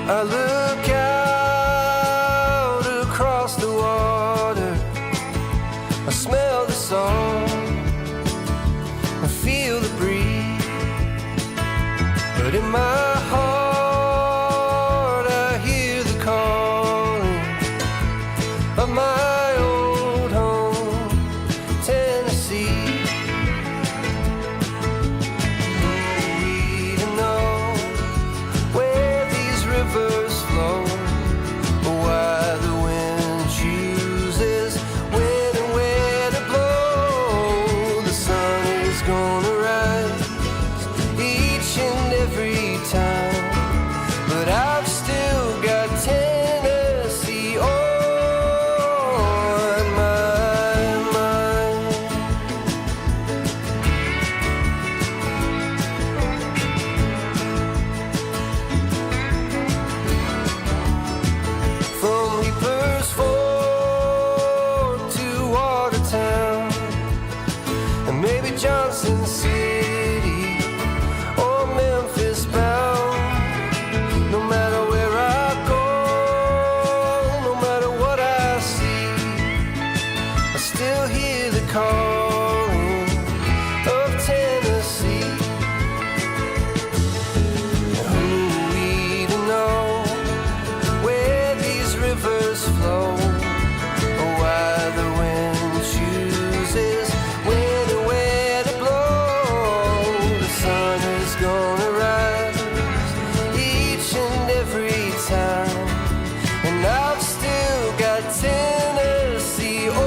I look out across the water, I smell the song, I feel the breeze, but in my heart I hear the calling of my old home, Tennessee. We don't know where these rivers flow, or why the wind chooses when and where to blow. The sun is gonna rise each and every time, but I've still got Tennessee on my mind. From Leapers Ford to Watertown, and maybe Johnson City or Memphis bound. No matter where I go, no matter what I see, I still hear the calling of Tennessee. And who we to know where these rivers flow, or why the wind chooses when and where to blow. The sun is gonna rise each and every time, and I've still got Tennessee on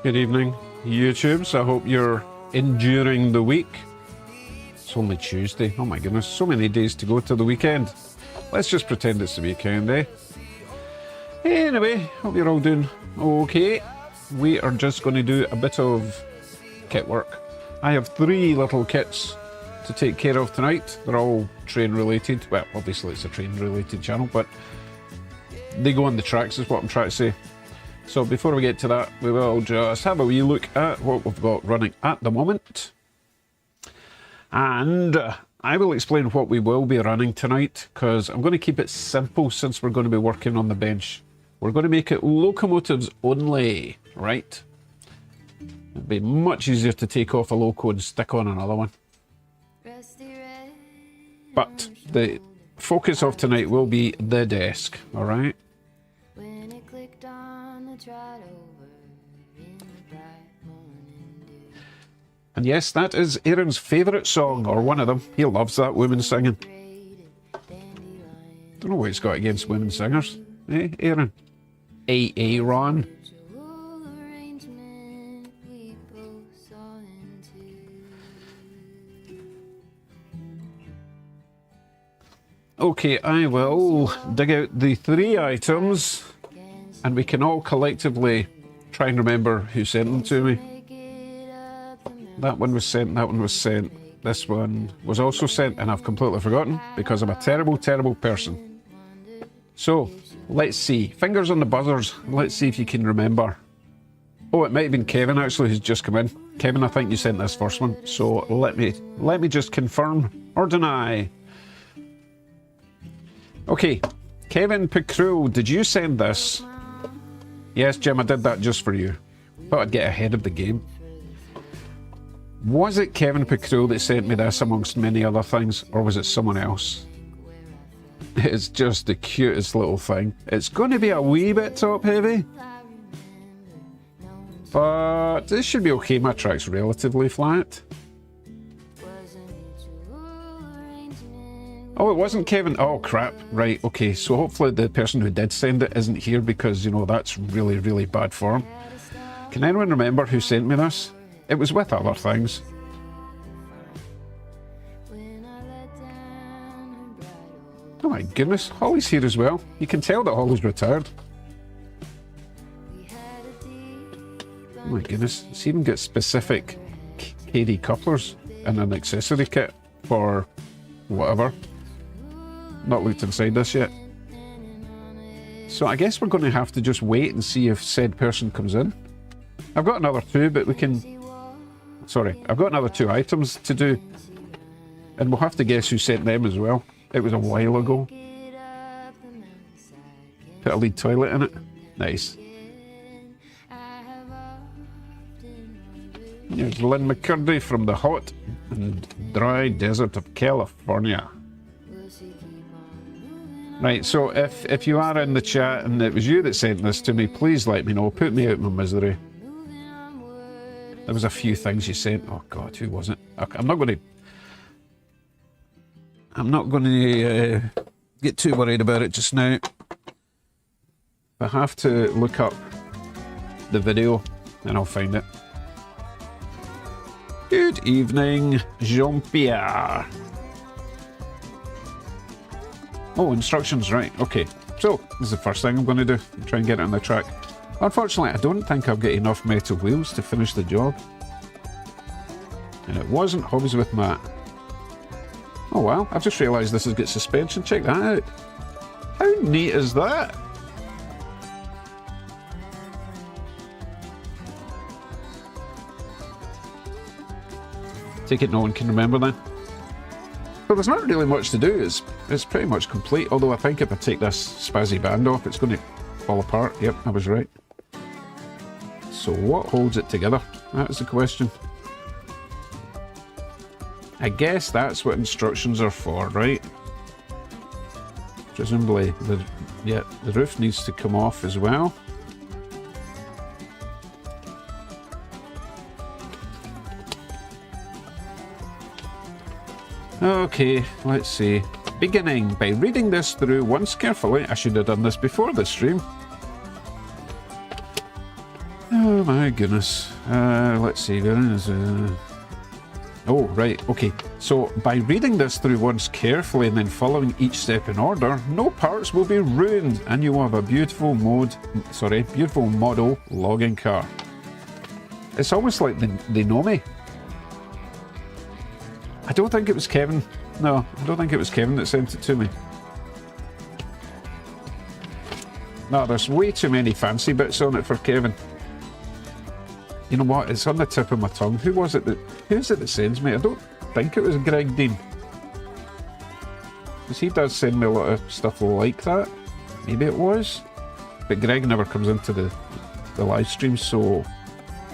Good evening, YouTubes. I hope you're enduring the week. It's only Tuesday. Oh my goodness, so many days to go to the weekend. Let's just pretend it's the weekend, eh? Anyway, hope you're all doing okay. We are just going to do a bit of kit work. I have 3 little kits to take care of tonight. They're all train related. Well, obviously it's a train related channel, but they go on the tracks is what I'm trying to say. So before we get to that, we will just have a wee look at what we've got running at the moment. And I will explain what we will be running tonight, because I'm going to keep it simple since we're going to be working on the bench. We're going to make it locomotives only, right? It'd be much easier to take off a loco and stick on another one. But the focus of tonight will be the desk, alright? And yes, that is Aaron's favourite song, or one of them. He loves that woman singing. Don't know what he's got against women singers. Eh, Aaron? Aaron. Okay, I will dig out the 3 items and we can all collectively try and remember who sent them to me. That one was sent, that one was sent, this one was also sent, and I've completely forgotten because I'm a terrible, terrible person. So, let's see. Fingers on the buzzers. Let's see if you can remember. Oh, it might have been Kevin actually who's just come in. Kevin, I think you sent this first one. So let me just confirm or deny. Okay, Kevin Pickrell, did you send this? Yes, Jim, I did that just for you. Thought I'd get ahead of the game. Was it Kevin Pickrell that sent me this amongst many other things, or was it someone else? It's just the cutest little thing. It's going to be a wee bit top heavy, but this should be okay. My track's relatively flat. Oh, it wasn't Kevin. Oh, crap. Right, okay. So hopefully the person who did send it isn't here because, you know, that's really, really bad form. Can anyone remember who sent me this? It was with other things. Oh my goodness, Holly's here as well. You can tell that Holly's retired. Oh my goodness, it's even got specific KD couplers and an accessory kit for whatever. Not looked inside this yet. So I guess we're going to have to just wait and see if said person comes in. I've got another 2, but we can... Sorry, I've got another 2 items to do. And we'll have to guess who sent them as well. It was a while ago. Put a lead toilet in it. Nice. Here's Lynn McCurdy from the hot and dry desert of California. Right, so if you are in the chat and it was you that sent this to me, please let me know. Put me out of my misery. There was a few things you sent. Oh God, who was it? I'm not going to get too worried about it just now. I have to look up the video and I'll find it. Good evening, Jean-Pierre. Oh, instructions, right. Okay, so this is the first thing I'm going to do. Try and get it on the track. Unfortunately, I don't think I've got enough metal wheels to finish the job. And it wasn't Hobbies with Matt. Oh well, I've just realised this has got suspension. Check that out. How neat is that? Take it no one can remember then. But there's not really much to do. It's pretty much complete. Although I think if I take this spazzy band off, it's going to fall apart. Yep, I was right. So what holds it together? That is the question. I guess that's what instructions are for, right? Presumably, the roof needs to come off as well. Okay, let's see. Beginning by reading this through once carefully. I should have done this before the stream. Oh my goodness. Let's see. Oh, right, okay. So, by reading this through once carefully and then following each step in order, no parts will be ruined and you will have a beautiful model logging car. It's almost like they know me. I don't think it was Kevin. No, I don't think it was Kevin that sent it to me. No, there's way too many fancy bits on it for Kevin. You know what? It's on the tip of my tongue. Who is it that sends me? I don't think it was Greg Dean. Because he does send me a lot of stuff like that. Maybe it was. But Greg never comes into the live stream, so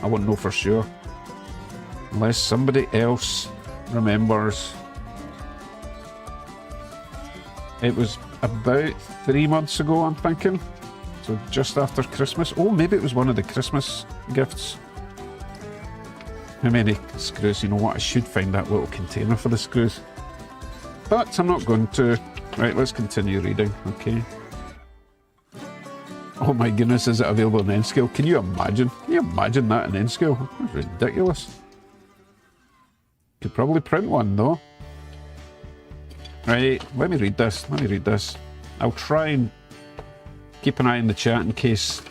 I won't know for sure. Unless somebody else remembers. It was about 3 months ago, I'm thinking. So just after Christmas. Oh, maybe it was one of the Christmas gifts. How many screws? You know what? I should find that little container for the screws. But I'm not going to. Right, let's continue reading. Okay. Oh my goodness, is it available in N-Scale? Can you imagine? Can you imagine that in N-Scale? That's ridiculous. Could probably print one though. Right, let me read this. I'll try and keep an eye on the chat in case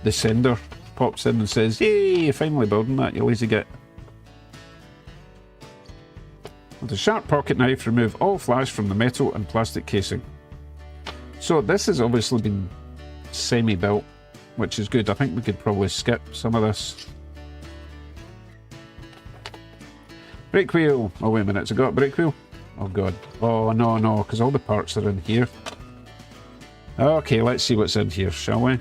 the sender pops in and says, "Hey, you're finally building that, you lazy git." With a sharp pocket knife, remove all flash from the metal and plastic casing. So this has obviously been semi-built, which is good. I think we could probably skip some of this. Brake wheel. Oh, wait a minute. Has it got a brake wheel? Oh, God. Oh, no, because all the parts are in here. Okay, let's see what's in here, shall we?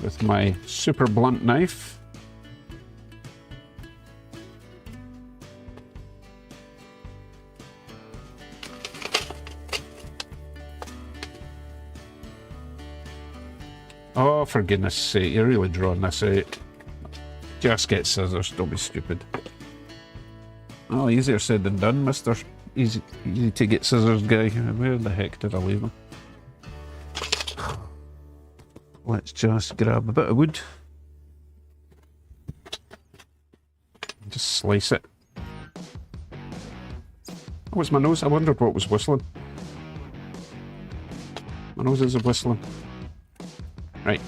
With my super blunt knife. Oh, for goodness sake, you're really drawing this out. Just get scissors, don't be stupid. Oh, easier said than done, Mr. Easy to get scissors guy. Where the heck did I leave them? Let's just grab a bit of wood. Just slice it. Oh, it's my nose. I wondered what was whistling. My nose is whistling. Right.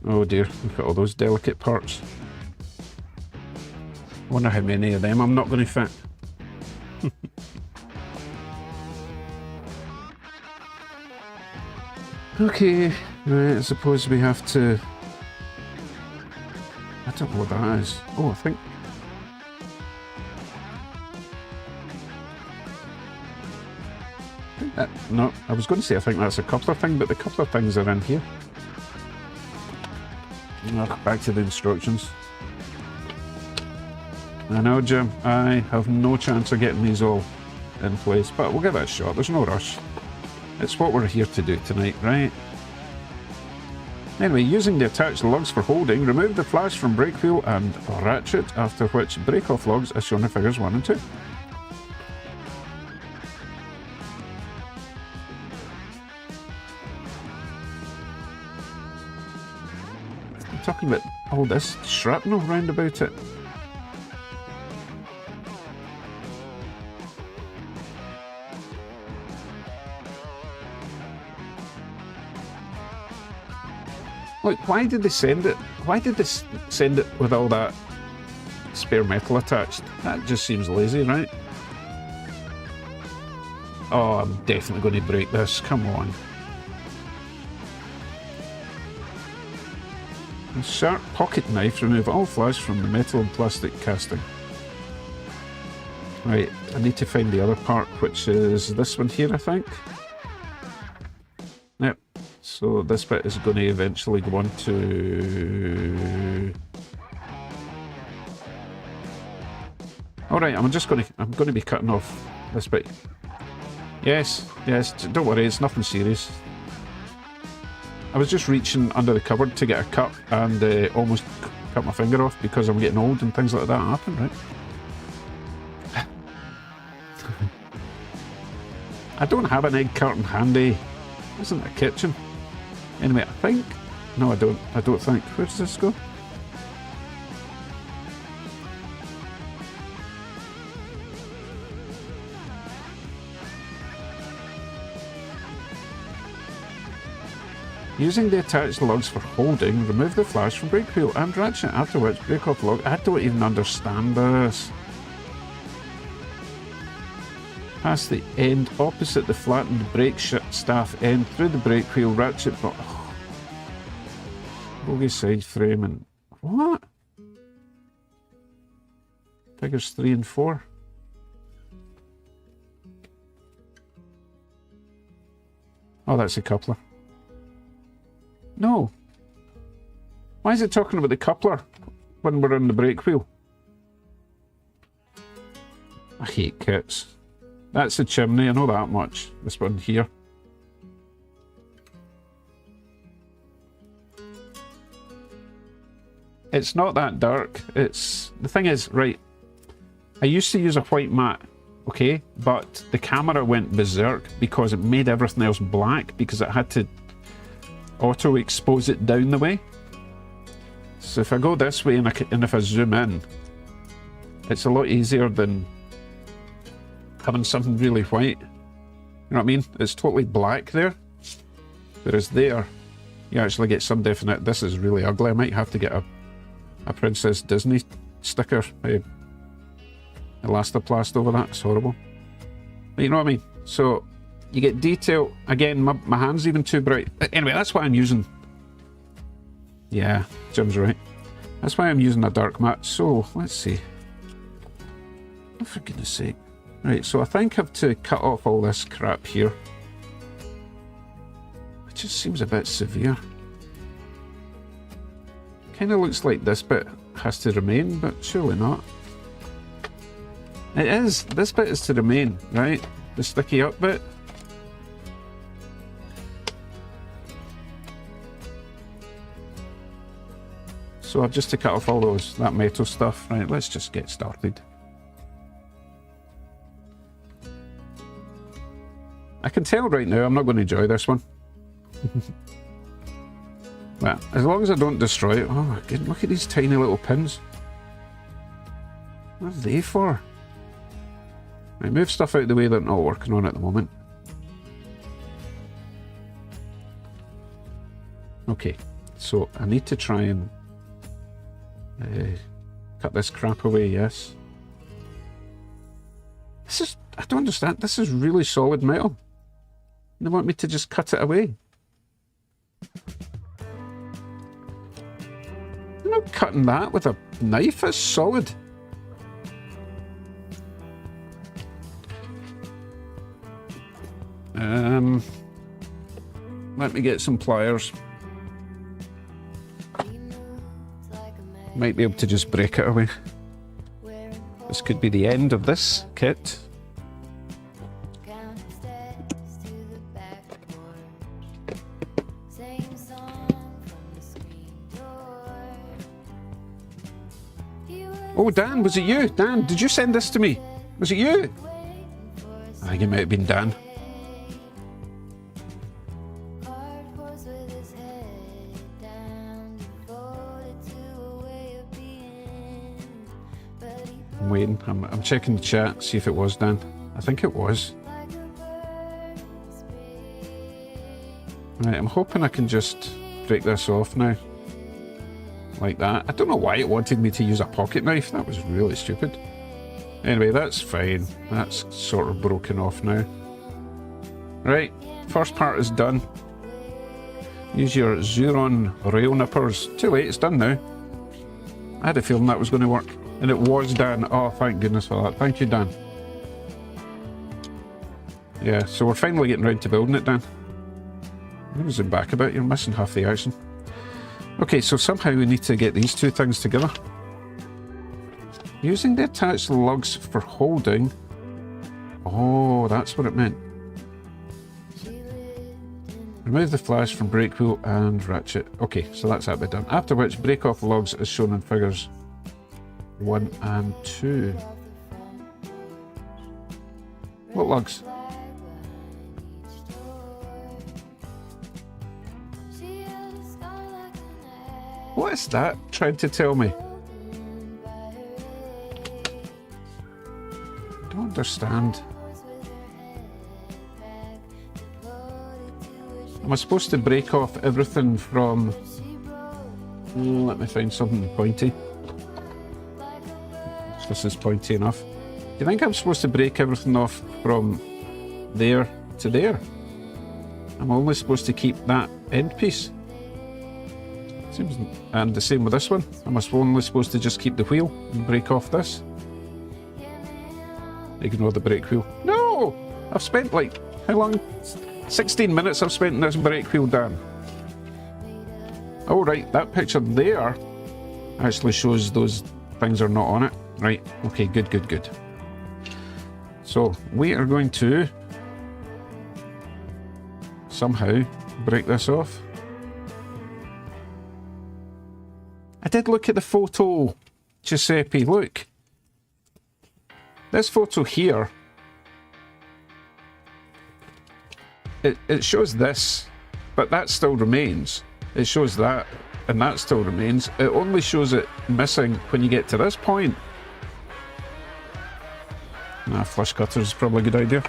Oh dear, look at all those delicate parts. I wonder how many of them I'm not going to fit. Okay, right, I suppose we have to... I don't know what that is. Oh, I think... no, I was going to say I think that's a coupler thing, but the coupler things are in here. Back to the instructions. I know, Jim, I have no chance of getting these all in place, but we'll give it a shot. There's no rush. It's what we're here to do tonight, right? Anyway, using the attached lugs for holding, remove the flash from brake wheel and ratchet, after which break off lugs as shown in figures 1 and 2. I'm talking about all this shrapnel round about it. Look, why did they send it? Why did they send it with all that spare metal attached? That just seems lazy, right? Oh, I'm definitely going to break this. Come on. A sharp pocket knife, remove all flash from the metal and plastic casting. Right, I need to find the other part, which is this one here, I think. Yep. So this bit is going to eventually go on to... Alright, I'm going to be cutting off this bit. Yes, don't worry, it's nothing serious. I was just reaching under the cupboard to get a cup and almost cut my finger off because I'm getting old and things like that happen, right? I don't have an egg carton handy. Isn't a kitchen. Anyway, I think... No, I don't. I don't think. Where does this go? Using the attached lugs for holding, remove the flash from brake wheel and ratchet, after which break off lug. I don't even understand this. Past the end opposite the flattened brake staff end through the brake wheel, ratchet but bogie side frame and what? Figures 3 and 4. Oh, that's a coupler. No. Why is it talking about the coupler when we're on the brake wheel? I hate kits. That's the chimney, I know that much. This one here. It's not that dark. It's... The thing is, right, I used to use a white mat, okay? But the camera went berserk because it made everything else black because it had to auto expose it down the way. So if I go this way and if I zoom in, it's a lot easier than having something really white. You know what I mean? It's totally black there. Whereas there, you actually get some definite... This is really ugly. I might have to get a Princess Disney sticker. Elastoplast over that. It's horrible. But you know what I mean? So you get detail. Again, my hand's even too bright. Anyway, that's why I'm using... Yeah, Jim's right. That's why I'm using a dark mat. So, let's see. Oh, for goodness sake. Right, so I think I have to cut off all this crap here. It just seems a bit severe. Kind of looks like this bit has to remain, but surely not. It is. This bit is to remain, right? The sticky up bit. So I've just to cut off all that metal stuff. Right, let's just get started. I can tell right now I'm not going to enjoy this one. But as long as I don't destroy it... Oh my god, look at these tiny little pins. What are they for? Right, move stuff out of the way that I'm not working on at the moment. Okay, so I need to try and cut this crap away, yes. This is... I don't understand. This is really solid metal. They want me to just cut it away. I'm not cutting that with a knife. It's solid. Let me get some pliers. Might be able to just break it away. This could be the end of this kit. Oh, Dan, was it you? Dan, did you send this to me? Was it you? I think it might have been Dan. I'm waiting. I'm checking the chat, see if it was Dan. I think it was. Right, I'm hoping I can just break this off now. Like that. I don't know why it wanted me to use a pocket knife. That was really stupid. Anyway, that's fine. That's sort of broken off now. Right, first part is done. Use your Xuron rail nippers. Too late, it's done now. I had a feeling that was going to work. And it was Dan. Oh, thank goodness for that. Thank you, Dan. Yeah, so we're finally getting round to building it, Dan. What was it back about? You're missing half the action. Okay, so somehow we need to get these two things together. Using the attached lugs for holding. Oh, that's what it meant. Remove the flash from brake wheel and ratchet. Okay, so that's that bit done. After which, break off lugs as shown in figures 1 and 2. What lugs? What's that trying to tell me? I don't understand. Am I supposed to break off everything from... let me find something pointy. This is pointy enough. Do you think I'm supposed to break everything off from there to there? I'm only supposed to keep that end piece. Seems, and the same with this one. Am I only supposed to just keep the wheel and break off this? Ignore the brake wheel. No! I've spent like, how long? 16 minutes I've spent in this brake wheel, Dan. Oh right, that picture there actually shows those things are not on it. Right, okay, good, good, good. So, we are going to somehow break this off. I did look at the photo, Giuseppe, look. This photo here, it shows this, but that still remains. It shows that, and that still remains. It only shows it missing when you get to this point. Nah, flush cutter is probably a good idea.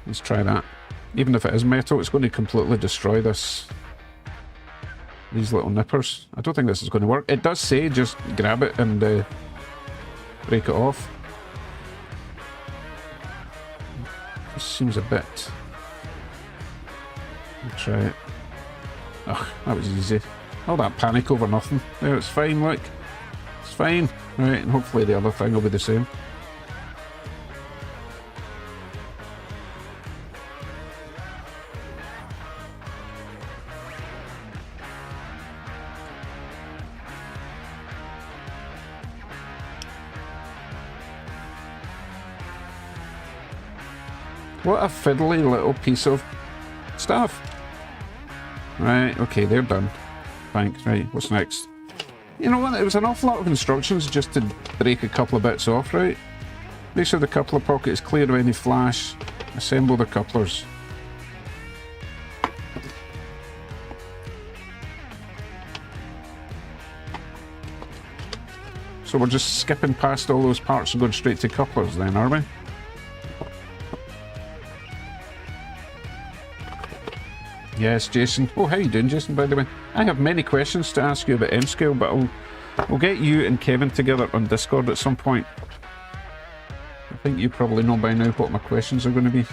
Let's try that. Even if it is metal, it's going to completely destroy this. These little nippers. I don't think this is going to work. It does say just grab it and break it off. This seems a bit... I'll try it. Ugh, that was easy. All that panic over nothing. There, it's fine, look. It's fine. Right, and hopefully the other thing will be the same. What a fiddly little piece of stuff. Right, okay, they're done. Thanks, right, what's next? You know what, it was an awful lot of instructions just to break a couple of bits off, right? Make sure the coupler pocket is clear of any flash. Assemble the couplers. So we're just skipping past all those parts and going straight to couplers then, are we? Yes, Jason. Oh, how you doing, Jason, by the way? I have many questions to ask you about M-Scale, but we'll get you and Kevin together on Discord at some point. I think you probably know by now what my questions are going to be.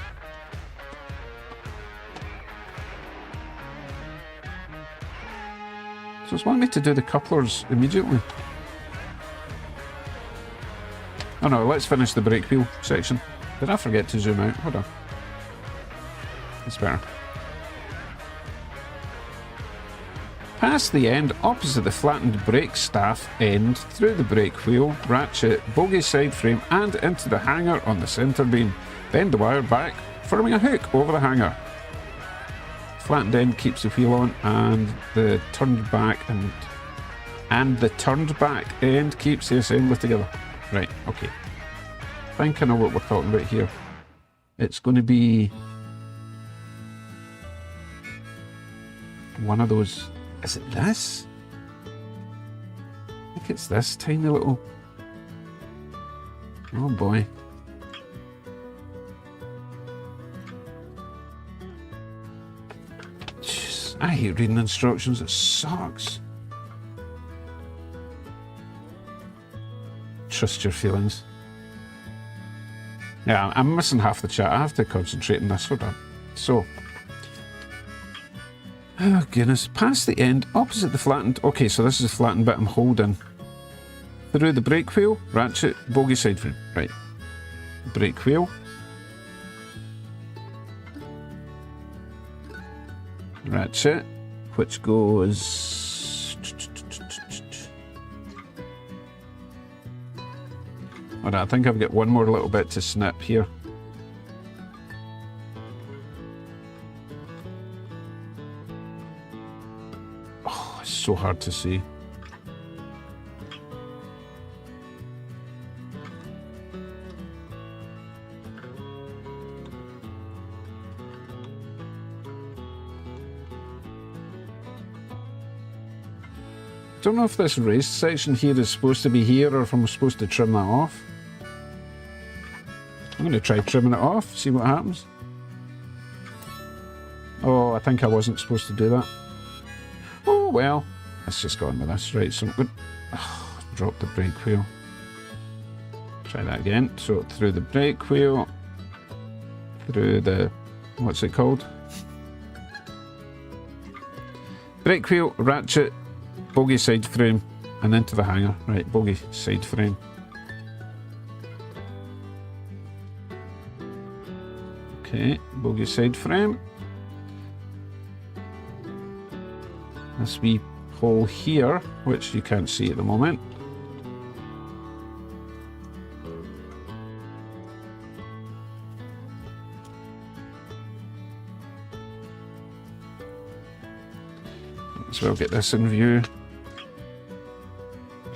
So it's wanting me to do the couplers immediately. Oh no, let's finish the brake wheel section. Did I forget to zoom out? Hold on. It's better. Past the end, opposite the flattened brake staff end, through the brake wheel, ratchet, bogie side frame and into the hanger on the centre beam. Bend the wire back, forming a hook over the hanger. Flattened end keeps the wheel on and the turned back end keeps the assembly together. Right, okay. I think I know what we're talking about here. It's going to be one of those. Is it this? I think it's this tiny little... Oh boy. Jeez, I hate reading instructions, it sucks. Trust your feelings. Yeah, I'm missing half the chat. I have to concentrate on this. Hold on. So... Oh goodness, past the end, opposite the flattened... Okay, so this is the flattened bit I'm holding. Through the brake wheel, ratchet, bogie side frame. Right. Brake wheel. Ratchet, which goes... Alright, I think I've got one more little bit to snip here. So hard to see. Don't know if this raised section here is supposed to be here or if I'm supposed to trim that off. I'm going to try trimming it off, see what happens. Oh, I think I wasn't supposed to do that. Oh well, let's just go on with this. Right, so I'm going to drop the brake wheel. Try that again. So through the brake wheel, through the, what's it called? Brake wheel, ratchet, bogie side frame, and into the hanger. Right, bogie side frame. Okay, bogie side frame. This wee hole here, which you can't see at the moment. As well get this in view.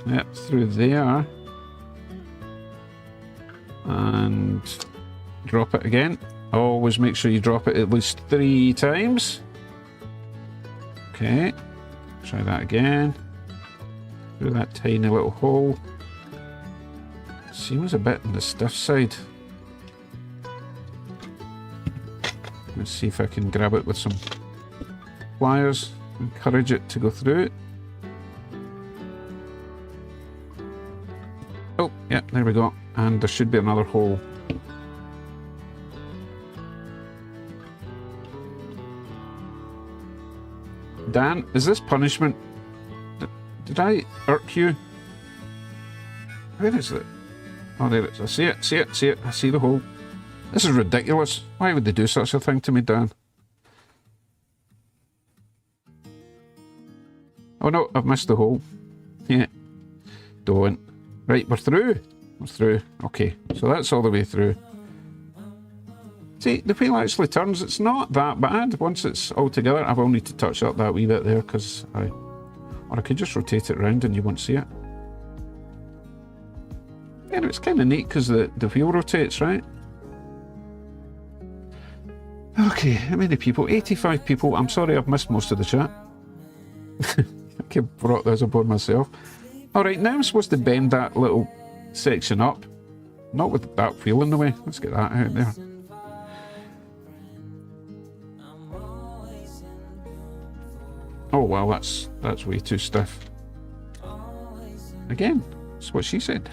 Yep, through there. And drop it again. Always make sure you drop it at least 3 times. Okay, try that again. Through that tiny little hole. Seems a bit on the stiff side. Let's see if I can grab it with some pliers. Encourage it to go through. Oh, yeah, there we go. And there should be another hole. Dan, is this punishment? Did I irk you? Where is it? Oh, there it is. I see it, see it, see it. I see the hole. This is ridiculous. Why would they do such a thing to me, Dan? Oh no, I've missed the hole. Yeah. Don't. Right, we're through. We're through. Okay, so that's all the way through. See, the wheel actually turns. It's not that bad once it's all together. I will need to touch up that wee bit there because or I could just rotate it around and you won't see it. Yeah, it's kind of neat because the wheel rotates, right? Okay, how many people? 85 people. I'm sorry I've missed most of the chat. I brought this aboard myself. Alright, now I'm supposed to bend that little section up. Not with that wheel in the way. Let's get that out there. Oh well, that's way too stiff. Again, that's what she said.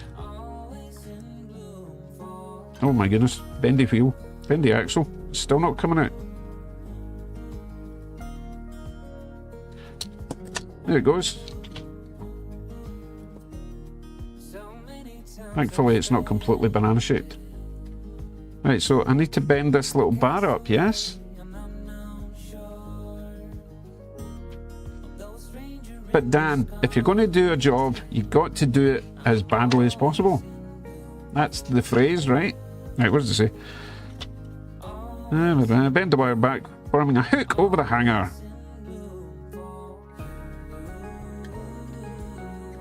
Oh my goodness, bendy wheel, bendy axle, it's still not coming out. There it goes. Thankfully it's not completely banana shaped. Right, so I need to bend this little bar up, yes? But Dan, if you're going to do a job, you've got to do it as badly as possible. That's the phrase, right? Right, what does it say? Bend the wire back, forming a hook over the hanger.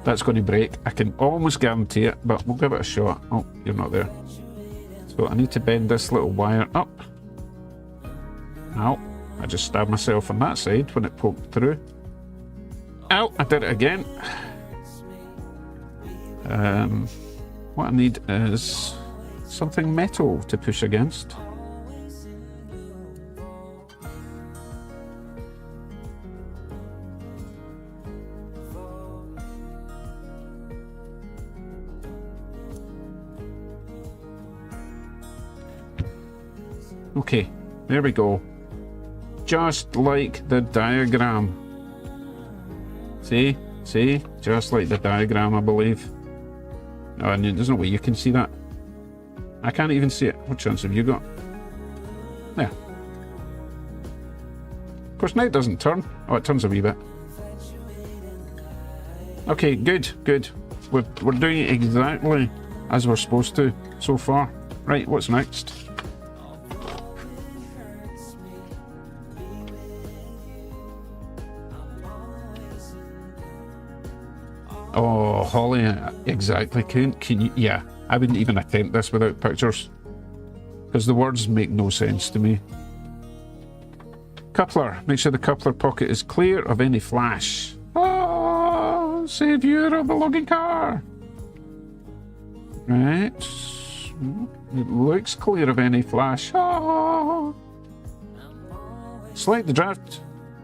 That's going to break. I can almost guarantee it, but we'll give it a shot. Oh, you're not there. So I need to bend this little wire up. Ow, I just stabbed myself on that side when it poked through. Ow, I did it again. What I need is something metal to push against. Okay, there we go. Just like the diagram. See? See? Just like the diagram, I believe. Oh, there's no way you can see that. I can't even see it. What chance have you got? There. Of course, now it doesn't turn. Oh, it turns a wee bit. Okay, good, good. We're doing it exactly as we're supposed to so far. Right, what's next? Oh, Holly, exactly. Can you? Yeah, I wouldn't even attempt this without pictures because the words make no sense to me. Coupler. Make sure the coupler pocket is clear of any flash. Oh, Savior of the logging car. Right. It looks clear of any flash. Ah. Select the draft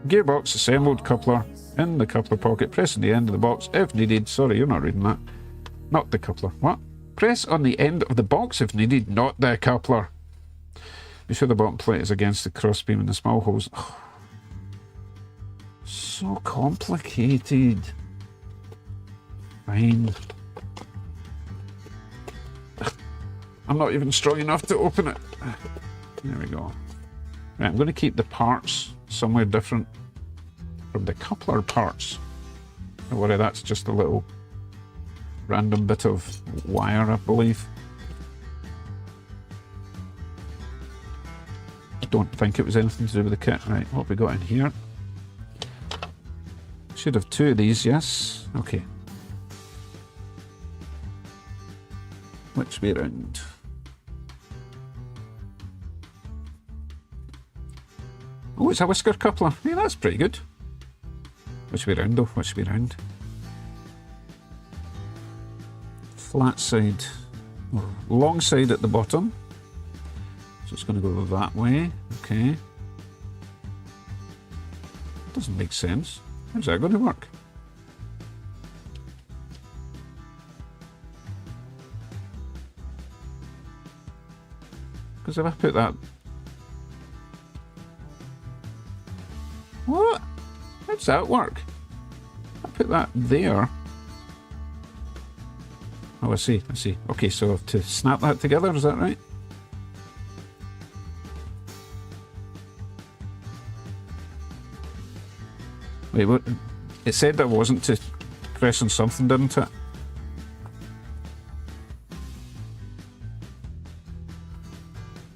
gearbox assembled coupler in the coupler pocket. Press on the end of the box if needed. Sorry, you're not reading that. Not the coupler. What? Press on the end of the box if needed, not the coupler. Be sure the bottom plate is against the crossbeam and the small holes. Oh, so complicated. Fine. I'm not even strong enough to open it. There we go. Right, I'm going to keep the parts somewhere different from the coupler parts. Don't worry, that's just a little random bit of wire, I believe. I don't think it was anything to do with the kit. Right, what have we got in here? Should have two of these, yes. Okay. Which way round? Oh, it's a whisker coupler. Yeah, that's pretty good. Which way round though? Which way round? Flat side. Oh, long side at the bottom. So it's going to go that way. Okay. Doesn't make sense. How's that going to work? Because if I put that... What? How does that work? I put that there. Oh, I see, I see. Okay, so to snap that together, is that right? Wait, what? It said that wasn't to press on something, didn't it?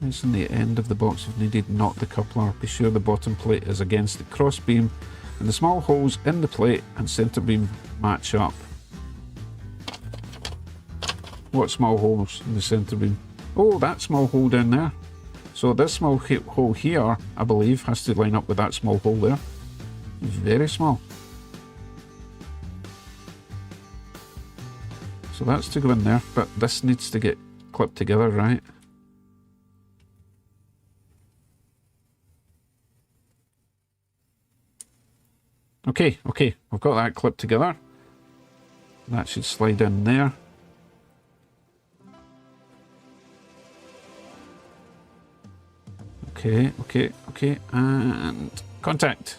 Press on the end of the box if needed, not the coupler. Be sure the bottom plate is against the cross beam and the small holes in the plate and centre beam match up. What small holes in the centre beam? Oh, that small hole down there. So this small hole here, I believe, has to line up with that small hole there. Very small. So that's to go in there, but this needs to get clipped together, right? Okay, okay, we've got that clipped together. That should slide in there. Okay, okay, okay, and contact.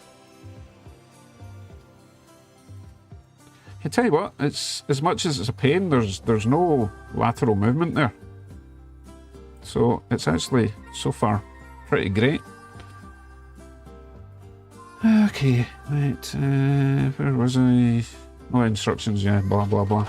I tell you what, it's as much as it's a pain, there's no lateral movement there. So it's actually so far pretty great. Okay, right, where was I? Oh, instructions, yeah, blah, blah, blah.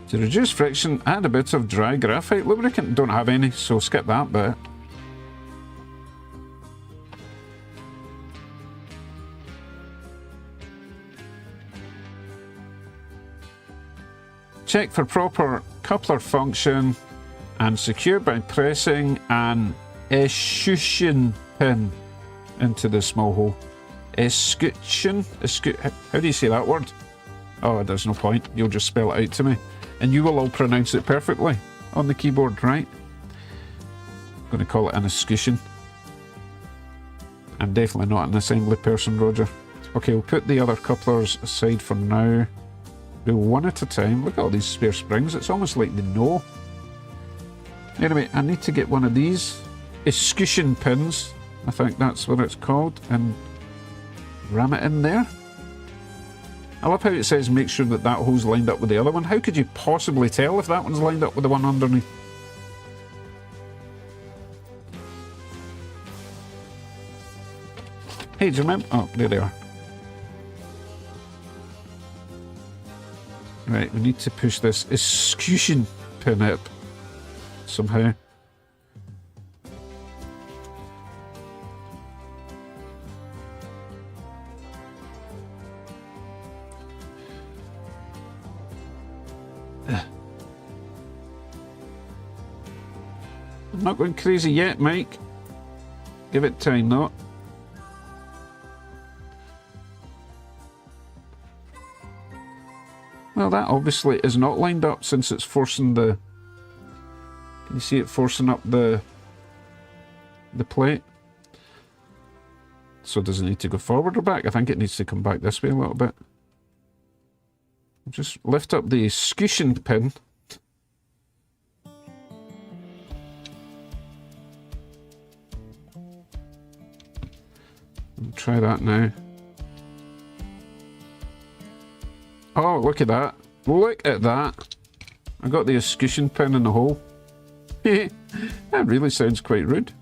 To reduce friction, add a bit of dry graphite lubricant. Don't have any, so skip that bit. Check for proper coupler function and secure by pressing an escutcheon pin into the small hole. Escutcheon? How do you say that word? Oh, there's no point. You'll just spell it out to me. And you will all pronounce it perfectly on the keyboard, right? I'm going to call it an escutcheon. I'm definitely not an assembly person, Roger. Okay, we'll put the other couplers aside for now. Do one at a time. Look at all these spare springs. It's almost like they know. Anyway, I need to get one of these escutcheon pins. I think that's what it's called. And ram it in there. I love how it says make sure that that hole's lined up with the other one. How could you possibly tell if that one's lined up with the one underneath? Hey, do you remember? Oh, there they are. Right, we need to push this escutcheon pin up somehow. I'm not going crazy yet, Mike. Give it time, though. Well, that obviously is not lined up since it's forcing the... Can you see it forcing up the plate? So does it need to go forward or back? I think it needs to come back this way a little bit. Just lift up the escutcheon pin. And try that now. Oh, look at that. Look at that. I got the escutcheon pin in the hole. That really sounds quite rude.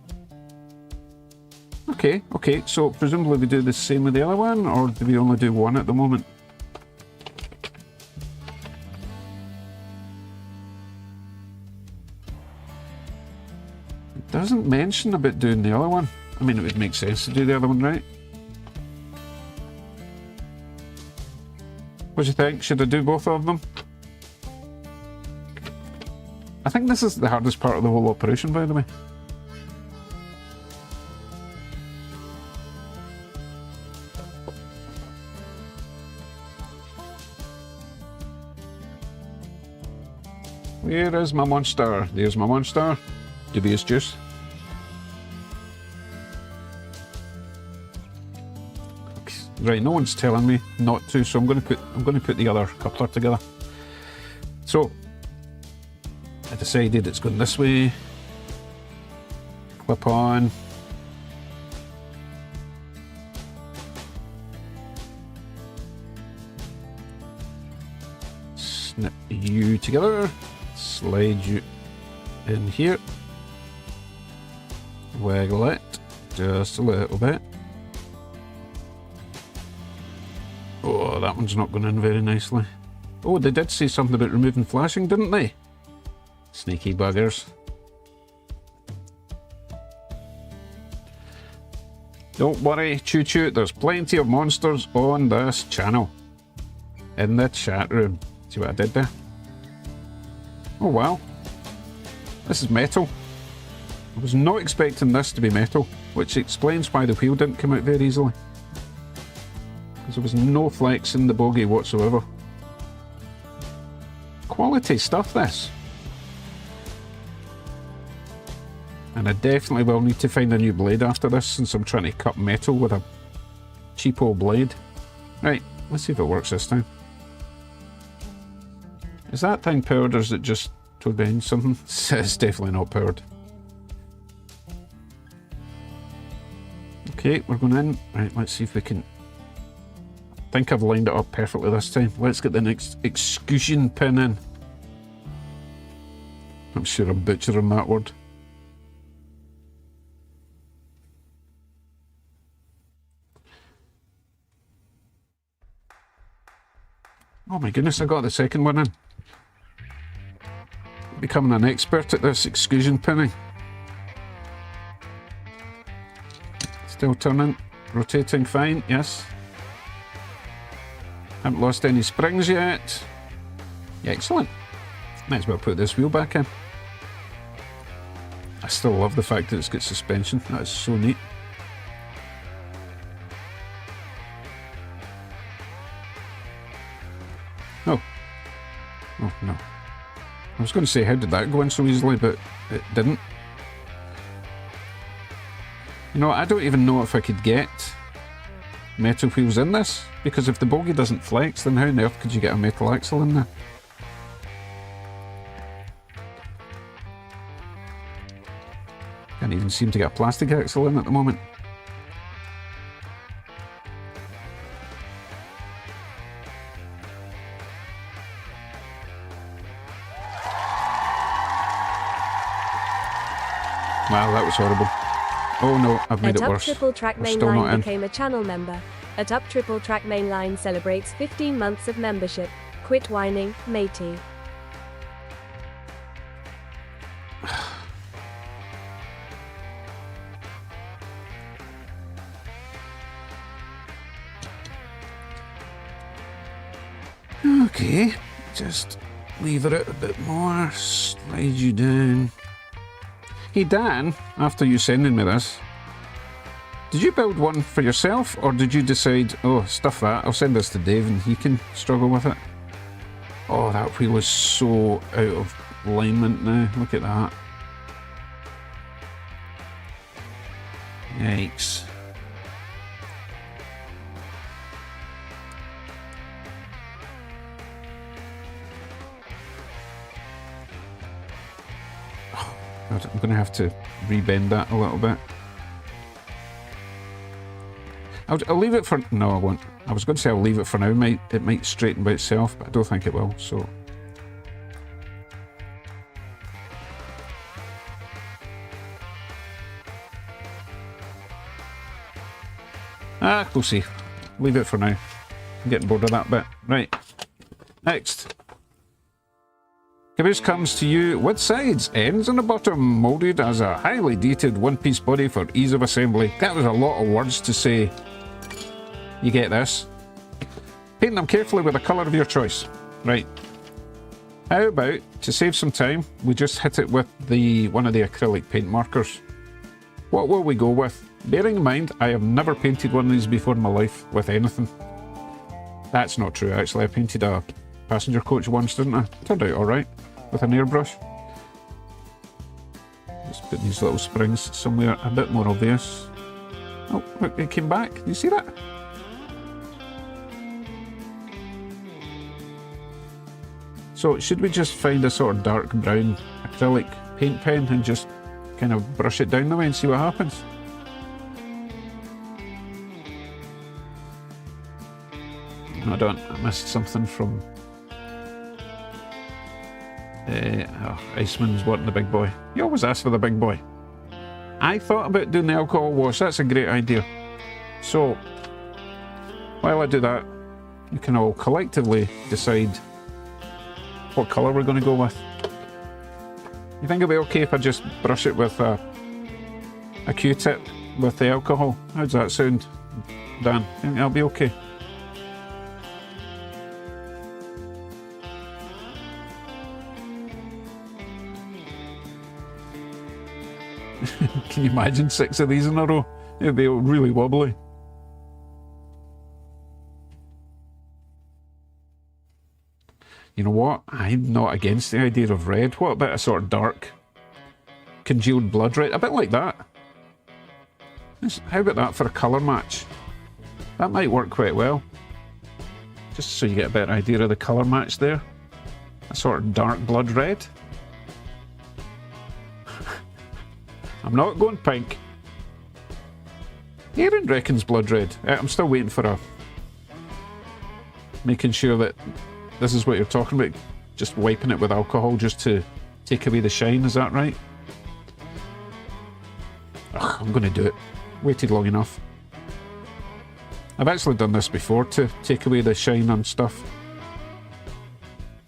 Okay, so presumably we do the same with the other one, or do we only do one at the moment? It doesn't mention about doing the other one. I mean, it would make sense to do the other one, right? What do you think? Should I do both of them? I think this is the hardest part of the whole operation, by the way. Where is my monster? There's my monster. Dubious juice. Right, no one's telling me not to, so I'm going to put the other coupler together. So I decided it's going this way. Clip on. Snip you together. Slide you in here. Waggle it just a little bit. Oh, that one's not going in very nicely. Oh, they did say something about removing flashing, didn't they? Sneaky buggers. Don't worry, Choo Choo, there's plenty of monsters on this channel. In the chat room. See what I did there? Oh wow. This is metal. I was not expecting this to be metal, which explains why the wheel didn't come out very easily. Because there was no flex in the bogie whatsoever. Quality stuff, this. And I definitely will need to find a new blade after this, since I'm trying to cut metal with a cheap old blade. Right, let's see if it works this time. Is that thing powered, or is it just towed behind something? It's definitely not powered. Okay, we're going in. Right, let's see if we can... I think I've lined it up perfectly this time. Let's get the next escutcheon pin in. I'm sure I'm butchering that word. Oh my goodness, I got the second one in. Becoming an expert at this escutcheon pinning. Still turning, rotating fine, yes. Haven't lost any springs yet. Excellent. Might as well put this wheel back in. I still love the fact that it's got suspension. That is so neat. Oh. Oh no. I was going to say, how did that go in so easily, but it didn't. You know, I don't even know if I could get metal wheels in this, because if the bogie doesn't flex, then how on earth could you get a metal axle in there? Can't even seem to get a plastic axle in at the moment. Wow, that was horrible. Oh no, I've made it worse. Triple Track Mainline became a channel member. At Up Triple Track Mainline celebrates 15 months of membership. Quit whining, matey. Okay, just lever it a bit more, slide you down. Hey Dan, after you sending me this, did you build one for yourself, or did you decide, oh, stuff that, I'll send this to Dave and he can struggle with it? Oh, that wheel is so out of alignment now. Look at that. Yikes. Oh, God, I'm going to have to rebend that a little bit. I'll leave it for... No, I won't. I was going to say I'll leave it for now. It might straighten by itself, but I don't think it will, so... We'll see. Leave it for now. I'm getting bored of that bit. Right. Next. Caboose comes to you with sides, ends and a bottom, moulded as a highly dated one-piece body for ease of assembly. That was a lot of words to say. You get this. Paint them carefully with a colour of your choice. Right. How about, to save some time, we just hit it with one of the acrylic paint markers. What will we go with? Bearing in mind, I have never painted one of these before in my life with anything. That's not true, actually. I painted a passenger coach once, didn't I? Turned out alright, with an airbrush. Just put these little springs somewhere a bit more obvious. Oh, look, it came back. Do you see that? So, should we just find a sort of dark brown acrylic paint pen and just kind of brush it down the way and see what happens? I don't. I missed something from... Iceman's wanting the big boy. You always ask for the big boy. I thought about doing the alcohol wash. That's a great idea. So, while I do that, you can all collectively decide what colour we're going to go with. You think it'll be okay if I just brush it with a Q-tip with the alcohol? How does that sound, Dan? You think that'll be okay? Can you imagine 6 of these in a row? It'd be really wobbly. You know what? I'm not against the idea of red. What about a sort of dark, congealed blood red? A bit like that. How about that for a colour match? That might work quite well. Just so you get a better idea of the colour match there. A sort of dark blood red. I'm not going pink. Aaron reckons blood red. I'm still waiting for making sure that this is what you're talking about. Just wiping it with alcohol just to take away the shine, is that right? Ugh, I'm going to do it. Waited long enough. I've actually done this before to take away the shine on stuff.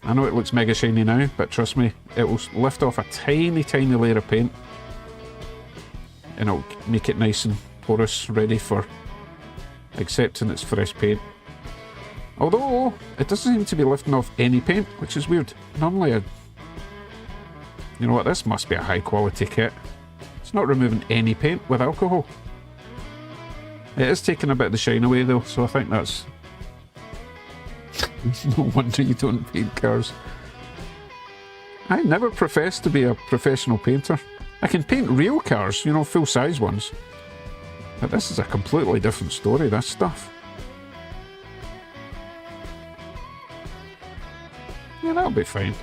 I know it looks mega shiny now, but trust me, it will lift off a tiny, tiny layer of paint. And it'll make it nice and porous, ready for accepting its fresh paint. Although, it doesn't seem to be lifting off any paint, which is weird. Normally you know what, this must be a high quality kit. It's not removing any paint with alcohol. It is taking a bit of the shine away though, so I think that's... No wonder you don't paint cars. I never professed to be a professional painter. I can paint real cars, you know, full-size ones. But this is a completely different story, this stuff. Yeah, that'll be fine.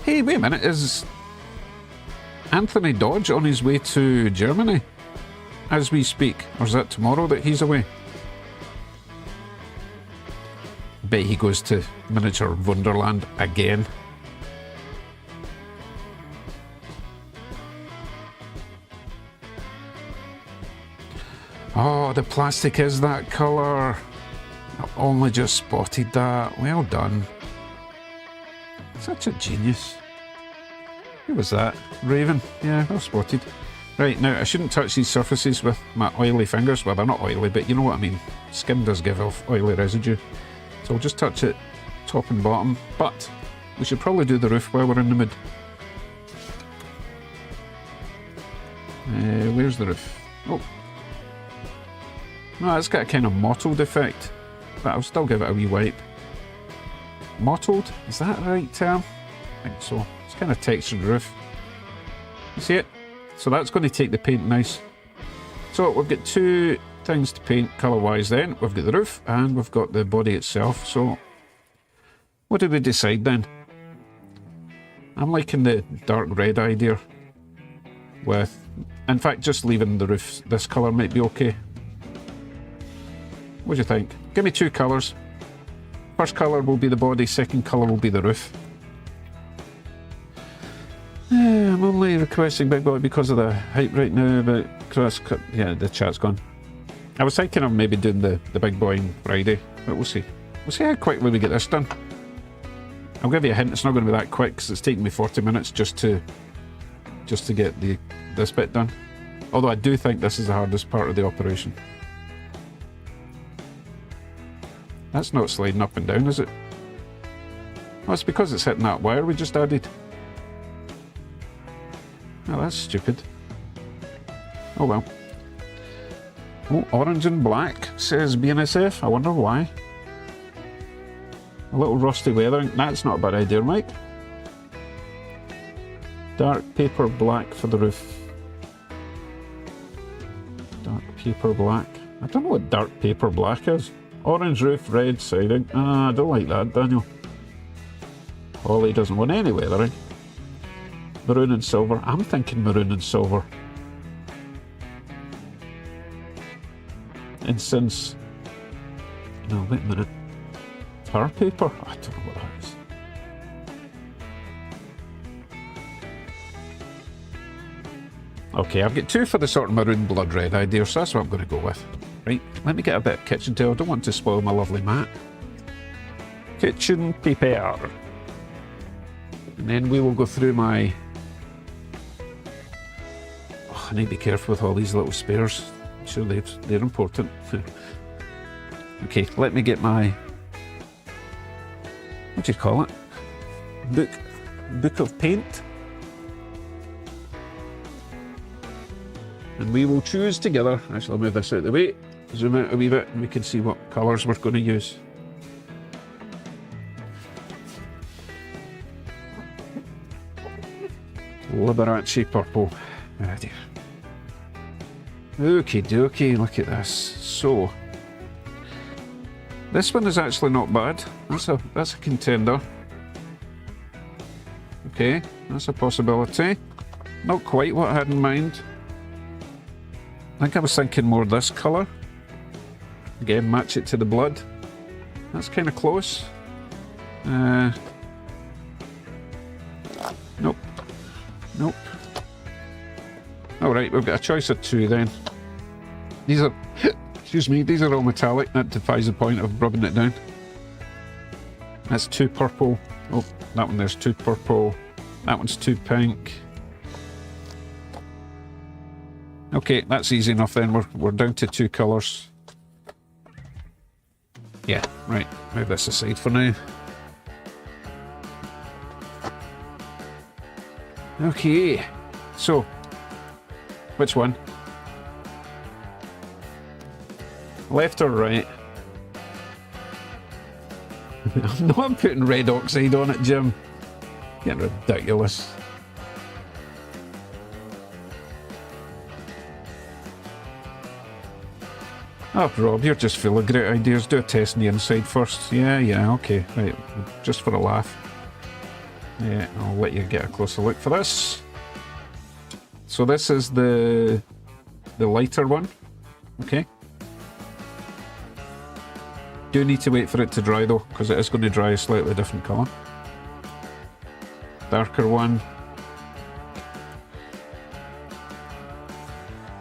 Hey, wait a minute, is Anthony Dodge on his way to Germany as we speak? Or is that tomorrow that he's away? Bet he goes to Miniature Wonderland again. Oh, the plastic is that colour. I only just spotted that. Well done. Such a genius. Who was that? Raven. Yeah, well spotted. Right, now I shouldn't touch these surfaces with my oily fingers. Well, they're not oily, but you know what I mean. Skin does give off oily residue. So I'll just touch it top and bottom, but we should probably do the roof while we're in the mood. Where's the roof? Oh. No, it's got a kind of mottled effect, but I'll still give it a wee wipe. Mottled? Is that the right term? I think so. It's kind of textured roof. You see it? So that's going to take the paint nice. So we've got two things to paint colour-wise then. We've got the roof and we've got the body itself. So what did we decide then? I'm liking the dark red idea with, in fact, just leaving the roof this colour might be okay. What do you think? Give me two colours. First colour will be the body, second colour will be the roof. I'm only requesting big boy because of the hype right now, but yeah, the chat's gone. I was thinking of maybe doing the big boy on Friday, but we'll see. We'll see how quickly we get this done. I'll give you a hint, it's not going to be that quick because it's taken me 40 minutes just to get this bit done. Although I do think this is the hardest part of the operation. That's not sliding up and down, is it? Oh, it's because it's hitting that wire we just added. Oh, that's stupid. Oh well. Oh, orange and black, says BNSF. I wonder why. A little rusty weathering. That's not a bad idea, Mike. Dark paper black for the roof. Dark paper black. I don't know what dark paper black is. Orange roof, red siding. Ah, I don't like that, Daniel. Ollie doesn't want any weathering. Maroon and silver. I'm thinking maroon and silver. And since... No, wait a minute. Tar paper? I don't know what that is. Okay, I've got two for the sort of maroon blood red idea, so that's what I'm going to go with. Right, let me get a bit of kitchen towel. I don't want to spoil my lovely mat. Kitchen paper. And then we will go through my... Oh, I need to be careful with all these little spares. I'm sure they're important. Okay, let me get my... What do you call it? Book of paint. And we will choose together. Actually, I'll move this out of the way. Zoom out a wee bit and we can see what colours we're going to use. Liberace purple. Oh dear. Okie dokie, look at this. So, this one is actually not bad. That's a contender. Okay, that's a possibility. Not quite what I had in mind. I think I was thinking more this colour. Again, match it to the blood. That's kind of close. Nope. Nope. Alright, we've got a choice of two then. These are, excuse me, these are all metallic. That defies the point of rubbing it down. That's two purple. Oh, that one there's two purple. That one's two pink. Okay, that's easy enough then. We're down to two colours. Yeah, right. Move this aside for now. Okay, so which one? Left or right? I'm not putting red oxide on it, Jim. Getting ridiculous. Oh, Rob, you're just full of great ideas. Do a test on the inside first. Yeah, okay. Right, just for a laugh. Yeah, I'll let you get a closer look for this. So this is the lighter one. Okay. Do need to wait for it to dry though, because it is going to dry a slightly different colour. Darker one.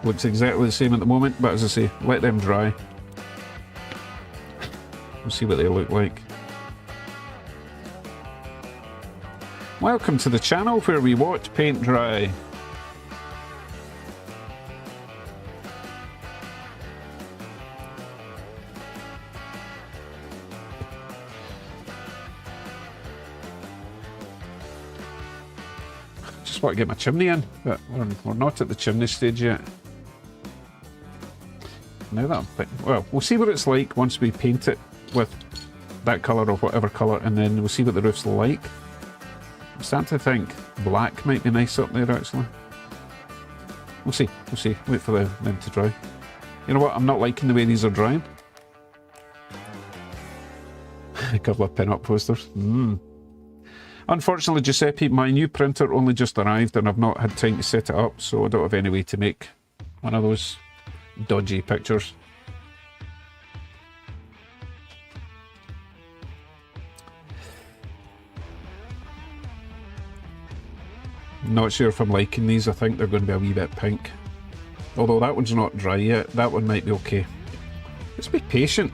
Looks exactly the same at the moment, but as I say, let them dry. We'll see what they look like. Welcome to the channel where we watch paint dry. just want to get my chimney in, but we're not at the chimney stage yet. Now that well, we'll see what it's like once we paint it with that colour or whatever colour, and then we'll see what the roof's like. I'm starting to think black might be nice up there, actually. We'll see, we'll see. Wait for them to dry. You know what, I'm not liking the way these are drying. A couple of pin-up posters. Unfortunately, Giuseppe, my new printer only just arrived and I've not had time to set it up, so I don't have any way to make one of those dodgy pictures. Not sure if I'm liking these. I think they're going to be a wee bit pink. Although that one's not dry yet. That one might be okay. Let's be patient.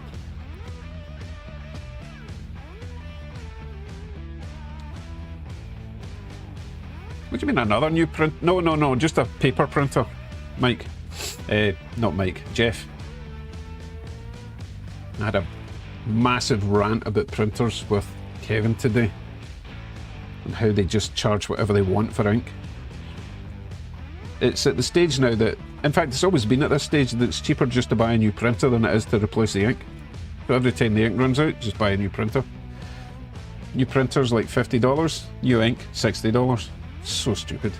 What do you mean another new print? No, just a paper printer, Mike. Not Mike, Jeff. I had a massive rant about printers with Kevin today and how they just charge whatever they want for ink. It's at the stage now that, in fact, it's always been at this stage that it's cheaper just to buy a new printer than it is to replace the ink. So every time the ink runs out, just buy a new printer. New printer's like $50, new ink $60. So stupid.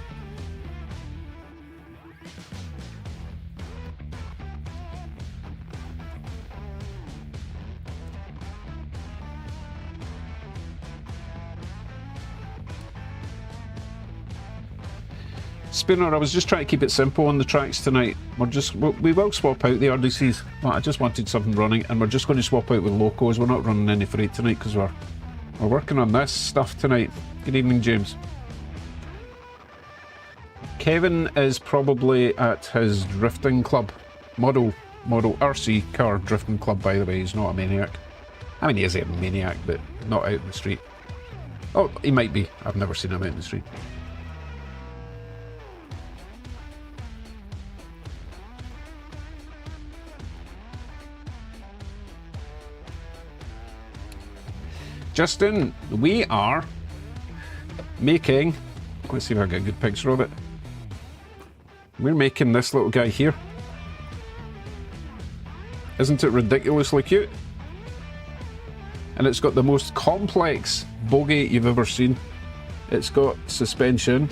Spooner, I was just trying to keep it simple on the tracks tonight. We will swap out the RDCs, but I just wanted something running, and we're just going to swap out with locos. We're not running any freight tonight because we're working on this stuff tonight. Good evening, James. Kevin is probably at his drifting club. Model RC car drifting club, by the way. He's not a maniac. I mean, he is a maniac, but not out in the street. Oh, he might be. I've never seen him out in the street. Justin, we are making, let's see if I get a good picture of it. We're making this little guy here. Isn't it ridiculously cute? And it's got the most complex bogie you've ever seen. It's got suspension.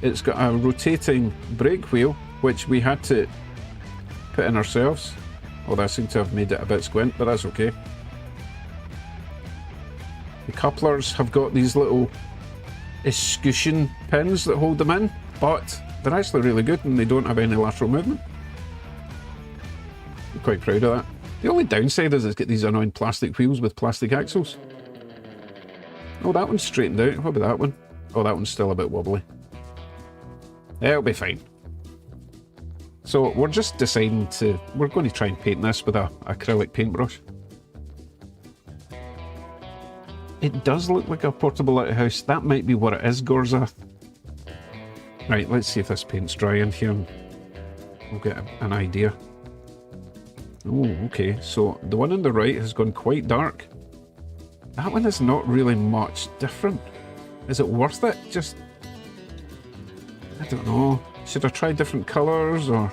It's got a rotating brake wheel, which we had to put in ourselves. Although I seem to have made it a bit squint, but that's okay. The couplers have got these little escutcheon pins that hold them in, but they're actually really good and they don't have any lateral movement. I'm quite proud of that. The only downside is it's got these annoying plastic wheels with plastic axles. Oh, that one's straightened out. What about that one? Oh, that one's still a bit wobbly. Yeah, it'll be fine. So we're just deciding we're going to try and paint this with a acrylic paintbrush. It does look like a portable lighthouse. That might be what it is, Gorza. Right, let's see if this paint's dry in here and we'll get an idea. Oh, okay, so the one on the right has gone quite dark. That one is not really much different. Is it worth it? Just, I don't know. Should I try different colours or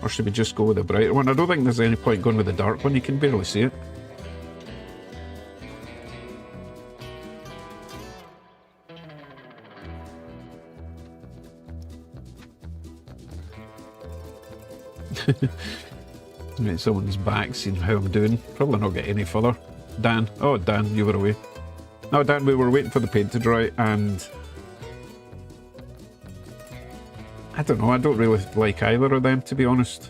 should we just go with the brighter one? I don't think there's any point going with the dark one. You can barely see it. Right, someone's back, seeing how I'm doing. Probably not get any further. Dan. Oh, Dan, you were away. No, Dan, we were waiting for the paint to dry, and I don't know, I don't really like either of them, to be honest.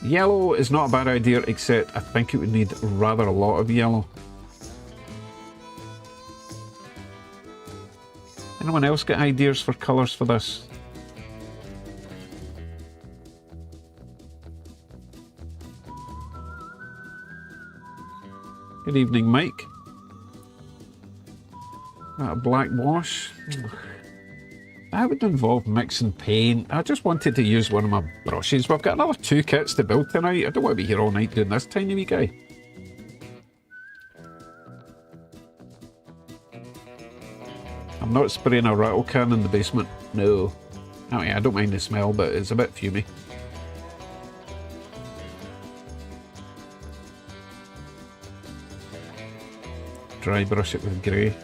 Yellow is not a bad idea, except I think it would need rather a lot of yellow. Anyone else got ideas for colours for this? Good evening, Mike. Got a black wash. That would involve mixing paint. I just wanted to use one of my brushes. We've got another 2 kits to build tonight. I don't want to be here all night doing this tiny wee guy. I'm not spraying a rattle can in the basement. No. Oh yeah, I don't mind the smell, but it's a bit fumy. Dry brush it with grey.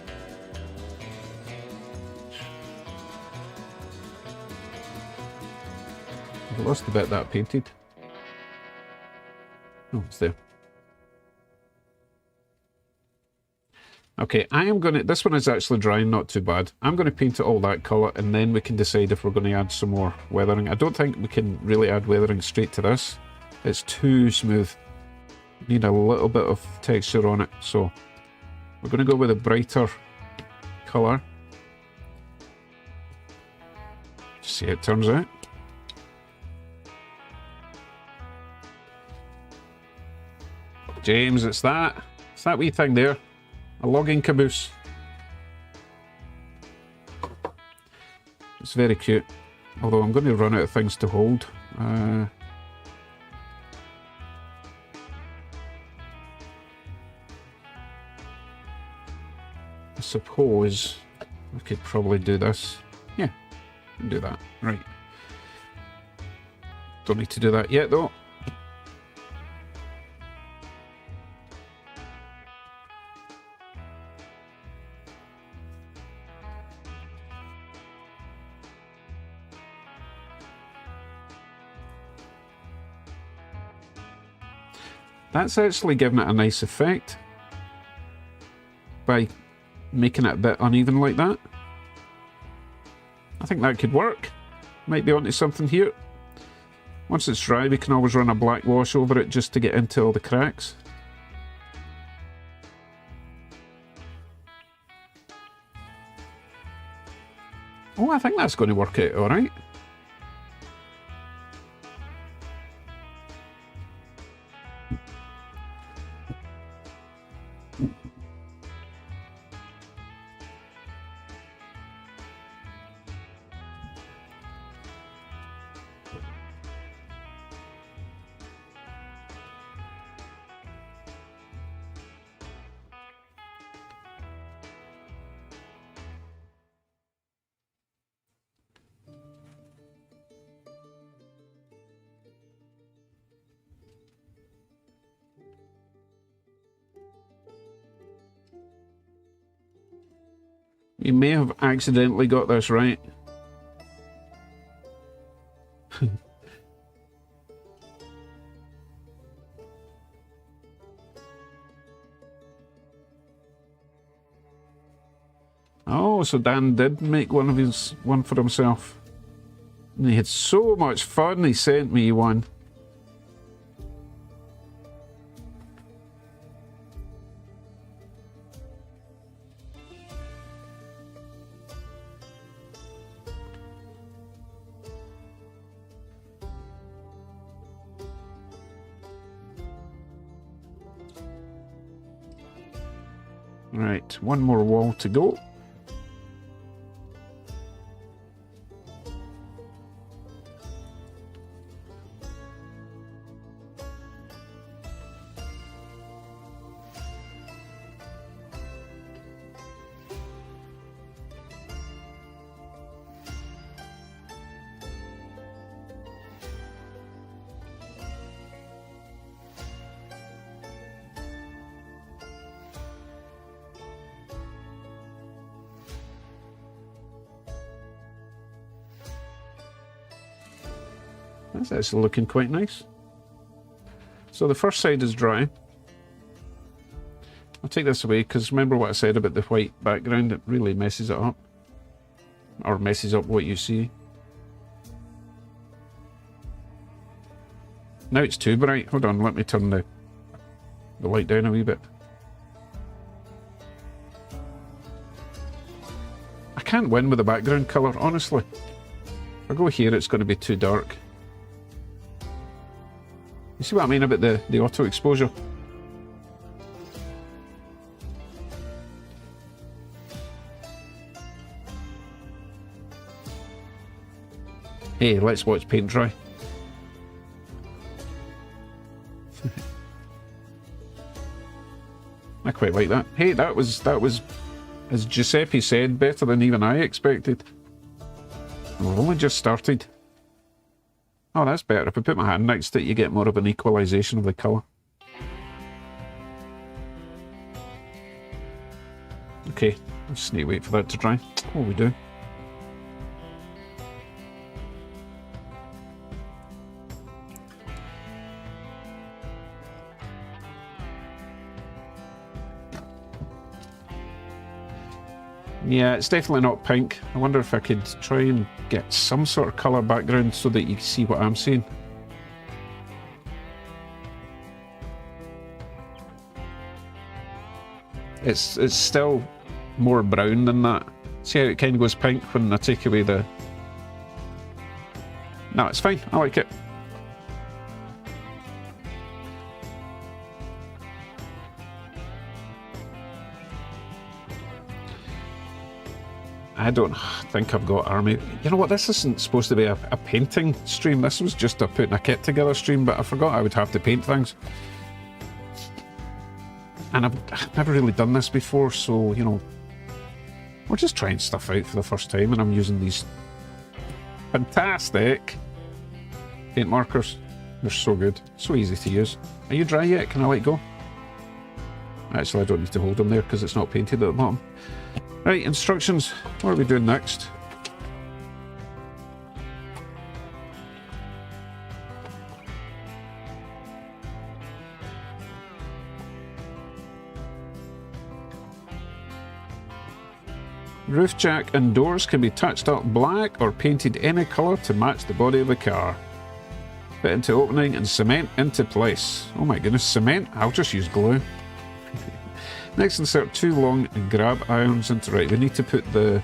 I've lost the bit that I painted. Oh, it's there. Okay, I am going to... This one is actually drying, not too bad. I'm going to paint it all that colour, and then we can decide if we're going to add some more weathering. I don't think we can really add weathering straight to this. It's too smooth. Need a little bit of texture on it, so we're going to go with a brighter colour. See how it turns out. James, it's that wee thing there. A logging caboose. It's very cute. Although I'm going to run out of things to hold. I suppose I could probably do this. Yeah, do that. Right. Don't need to do that yet though. That's actually giving it a nice effect by making it a bit uneven like that. I think that could work. Might be onto something here. Once it's dry, we can always run a black wash over it just to get into all the cracks. Oh, I think that's going to work out alright. You may have accidentally got this right. Oh, so Dan did make one for himself. And he had so much fun, he sent me one. Right, one more wall to go. That's actually looking quite nice. So the first side is dry. I'll take this away because remember what I said about the white background, it really messes it up. Or messes up what you see. Now it's too bright. Hold on, let me turn the light down a wee bit. I can't win with the background colour, honestly. If I go here, it's going to be too dark. You see what I mean about the auto exposure? Hey, let's watch paint dry. I quite like that. Hey, that was As Giuseppe said, better than even I expected. We've only just started. Oh, that's better. If I put my hand next to it, you get more of an equalisation of the colour. Okay, just need to wait for that to dry. Oh, we do. Yeah, it's definitely not pink. I wonder if I could try and get some sort of colour background so that you can see what I'm seeing. It's still more brown than that. See how it kind of goes pink when I take away the... No, it's fine. I like it. I don't think I've got army. You know what? This isn't supposed to be a painting stream. This was just a putting a kit together stream, but I forgot I would have to paint things. And I've never really done this before, so, you know, we're just trying stuff out for the first time, and I'm using these fantastic paint markers. They're so good. So easy to use. Are you dry yet? Can I let go? Actually, I don't need to hold them there because it's not painted at the bottom. Right, instructions. What are we doing next? Roof jack and doors can be touched up black or painted any colour to match the body of the car. Fit into opening and cement into place. Oh my goodness, cement? I'll just use glue. Next, insert 2 long grab irons into... Right, we need to put the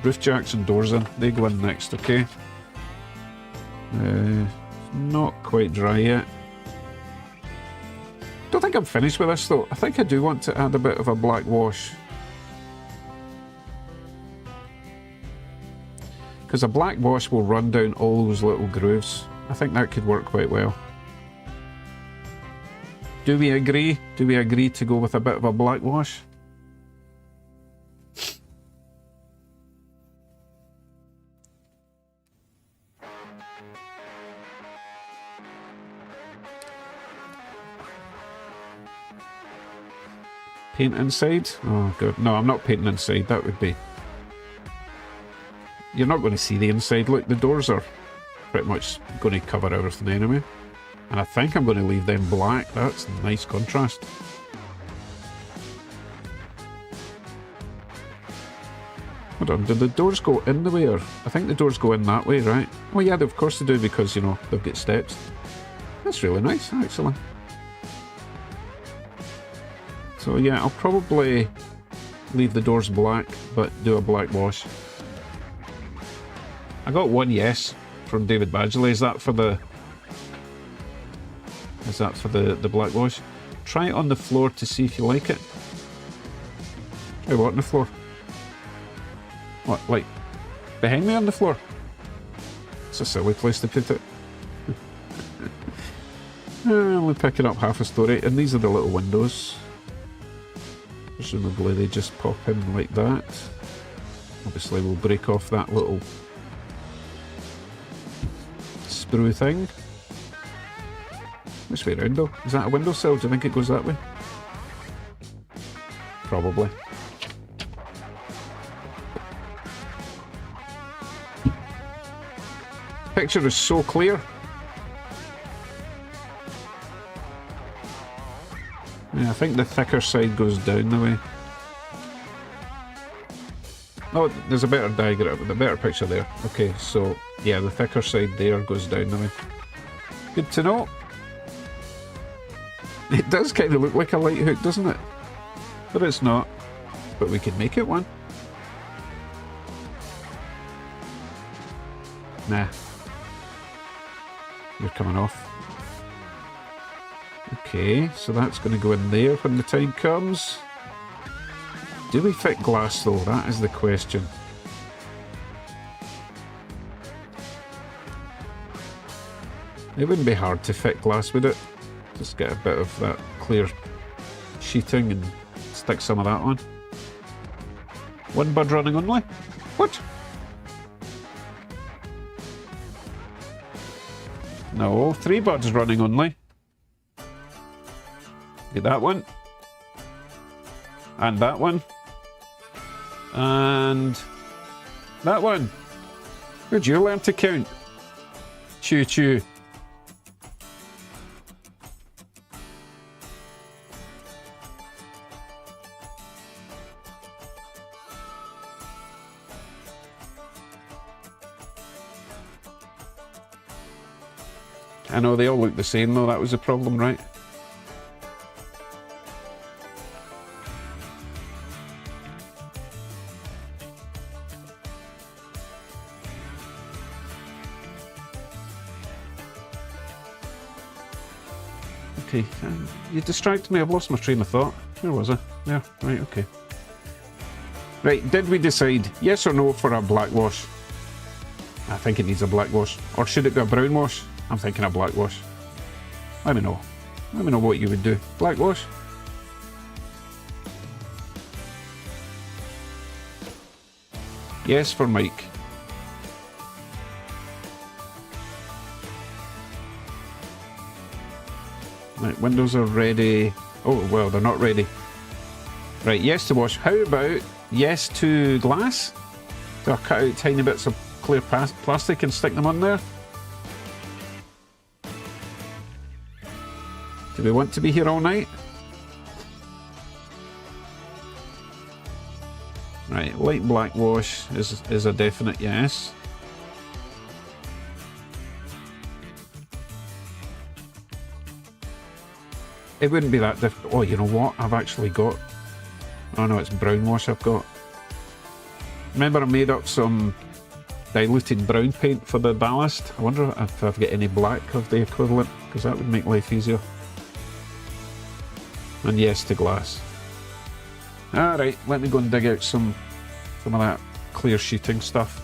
roof jacks and doors in. They go in next, okay? Not quite dry yet. Don't think I'm finished with this though. I think I do want to add a bit of a black wash. Because a black wash will run down all those little grooves. I think that could work quite well. Do we agree? Do we agree to go with a bit of a black wash? Paint inside? Oh god, no, I'm not painting inside. That would be... You're not going to see the inside. Look, the doors are pretty much going to cover everything anyway. And I think I'm going to leave them black. That's a nice contrast. Hold on, did the doors go in the way or... I think the doors go in that way, right? Oh yeah, of course they do because, you know, they've got steps. That's really nice, actually. So yeah, I'll probably leave the doors black, but do a black wash. I got one yes from David Badgley. Is that for the... Is that for the black wash? Try it on the floor to see if you like it. Try what on the floor? What, like, behind me on the floor? It's a silly place to put it. Only picking up half a story, and these are the little windows. Presumably they just pop in like that. Obviously we'll break off that little sprue thing. Which way around though? Is that a windowsill? Do you think it goes that way? Probably. Picture is so clear. Yeah, I think the thicker side goes down the way. Oh, there's a better diagram, a better picture there. Okay, so yeah, the thicker side there goes down the way. Good to know. It does kind of look like a light hook, doesn't it? But it's not. But we could make it one. Nah. You're coming off. Okay, so that's going to go in there when the time comes. Do we fit glass though? That is the question. It wouldn't be hard to fit glass, would it? Just get a bit of that clear sheeting and stick some of that on. One bird running only? What? No, 3 birds running only. Get that one. And that one. And that one. Where'd you learn to count? Choo choo. I know they all look the same though, that was the problem, right? Okay, you distracted me, I've lost my train of thought. Where was I? Yeah, right, okay. Right, did we decide yes or no for a black wash? I think it needs a black wash. Or should it be a brown wash? I'm thinking a black wash. Let me know. Let me know what you would do. Black wash? Yes for Mike. Right, windows are ready. Oh, well, they're not ready. Right, yes to wash. How about yes to glass? Do I cut out tiny bits of clear plastic and stick them on there? Do we want to be here all night? Right, light black wash is a definite yes. It wouldn't be that difficult. Oh, you know what? I've actually got... Oh no, it's brown wash I've got. Remember I made up some diluted brown paint for the ballast? I wonder if I've got any black of the equivalent, because that would make life easier. And yes to glass. Alright, let me go and dig out some of that clear sheeting stuff.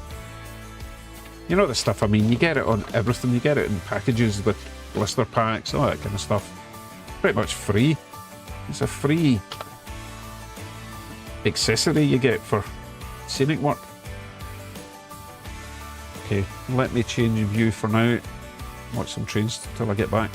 You know the stuff I mean, you get it on everything, you get it in packages with blister packs, all that kind of stuff. Pretty much free. It's a free accessory you get for scenic work. Okay, let me change view for now. Watch some trains till I get back.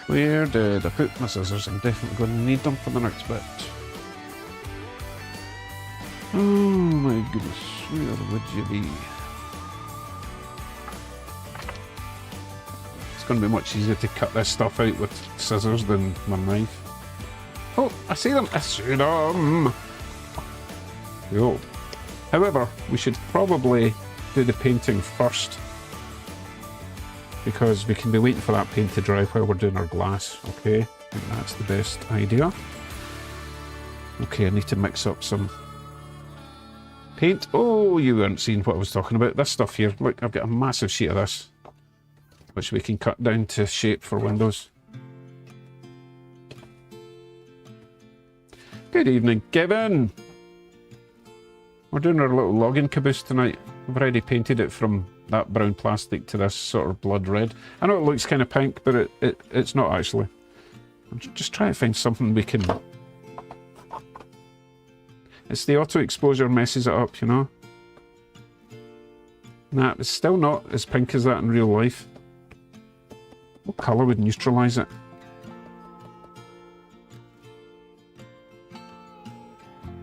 Where did I put my scissors? I'm definitely going to need them for the next bit. Oh my goodness, where would you be? It's going to be much easier to cut this stuff out with scissors than my knife. Oh, I see them! I see them! Cool. However, we should probably do the painting first, because we can be waiting for that paint to dry while we're doing our glass, okay? I think that's the best idea. Okay, I need to mix up some paint. Oh, you weren't seeing what I was talking about. This stuff here, look, I've got a massive sheet of this, which we can cut down to shape for windows. Good evening, Kevin! We're doing our little logging caboose tonight. I've already painted it from that brown plastic to this sort of blood red. I know it looks kind of pink, but it's not actually. I'm just trying to find something we can... It's the auto exposure messes it up, you know? Nah, it's still not as pink as that in real life. What colour would neutralise it?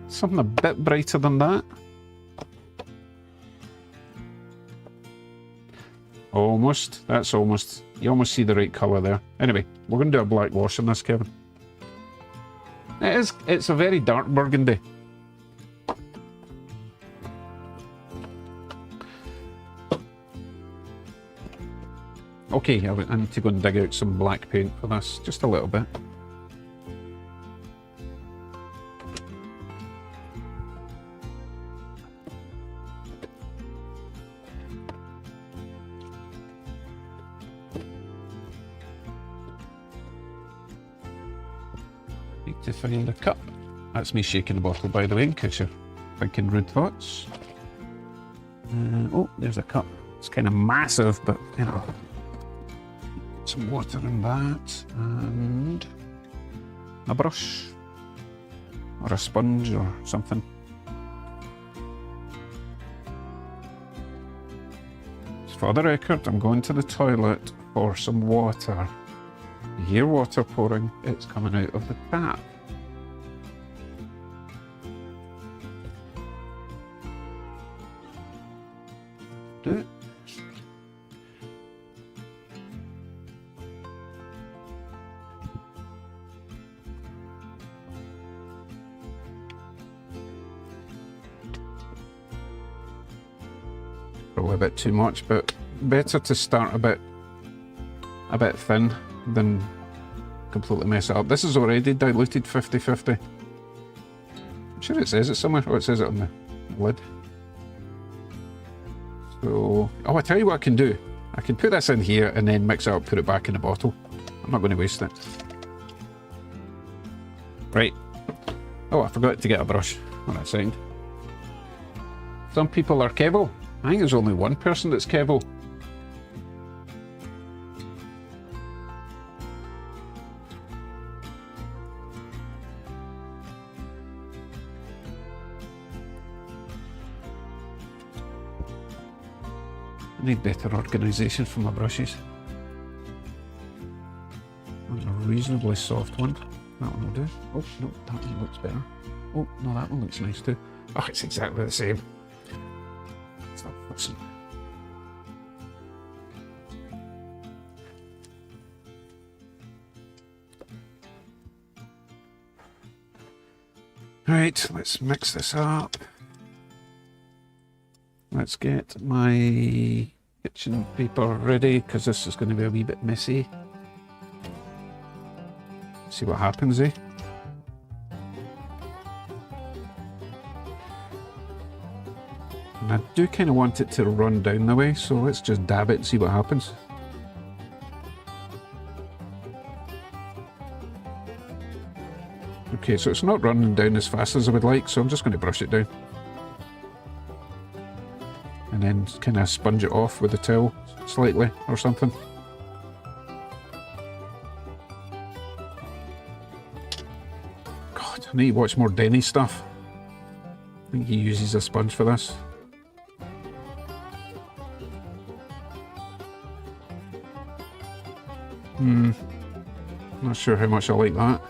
Something a bit brighter than that. Almost. That's almost. You almost see the right colour there. Anyway, we're going to do a black wash on this, Kevin. It's a very dark burgundy. Okay, I need to go and dig out some black paint for this, just a little bit. Need to find a cup. That's me shaking the bottle, by the way, in case you're thinking rude thoughts. Oh, there's a cup. It's kind of massive, but you know, some water in that, and a brush, or a sponge, or something. For the record, I'm going to the toilet for some water. You hear water pouring, it's coming out of the tap. Do it. Probably a bit too much, but better to start a bit thin than completely mess it up. This is already diluted 50-50. I'm sure it says it somewhere. Oh, it says it on the lid. So, oh, I tell you what I can do. I can put this in here and then mix it up, put it back in the bottle. I'm not going to waste it. Right. Oh, I forgot to get a brush. What a second. Some people are Kevo. I think there's only one person that's Kevo. I need better organisation for my brushes. That's a reasonably soft one. That one will do. Oh, no, that one looks better. Oh, no, that one looks nice too. Oh, it's exactly the same. Stop fussing. Right, let's mix this up. Let's get my kitchen paper ready, because this is going to be a wee bit messy. See what happens, eh? And I do kind of want it to run down the way, so let's just dab it and see what happens. Okay, so it's not running down as fast as I would like, so I'm just going to brush it down. And then kind of sponge it off with a towel slightly or something. God, I need to watch more Denny stuff. I think he uses a sponge for this. Not sure how much I like that.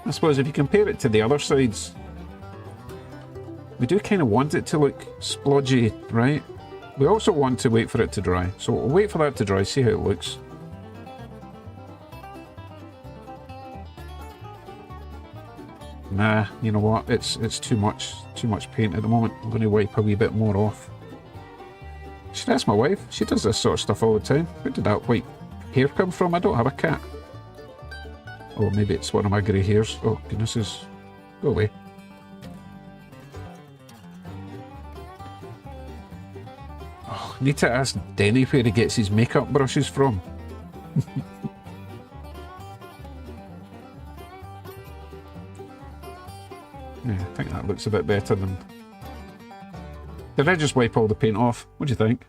I suppose if you compare it to the other sides, we do kind of want it to look splodgy, right? We also want to wait for it to dry. So we'll wait for that to dry, see how it looks. Nah, you know what? It's too much paint at the moment. I'm going to wipe a wee bit more off. Should ask my wife. She does this sort of stuff all the time. Where did that white hair come from? I don't have a cat. Oh, maybe it's one of my grey hairs. Oh, goodnesses. Go away. Oh, need to ask Denny where he gets his makeup brushes from. Yeah, I think that looks a bit better than... Did I just wipe all the paint off? What do you think?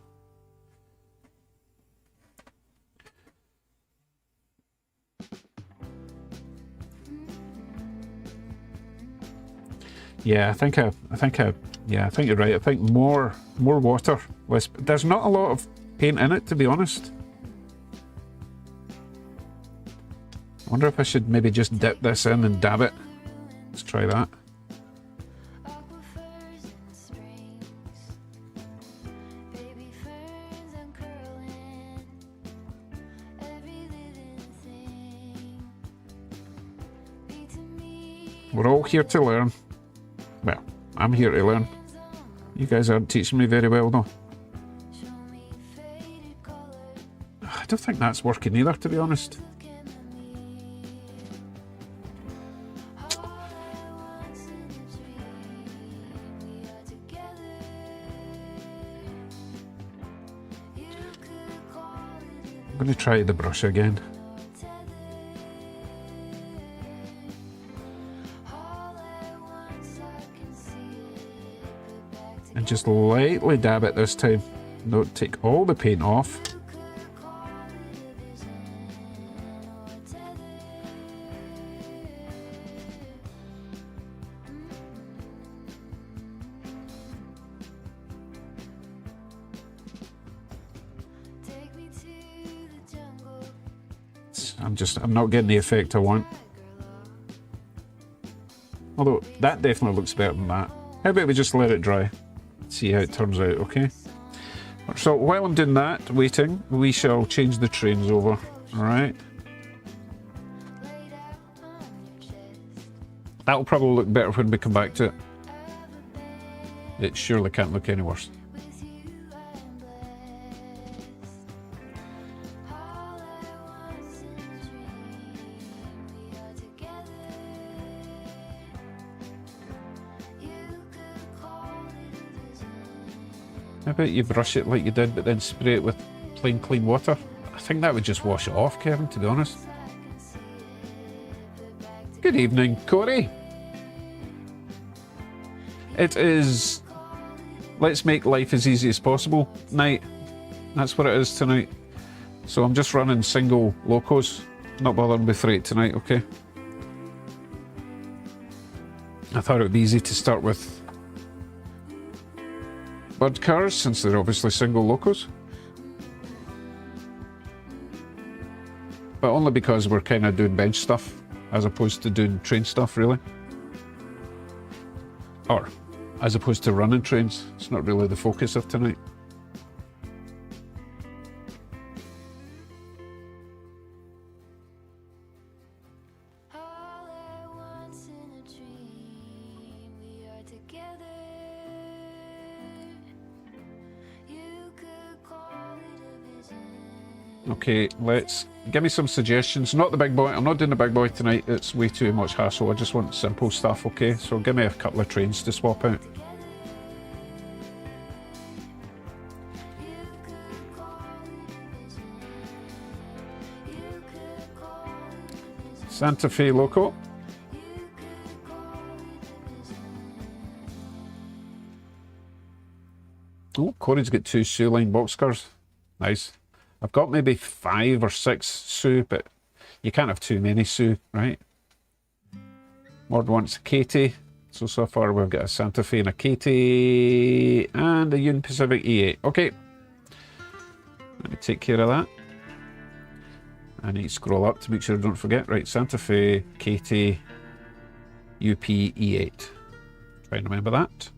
Yeah, I think you're right. I think more water, less. There's not a lot of paint in it, to be honest. I wonder if I should maybe just dip this in and dab it. Let's try that. We're all here to learn. Well, I'm here to learn. You guys aren't teaching me very well, though. don't think that's working either, to be honest. I'm going to try the brush again. And just lightly dab it this time. Don't take all the paint off. I'm not getting the effect I want. Although that definitely looks better than that. How about we just let it dry? See how it turns out, okay? So while I'm doing that, waiting, we shall change the trains over, alright? That'll probably look better when we come back to it. It surely can't look any worse. How about you brush it like you did, but then spray it with plain clean water? I think that would just wash it off, Kevin, to be honest. Good evening, Corey. It is let's make life as easy as possible night. That's what it is tonight. So I'm just running single locos, not bothering with freight tonight, okay? I thought it would be easy to start with bird cars, since they're obviously single locos. But only because we're kind of doing bench stuff, as opposed to doing train stuff, really. Or, as opposed to running trains. It's not really the focus of tonight. Okay, let's give me some suggestions. Not the big boy. I'm not doing the big boy tonight. It's way too much hassle. I just want simple stuff, okay? So give me a couple of trains to swap out. Santa Fe Loco. Oh, Corey's got 2 Sioux line boxcars. Nice. I've got maybe 5 or 6 Sioux, but you can't have too many Sioux, right? Mord wants a Katie. So far we've got a Santa Fe and a Katie and a Union Pacific E8. Okay. Let me take care of that. I need to scroll up to make sure I don't forget. Right, Santa Fe, Katie, UP E8. Try and remember that.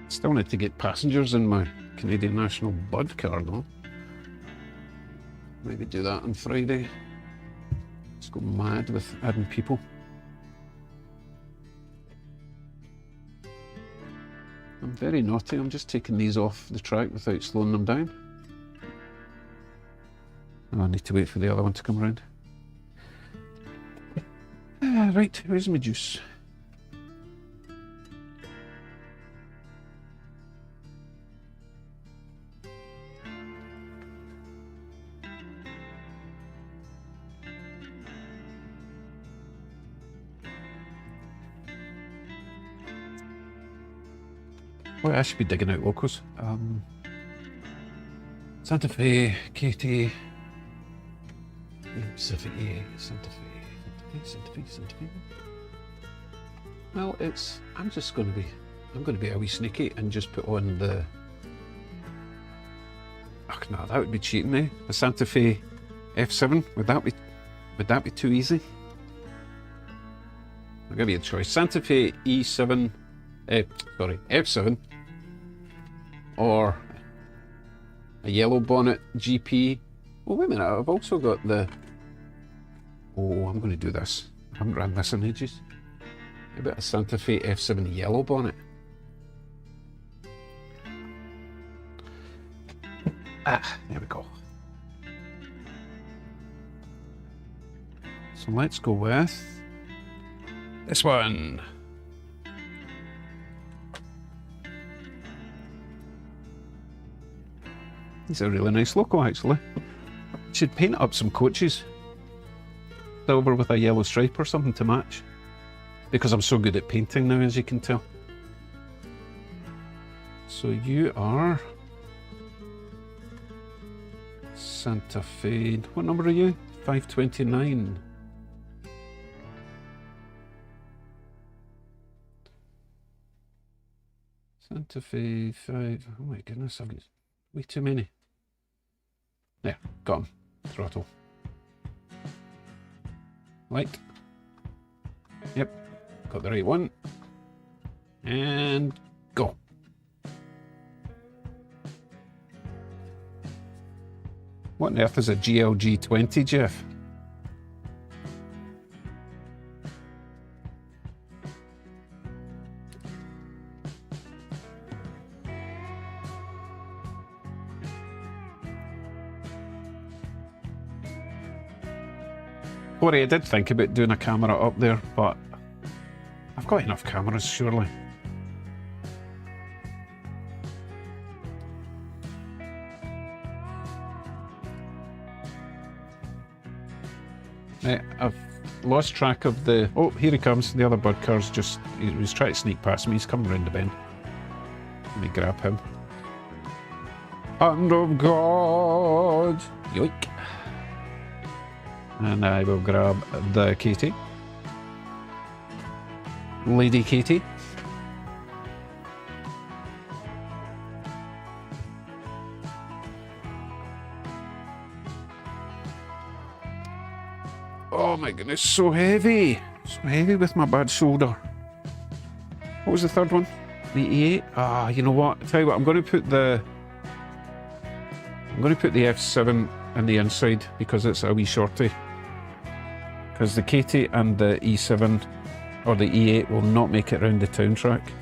Still need to get passengers in my Canadian National Bud card though. Maybe do that on Friday. Let's go mad with adding people. I'm very naughty. I'm just taking these off the track without slowing them down. Oh, I need to wait for the other one to come around. Right, where's my juice? Boy, I should be digging out locals. Santa Fe, Katie, Pacific, Santa Fe. Well, I'm going to be a wee sneaky and just put on the. Oh no, that would be cheating, eh? A Santa Fe F7. Would that be too easy? I'll give you a choice. Santa Fe E7. Sorry, F7. or a yellow bonnet GP. Oh, wait a minute, I've also got the... Oh, I'm going to do this. I haven't ran this in ages. How about a Santa Fe F7 yellow bonnet? Ah, there we go. So let's go with this one. It's a really nice logo, actually. Should paint up some coaches. Silver with a yellow stripe or something to match. Because I'm so good at painting now, as you can tell. So you are... Santa Fe... What number are you? 529. Santa Fe 5... Oh my goodness, I've got way too many. There, got him. Throttle. Light. Yep, got the right one. And go. What on earth is a GLG 20, Jeff? Sorry, I did think about doing a camera up there, but I've got enough cameras, surely. I've lost track of the... Oh, here he comes. The other bird car's just... He was trying to sneak past me. He's coming round the bend. Let me grab him. Hand of God! Yoink. And I will grab the Katie. Lady Katie. Oh my goodness, so heavy. So heavy with my bad shoulder. What was the third one? The E8? Ah, you know what? I'll tell you what, I'm going to put the F7 in the inside because it's a wee shorty. Because the Katie and the E7 or the E8 will not make it round the town track.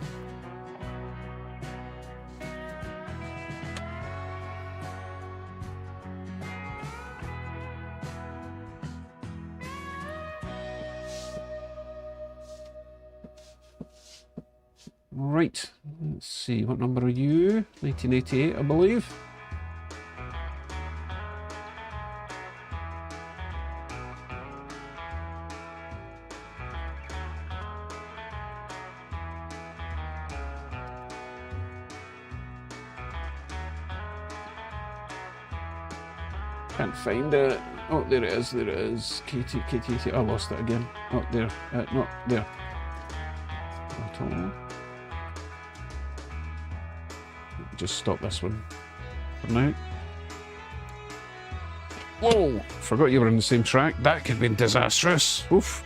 Right, let's see, what number are you? 1988, I believe. Can't find it. Oh, there it is, there it is. Katie, Katie, Katie. I lost it again. Oh, there. No, there. Just stop this one for now. Whoa! Forgot you were on the same track. That could have been disastrous. Oof.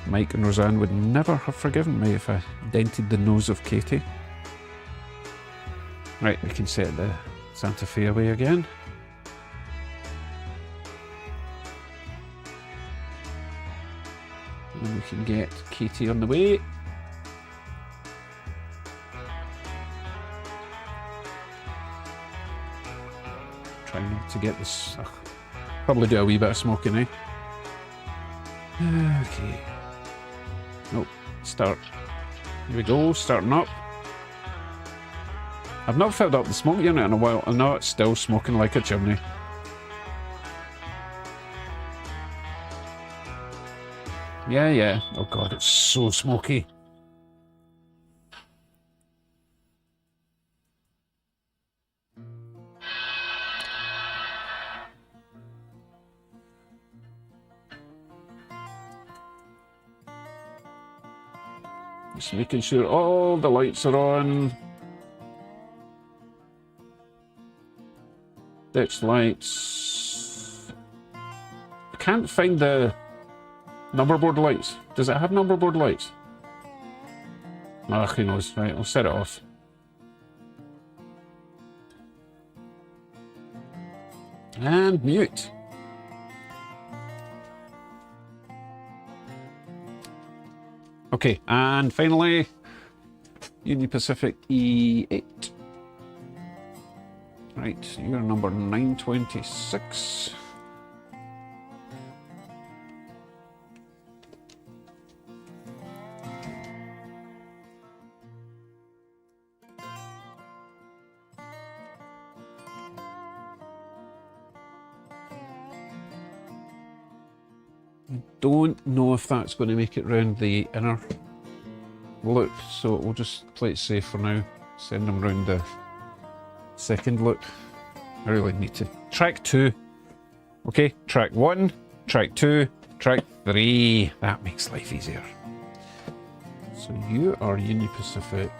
Mike and Roseanne would never have forgiven me if I dented the nose of Katie. Right, we can set the Santa Fe away again. And we can get Katie on the way. Trying not to get this... probably do a wee bit of smoking, eh? Okay. Nope. Start. Here we go, starting up. I've not filled up the smoke unit in a while, and now it's still smoking like a chimney. Yeah, yeah. Oh god, it's so smoky. Just making sure all the lights are on. Ditch lights. I can't find the number board lights. Does it have number board lights? Ah, who knows? Right, I'll set it off. And mute. Okay, and finally, Union Pacific E8. Right, you're number 926. I don't know if that's going to make it round the inner loop, so we'll just play it safe for now. Send them round the second loop. I really need to. Track 2. Okay, track 1, track 2, track 3. That makes life easier. So you are Union Pacific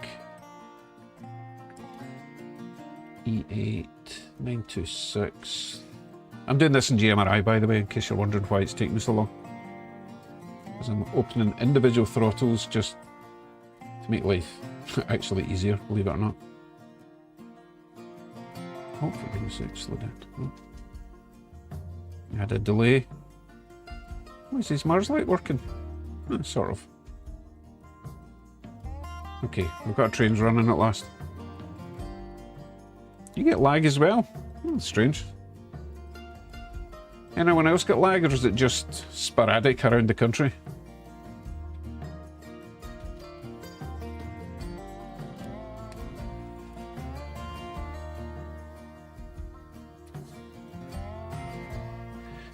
E8 926. I'm doing this in GMRI, by the way, in case you're wondering why it's taking me so long. Because I'm opening individual throttles just to make life actually easier, believe it or not. Oh, for goodness sake, slow down. Oh. You had a delay. Oh, is his Mars light working? Sort of. Okay, we've got trains running at last. You get lag as well? That's strange. Anyone else get lag, or is it just sporadic around the country?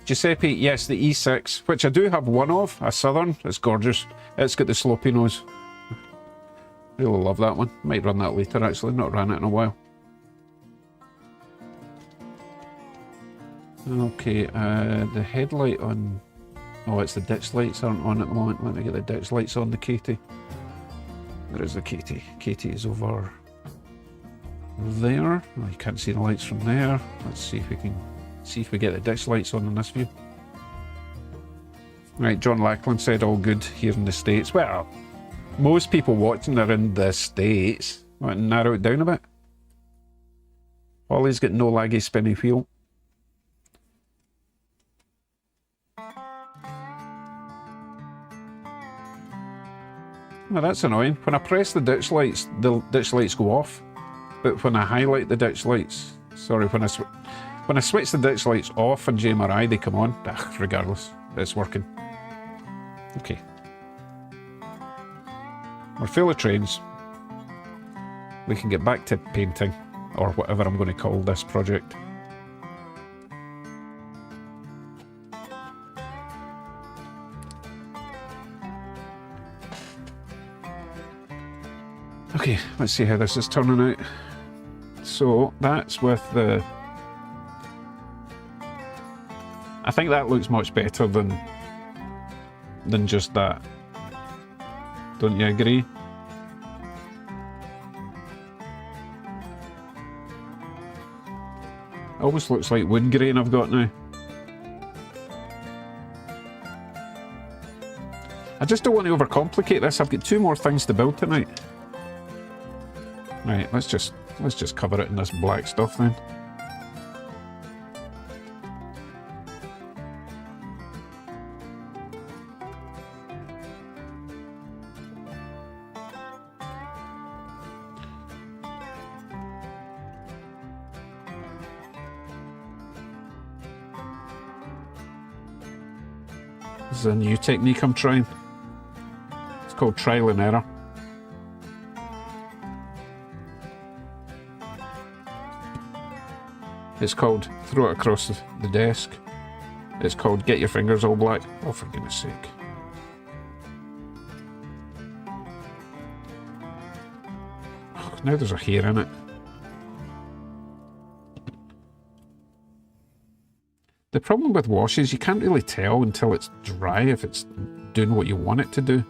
Giuseppe, yes, the E6, which I do have one of, a Southern. It's gorgeous. It's got the slopey nose. Really love that one. Might run that later, actually. Not ran it in a while. Okay, the headlight on... Oh, it's the ditch lights aren't on at the moment. Let me get the ditch lights on the Katie. Where is the Katie? Katie is over there. Oh, you can't see the lights from there. Let's see if we can... See if we get the ditch lights on in this view. Right, John Lackland said all good here in the States. Well, most people watching are in the States. Want to narrow it down a bit? Ollie's got no laggy spinny wheel. Well, that's annoying. When I press the ditch lights go off. But when I highlight the ditch lights... Sorry, when I switch the ditch lights off in GMRI, they come on. Regardless, it's working. Okay. We're full of trains. We can get back to painting, or whatever I'm going to call this project. Okay, let's see how this is turning out. So, that's with the... I think that looks much better than just that. Don't you agree? Almost looks like wood grain I've got now. I just don't want to overcomplicate this. I've got 2 more things to build tonight. Right, let's just cover it in this black stuff then. This is a new technique I'm trying. It's called trial and error. It's called throw it across the desk. It's called get your fingers all black. Oh, for goodness sake. Oh, now there's a hair in it. The problem with wash is you can't really tell until it's dry if it's doing what you want it to do.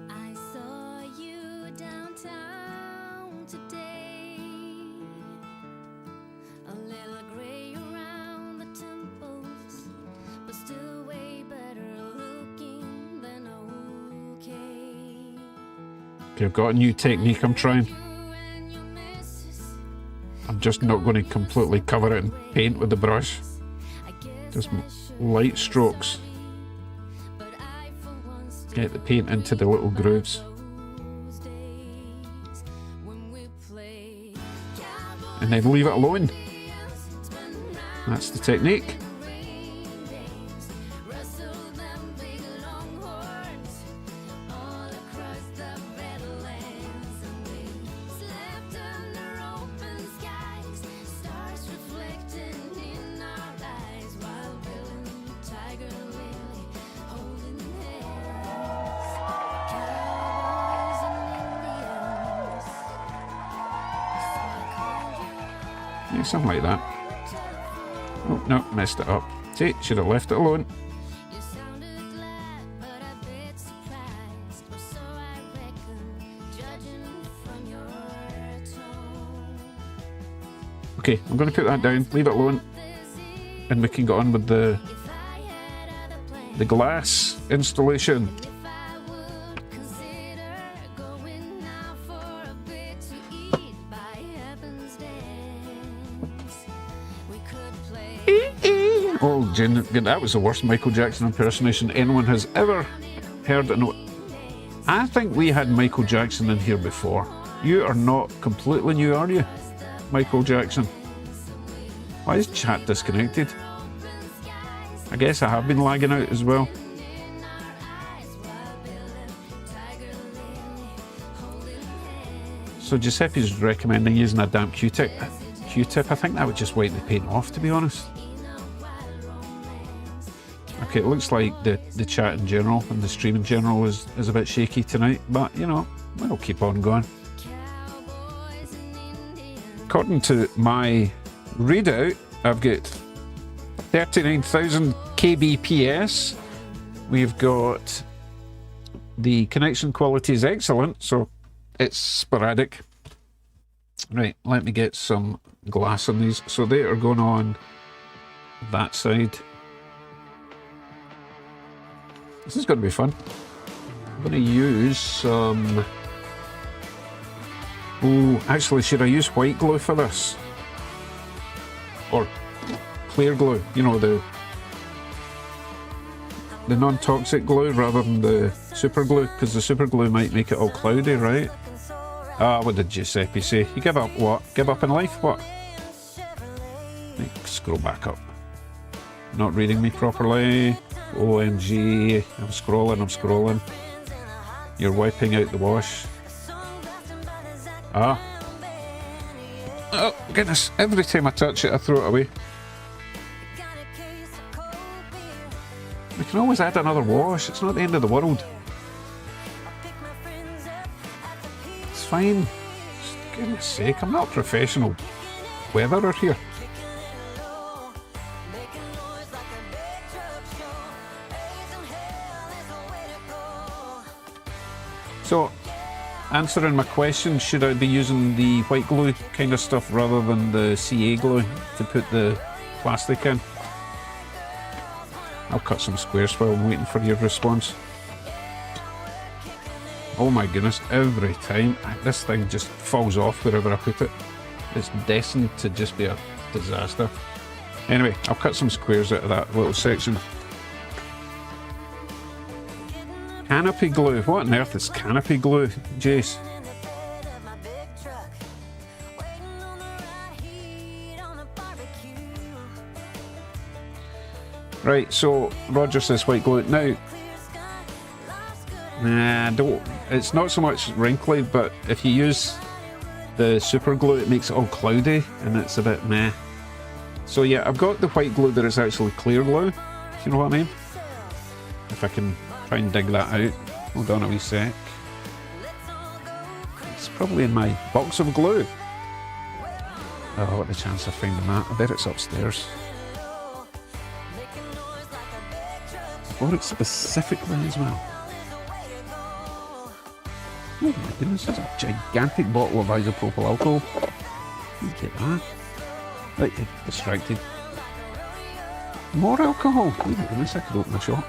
I saw you downtown today, a little gray around the temples, but still way better looking than okay. Okay, I've got a new technique I'm trying. I'm just not going to completely cover it in paint with the brush. Just light strokes. Get the paint into the little grooves. And then leave it alone. That's the technique. Yeah, something like that. Oh, no, messed it up. See, should have left it alone. Okay, I'm going to put that down, leave it alone, and we can get on with the glass installation. Oh, Jen, that was the worst Michael Jackson impersonation anyone has ever heard. I think we had Michael Jackson in here before. You are not completely new, are you, Michael Jackson? Why is chat disconnected? I guess I have been lagging out as well. So Giuseppe's recommending using a damp Q-tip. I think that would just wipe the paint off, to be honest. Okay, it looks like the chat in general and the stream in general is a bit shaky tonight, but you know, we'll keep on going. According to my readout, I've got 39,000 kbps. We've got the connection quality is excellent, so it's sporadic. Right, let me get some glass on these. So they are going on that side. This is going to be fun. I'm going to use some... Oh, actually, should I use white glue for this? Or clear glue, you know, the non-toxic glue rather than the super glue, because the super glue might make it all cloudy, right? Ah, what did Giuseppe say? You give up what? Give up in life? What? Scroll back up. Not reading me properly. OMG. I'm scrolling. You're wiping out the wash. Ah. Oh, goodness. Every time I touch it, I throw it away. We can always add another wash. It's not the end of the world. It's fine. Just goodness sake, I'm not a professional weatherer here. So, answering my question, should I be using the white glue kind of stuff rather than the CA glue to put the plastic in? I'll cut some squares while I'm waiting for your response. Oh my goodness, every time this thing just falls off wherever I put it. It's destined to just be a disaster. Anyway, I'll cut some squares out of that little section. Canopy glue. What on earth is canopy glue, Jace? Right, so Roger says white glue. Now, nah, don't. It's not so much wrinkly, but if you use the super glue, it makes it all cloudy and it's a bit meh. So yeah, I've got the white glue that is actually clear glue, if you know what I mean. If I can try and dig that out. Hold on a wee sec. It's probably in my box of glue. Oh, what the chance of finding that? I bet it's upstairs. I bought it specifically as well. Oh my goodness, that's a gigantic bottle of isopropyl alcohol. Look at that. Right, distracted. More alcohol. Oh my goodness, I could open a shop.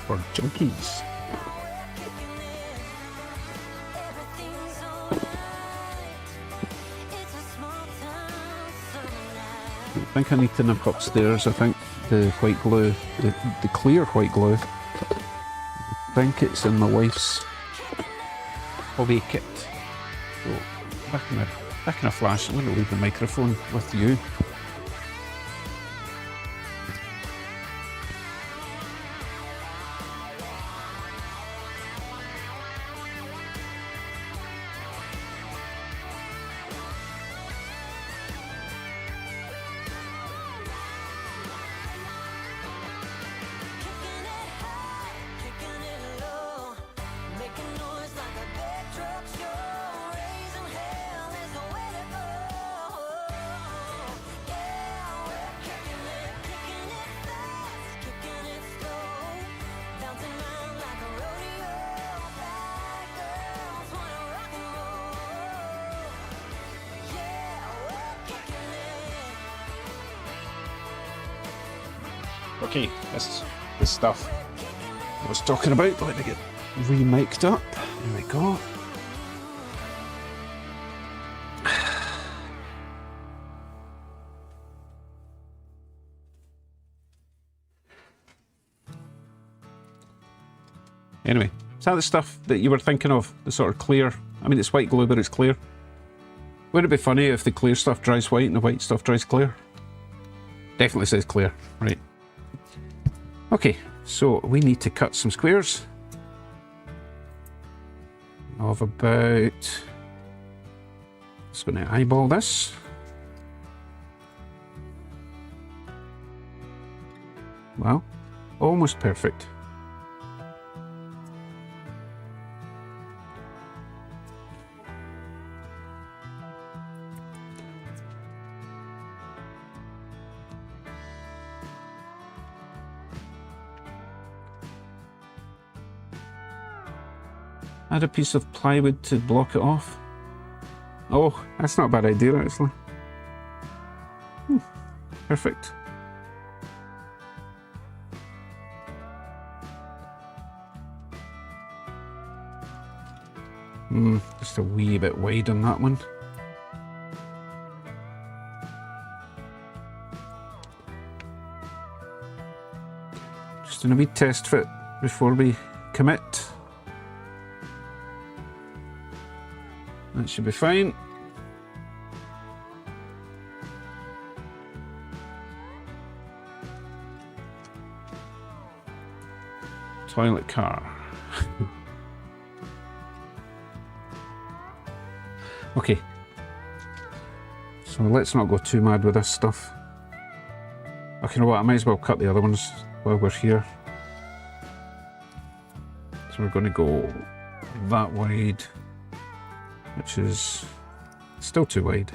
For junkies. think I need to nip upstairs. I think the white glue, the clear white glue, I think it's in my wife's hobby kit. So back in a flash, I'm going to leave the microphone with you. Okay, this stuff I was talking about. Let me get re-mic'd up. There we go. Anyway, is that the stuff that you were thinking of? The sort of clear, I mean it's white glue but it's clear. Wouldn't it be funny if the clear stuff dries white and the white stuff dries clear? Definitely says clear, right. Okay, so we need to cut some squares of about, just going to eyeball this. Well, almost perfect. Add a piece of plywood to block it off. Oh, that's not a bad idea actually. Perfect. Just a wee bit wide on that one. Just doing a wee test fit before we commit. That should be fine. Toilet car. Okay. So let's not go too mad with this stuff. Okay, you know what? I might as well cut the other ones while we're here. So we're going to go that wide, which is still too wide.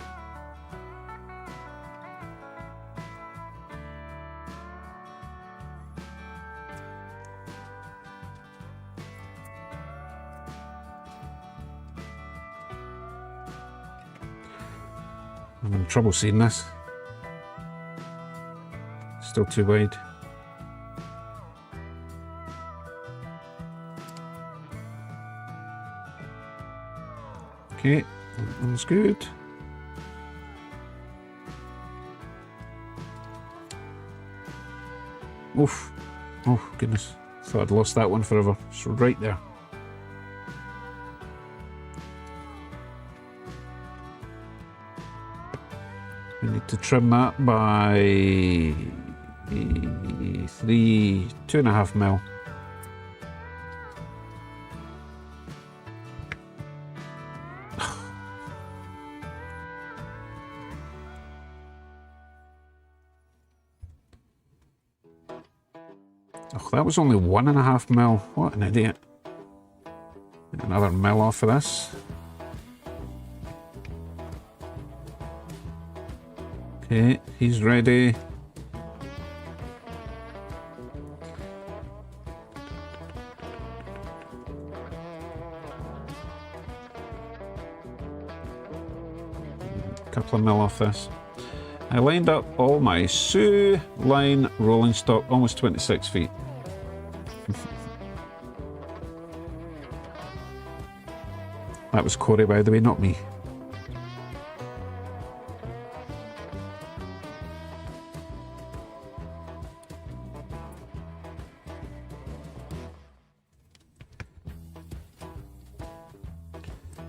I'm having trouble seeing this. Still too wide. Okay, that one's good. Oof. Oh, goodness. Thought I'd lost that one forever. It's right there. We need to trim that by 2.5 mil. Oh, that was only 1.5 mil. What an idiot. Get another mil off of this. Okay, he's ready. Couple of mil off this. I lined up all my Sioux line rolling stock, almost 26 feet. That was Corey, by the way, not me.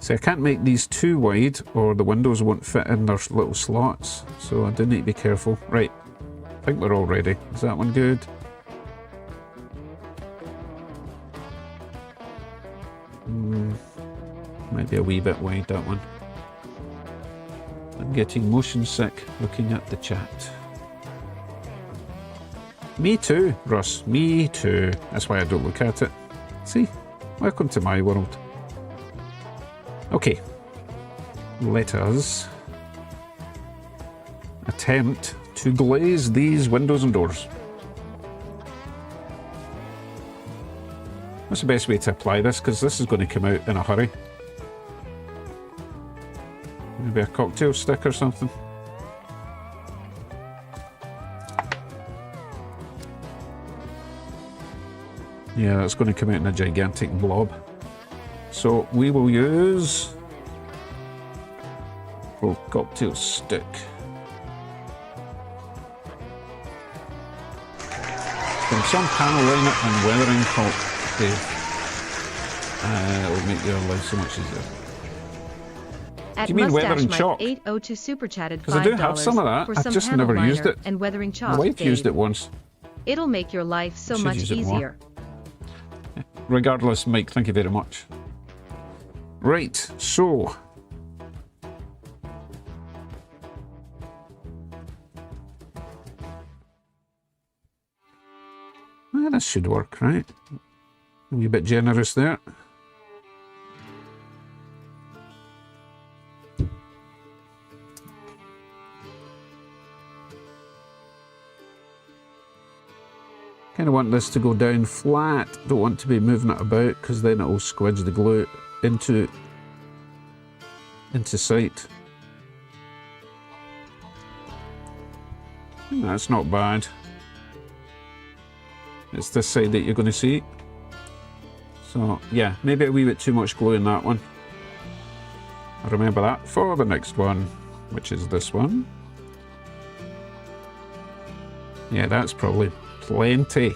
See, I can't make these too wide or the windows won't fit in their little slots, so I do need to be careful. Right, I think we're all ready. Is that one good? Might be a wee bit wide, that one. I'm getting motion sick looking at the chat. Me too, Russ. Me too. That's why I don't look at it. See? Welcome to my world. Okay. Let us attempt to glaze these windows and doors. What's the best way to apply this? Because this is going to come out in a hurry. Maybe a cocktail stick or something. Yeah, that's going to come out in a gigantic blob. So we will use a cocktail stick. From some panel liner and weathering caulk, Dave. It'll make your life so much easier. At Do you mean Mustache weathering Mike chalk? 802 super chatted $5 Because I do have some of that. for I've some just panel never used liner it. and weathering My chalk. wife used Dave. it once. It'll make your life so Should much use it more. easier. Regardless, Mike, thank you very much. Right, so well, this should work, right? A wee bit generous there. Kind of want this to go down flat. Don't want to be moving it about because then it will squidge the glue into sight. That's not bad. It's this side that you're going to see. So yeah, maybe a wee bit too much glue in that one. I'll remember that for the next one, which is this one. Yeah, that's probably plenty.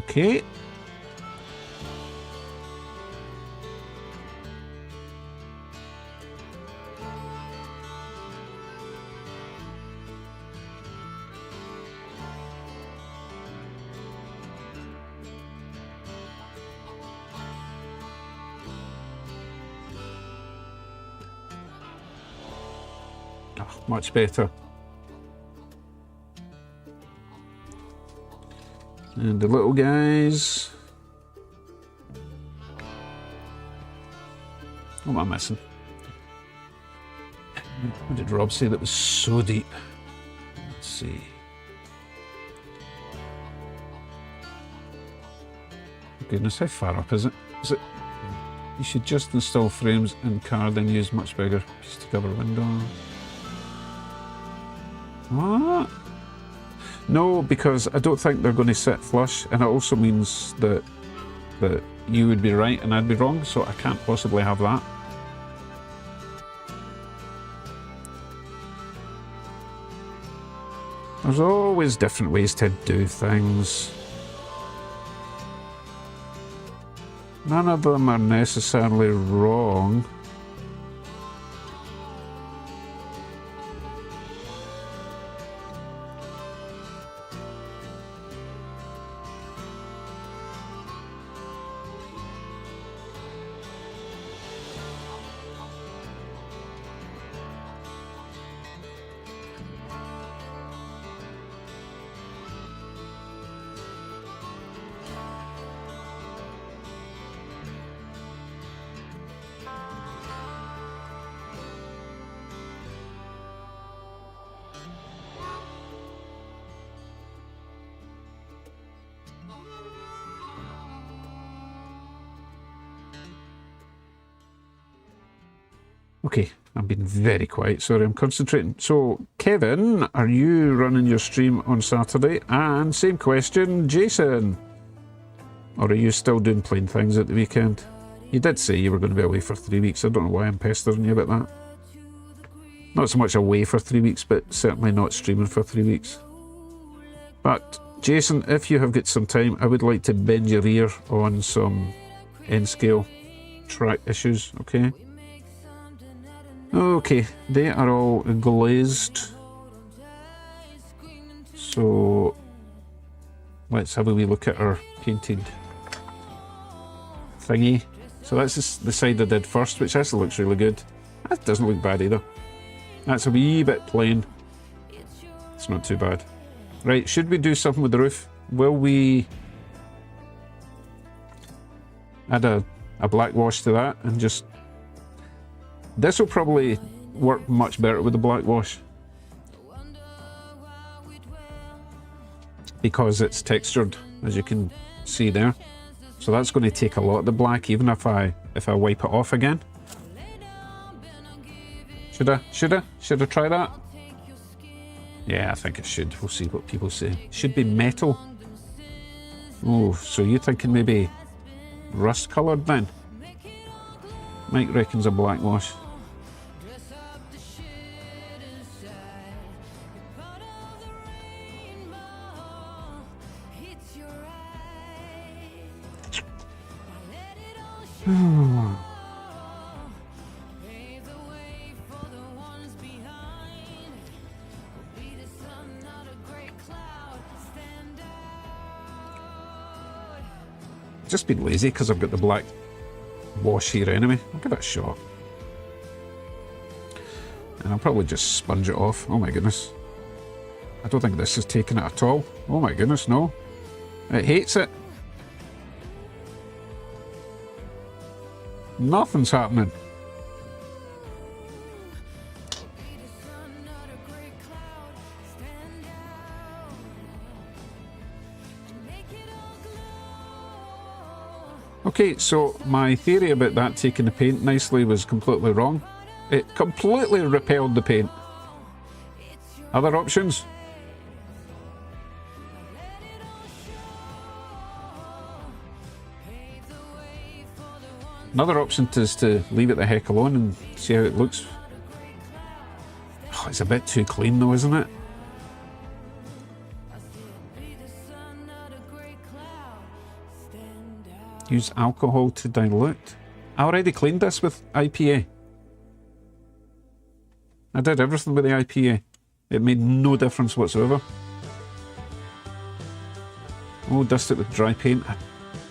Okay. Oh, much better. And the little guys. What am I missing? What did Rob say that was so deep? Let's see. Goodness, how far up is it? Is it? You should just install frames in car, then use much bigger piece to cover window. What? No, because I don't think they're going to sit flush, and it also means that you would be right and I'd be wrong, so I can't possibly have that. There's always different ways to do things. None of them are necessarily wrong. Okay, I've been very quiet. Sorry, I'm concentrating. So, Kevin, are you running your stream on Saturday? And same question, Jason. Or are you still doing plain things at the weekend? You did say you were going to be away for 3 weeks. I don't know why I'm pestering you about that. Not so much away for 3 weeks, but certainly not streaming for 3 weeks. But Jason, if you have got some time, I would like to bend your ear on some N-scale track issues, okay? Okay, they are all glazed. So let's have a wee look at our painted thingy. So that's the side I did first, which actually looks really good. That doesn't look bad either. That's a wee bit plain. It's not too bad. Right, should we do something with the roof? Will we add a black wash to that and just... This will probably work much better with the black wash, because it's textured, as you can see there. So that's going to take a lot of the black, even if I wipe it off again. Should I try that? Yeah, I think I should. We'll see what people say. Should be metal. Oh, so you're thinking maybe rust coloured then? Mike reckons a black wash. Just been lazy because I've got the black wash here anyway. I'll give it a shot. And I'll probably just sponge it off. Oh my goodness. I don't think this is taking it at all. Oh my goodness, no. It hates it. Nothing's happening. Okay, so my theory about that taking the paint nicely was completely wrong. It completely repelled the paint. Other options? Another option is to leave it the heck alone and see how it looks. Oh, it's a bit too clean though, isn't it? Use alcohol to dilute. I already cleaned this with IPA. I did everything with the IPA. It made no difference whatsoever. Oh, dust it with dry paint. I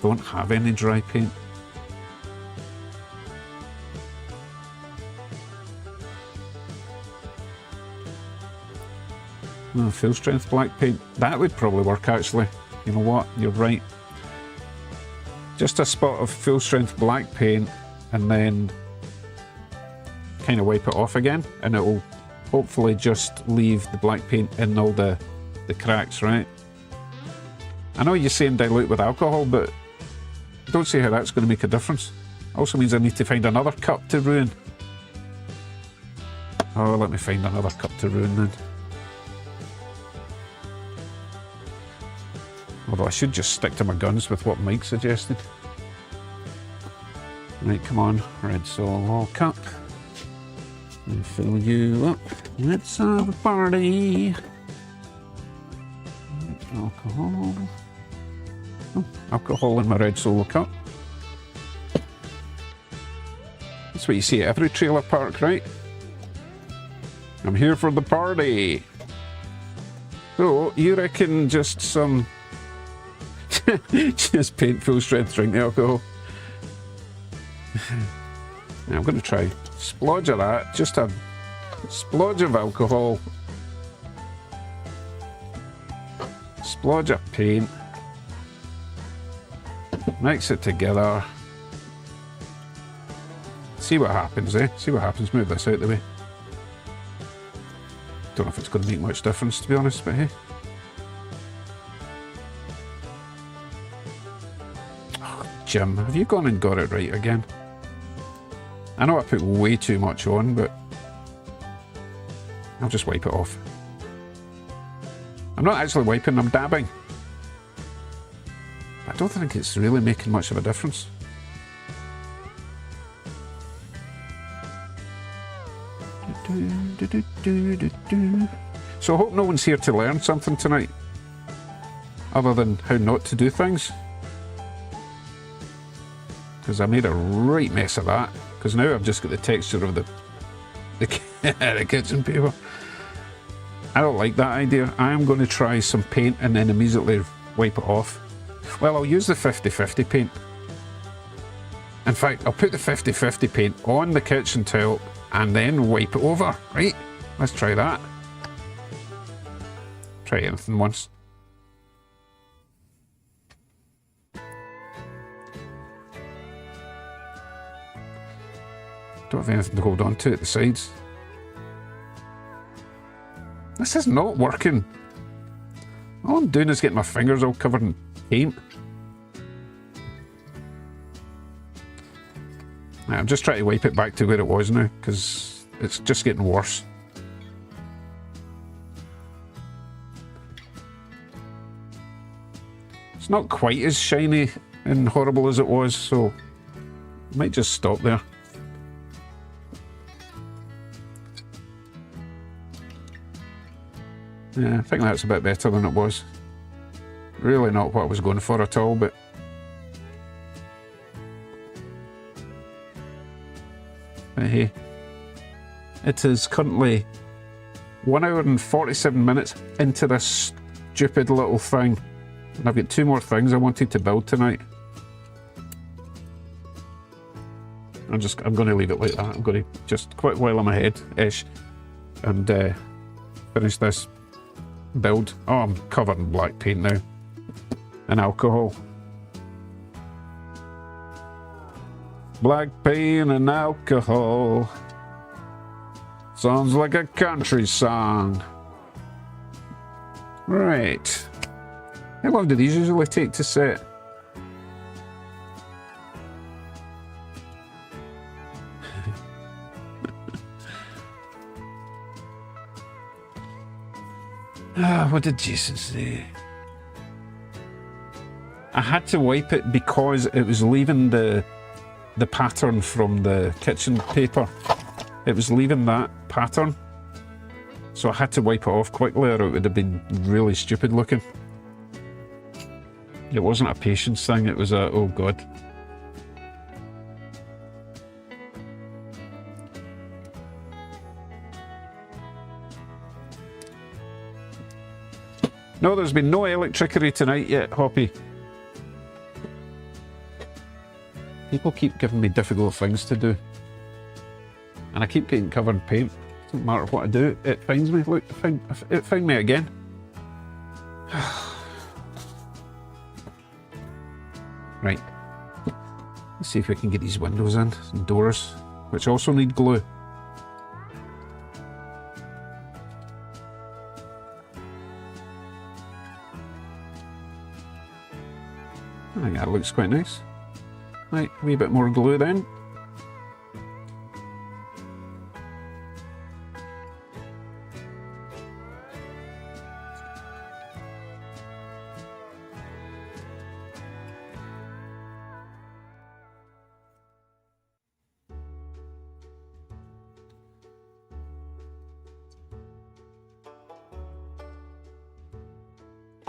don't have any dry paint. Oh, full strength black paint. That would probably work actually. You know what? You're right. Just a spot of full strength black paint and then kind of wipe it off again, and it will hopefully just leave the black paint in all the cracks, right? I know you're saying dilute with alcohol, but don't see how that's going to make a difference. Also means I need to find another cup to ruin. Oh, let me find another cup to ruin then. Although I should just stick to my guns with what Mike suggested. Right, come on, red solo cup. And fill you up. Let's have a party. Alcohol. Oh, alcohol in my red solo cup. That's what you see at every trailer park, right? I'm here for the party. So, you reckon just some... just paint full strength drink alcohol. Now I'm going to try splodge of that, just a splodge of alcohol, splodge of paint, mix it together, see what happens, see what happens. Move this out of the way. Don't know if it's going to make much difference, to be honest, but hey. Jim, have you gone and got it right again? I know I put way too much on, but I'll just wipe it off. I'm not actually wiping, I'm dabbing. I don't think it's really making much of a difference. So I hope no one's here to learn something tonight. other than how not to do things. Because I made a right mess of that. Because now I've just got the texture of the kitchen paper. I don't like that idea. I am going to try some paint and then immediately wipe it off. Well, I'll use the 50-50 paint. In fact, I'll put the 50-50 paint on the kitchen tile and then wipe it over. Right? Let's try that. Try anything once. Don't have anything to hold on to at the sides. This is not working. All I'm doing is getting my fingers all covered in paint. Right, I'm just trying to wipe it back to where it was now, because it's just getting worse. It's not quite as shiny and horrible as it was, so I might just stop there. Yeah, I think that's a bit better than it was. Really not what I was going for at all, but... hey. It is currently 1 hour and 47 minutes into this stupid little thing. And I've got 2 more things I wanted to build tonight. I'm going to leave it like that. I'm going to just quit while I'm ahead-ish and finish this build. Oh, I'm covered in black paint now. And alcohol. Black paint and alcohol. Sounds like a country song. Right. How long do these usually take to set? What did Jason say? I had to wipe it because it was leaving the pattern from the kitchen paper. It was leaving that pattern. So I had to wipe it off quickly or it would have been really stupid looking. It wasn't a patience thing, it was a, oh god. No, there's been no electrickery tonight yet, Hoppy. People keep giving me difficult things to do. And I keep getting covered in paint. Doesn't matter what I do, it finds me. Look, it found me again. Right. Let's see if we can get these windows in and doors, which also need glue. I think that looks quite nice. Right, a wee bit more glue then.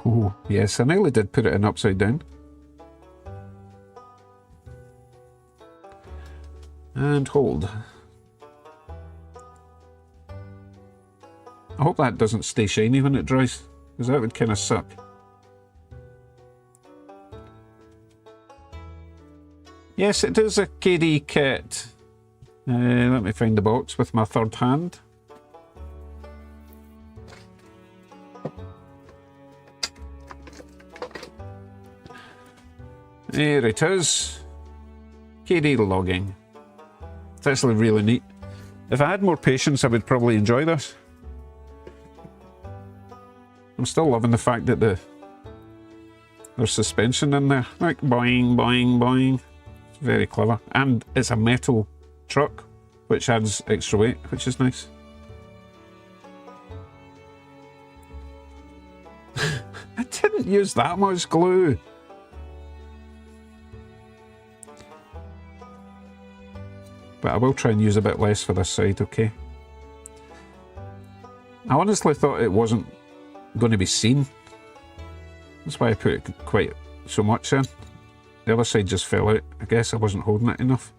Oh, yes, I nearly did put it in upside down. And hold. I hope that doesn't stay shiny when it dries, because that would kind of suck. Yes, it is a KD kit. Let me find the box with my third hand. There it is. KD logging. It's actually really neat. If I had more patience, I would probably enjoy this. I'm still loving the fact that there's suspension in there. Like boing, boing, boing. It's very clever. And it's a metal truck, which adds extra weight, which is nice. I didn't use that much glue. But I will try and use a bit less for this side, okay? I honestly thought it wasn't going to be seen. That's why I put it quite so much in. The other side just fell out. I guess I wasn't holding it enough.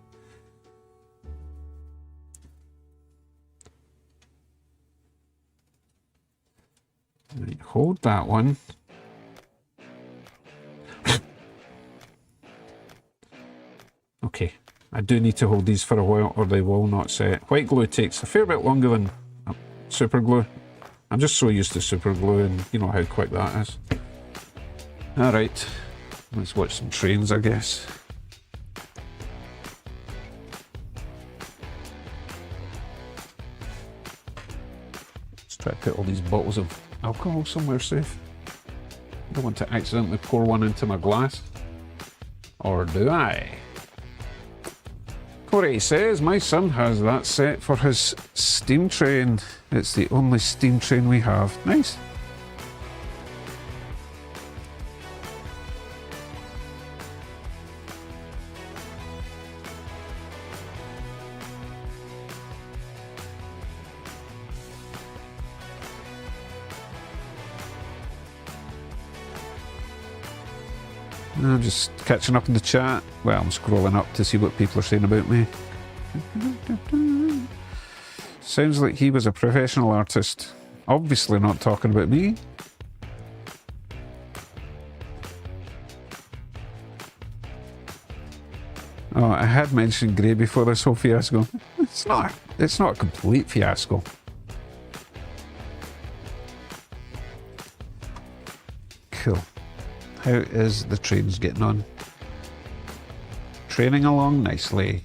Right, hold that one. Okay, I do need to hold these for a while or they will not set. White glue takes a fair bit longer than super glue. I'm just so used to super glue and you know how quick that is. Alright, let's watch some trains, I guess. Let's try to put all these bottles of alcohol somewhere safe. I don't want to accidentally pour one into my glass. Or do I? Corey says my son has that set for his steam train. It's the only steam train we have. Nice. I'm just catching up in the chat. Well, I'm scrolling up to see what people are saying about me. Sounds like he was a professional artist. Obviously not talking about me. Oh, I had mentioned Grey before this whole fiasco. It's not a complete fiasco. Cool. How is the trains getting on? Training along nicely.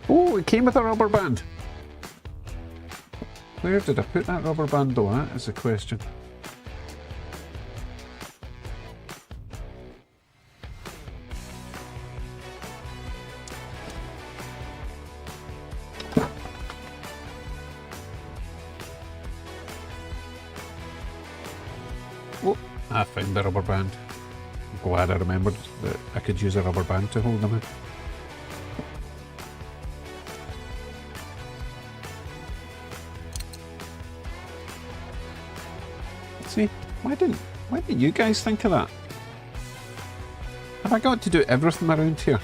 Oh, it came with a rubber band. Where did I put that rubber band though? That is the question. Oh, I found the rubber band. I'm glad I remembered that I could use a rubber band to hold them in. See, why didn't you guys think of that? Have I got to do everything around here?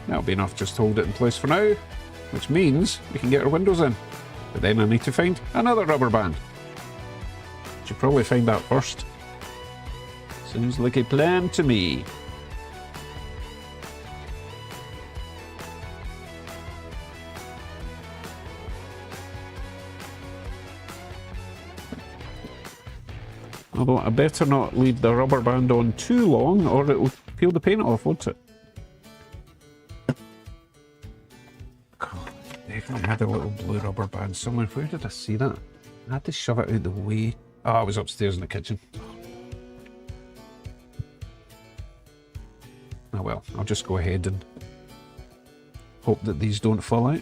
That'll be enough just to hold it in place for now, which means we can get our windows in. But then I need to find another rubber band. Should probably find that first. Sounds like a plan to me. Although I better not leave the rubber band on too long or it will peel the paint off, won't it? God, definitely had a little blue rubber band somewhere. Where did I see that? I had to shove it out the way. Oh, I was upstairs in the kitchen. Oh well, I'll just go ahead and hope that these don't fall out.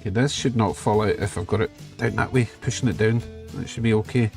Okay, this should not fall out if I've got it down that way, pushing it down. That should be okay.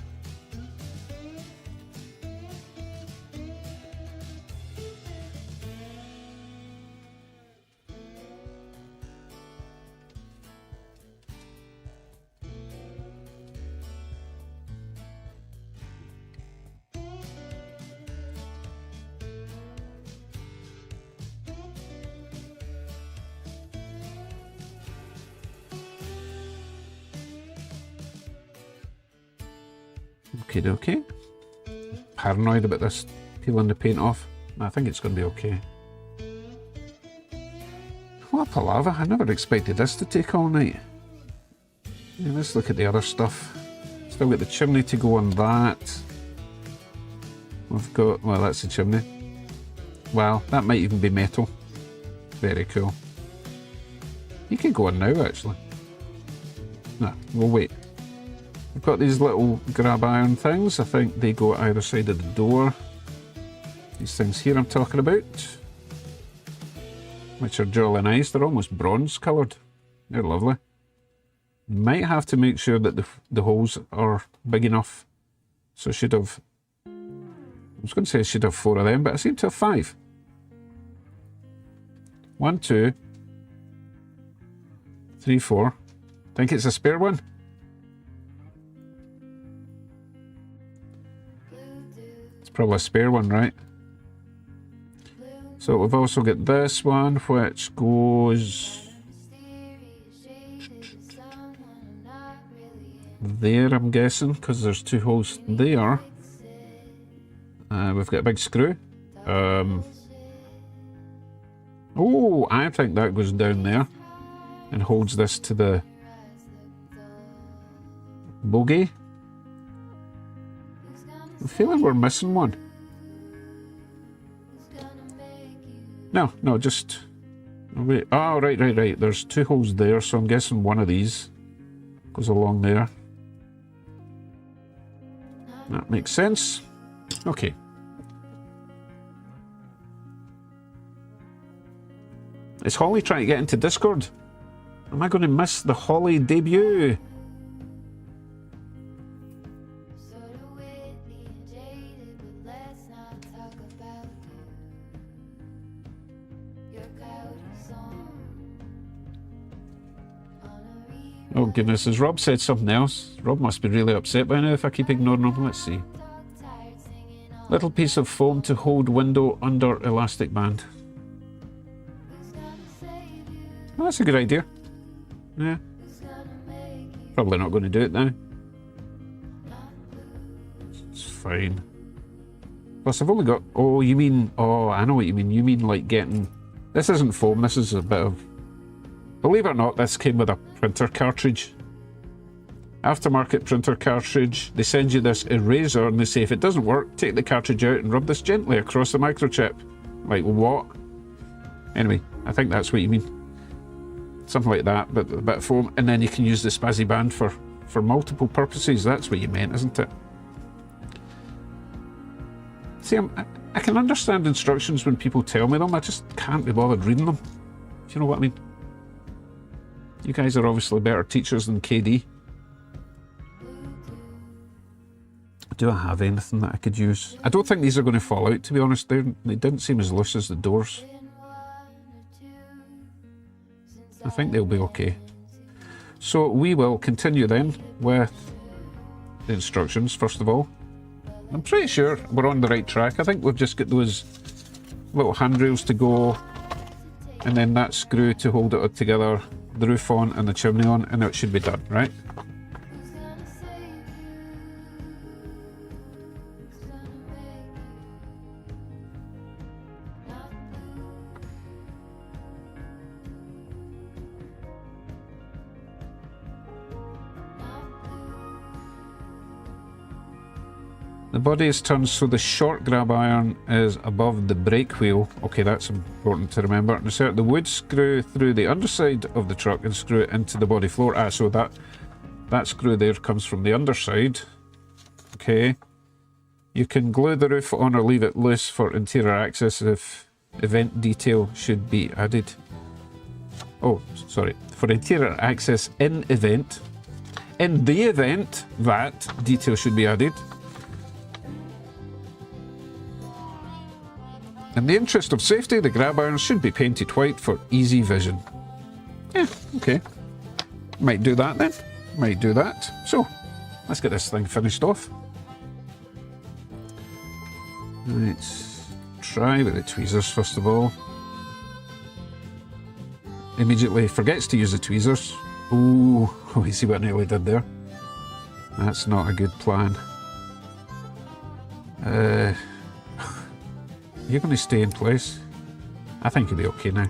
Okay. Paranoid about this peeling the paint off. I think it's going to be okay. What a palaver. I never expected this to take all night. Yeah, let's look at the other stuff. Still got the chimney to go on that. We've got, well, that's the chimney. Well, that might even be metal. Very cool. You can go on now, actually. No, we'll wait. We've got these little grab iron things. I think they go either side of the door. These things here I'm talking about, which are jolly nice. They're almost bronze coloured. They're lovely. Might have to make sure that the holes are big enough. So I should have, I was going to say I should have 4 of them, but I seem to have 5. 1, 2, 3, 4. Think it's a spare one? It's probably a spare one, right? So we've also got this one, which goes there, I'm guessing, because there's 2 holes there. We've got a big screw. Oh, I think that goes down there and holds this to the bogey. I'm feeling we're missing one. No, just wait. Oh, right. There's 2 holes there, so I'm guessing one of these goes along there. That makes sense. Okay. Is Holly trying to get into Discord? Am I going to miss the Holly debut? Oh goodness, has Rob said something else? Rob must be really upset by now if I keep ignoring him. Let's see. Little piece of foam to hold window under elastic band. Oh, that's a good idea. Yeah. Probably not going to do it now. It's fine. Plus I've only got... Oh, you mean... Oh, I know what you mean. You mean like getting... This isn't foam, this is a bit of... Believe it or not, this came with a printer cartridge. Aftermarket printer cartridge. They send you this eraser and they say if it doesn't work, take the cartridge out and rub this gently across the microchip. Like, what? Anyway, I think that's what you mean. Something like that, but a bit of foam, and then you can use the spazzy band for multiple purposes. That's what you meant, isn't it? See, I can understand instructions when people tell me them. I just can't be bothered reading them. Do you know what I mean? You guys are obviously better teachers than KD. Do I have anything that I could use? I don't think these are going to fall out, to be honest. They didn't seem as loose as the doors. I think they'll be okay. So we will continue then with the instructions, first of all. I'm pretty sure we're on the right track. I think we've just got those little handrails to go, and then that screw to hold it together, the roof on and the chimney on, and it should be done, right? The body is turned so the short grab iron is above the brake wheel. Okay, that's important to remember. Insert the wood screw through the underside of the truck and screw it into the body floor. Ah, so that screw there comes from the underside. Okay. You can glue the roof on or leave it loose for interior access if event detail should be added. Oh, sorry. For interior access in event. In the event that detail should be added. In the interest of safety, the grab irons should be painted white for easy vision. Yeah, okay. Might do that then. Might do that. So, let's get this thing finished off. Let's try with the tweezers first of all. Immediately forgets to use the tweezers. Ooh, oh, you see what I nearly did there? That's not a good plan. You're going to stay in place. I think you'll be okay now.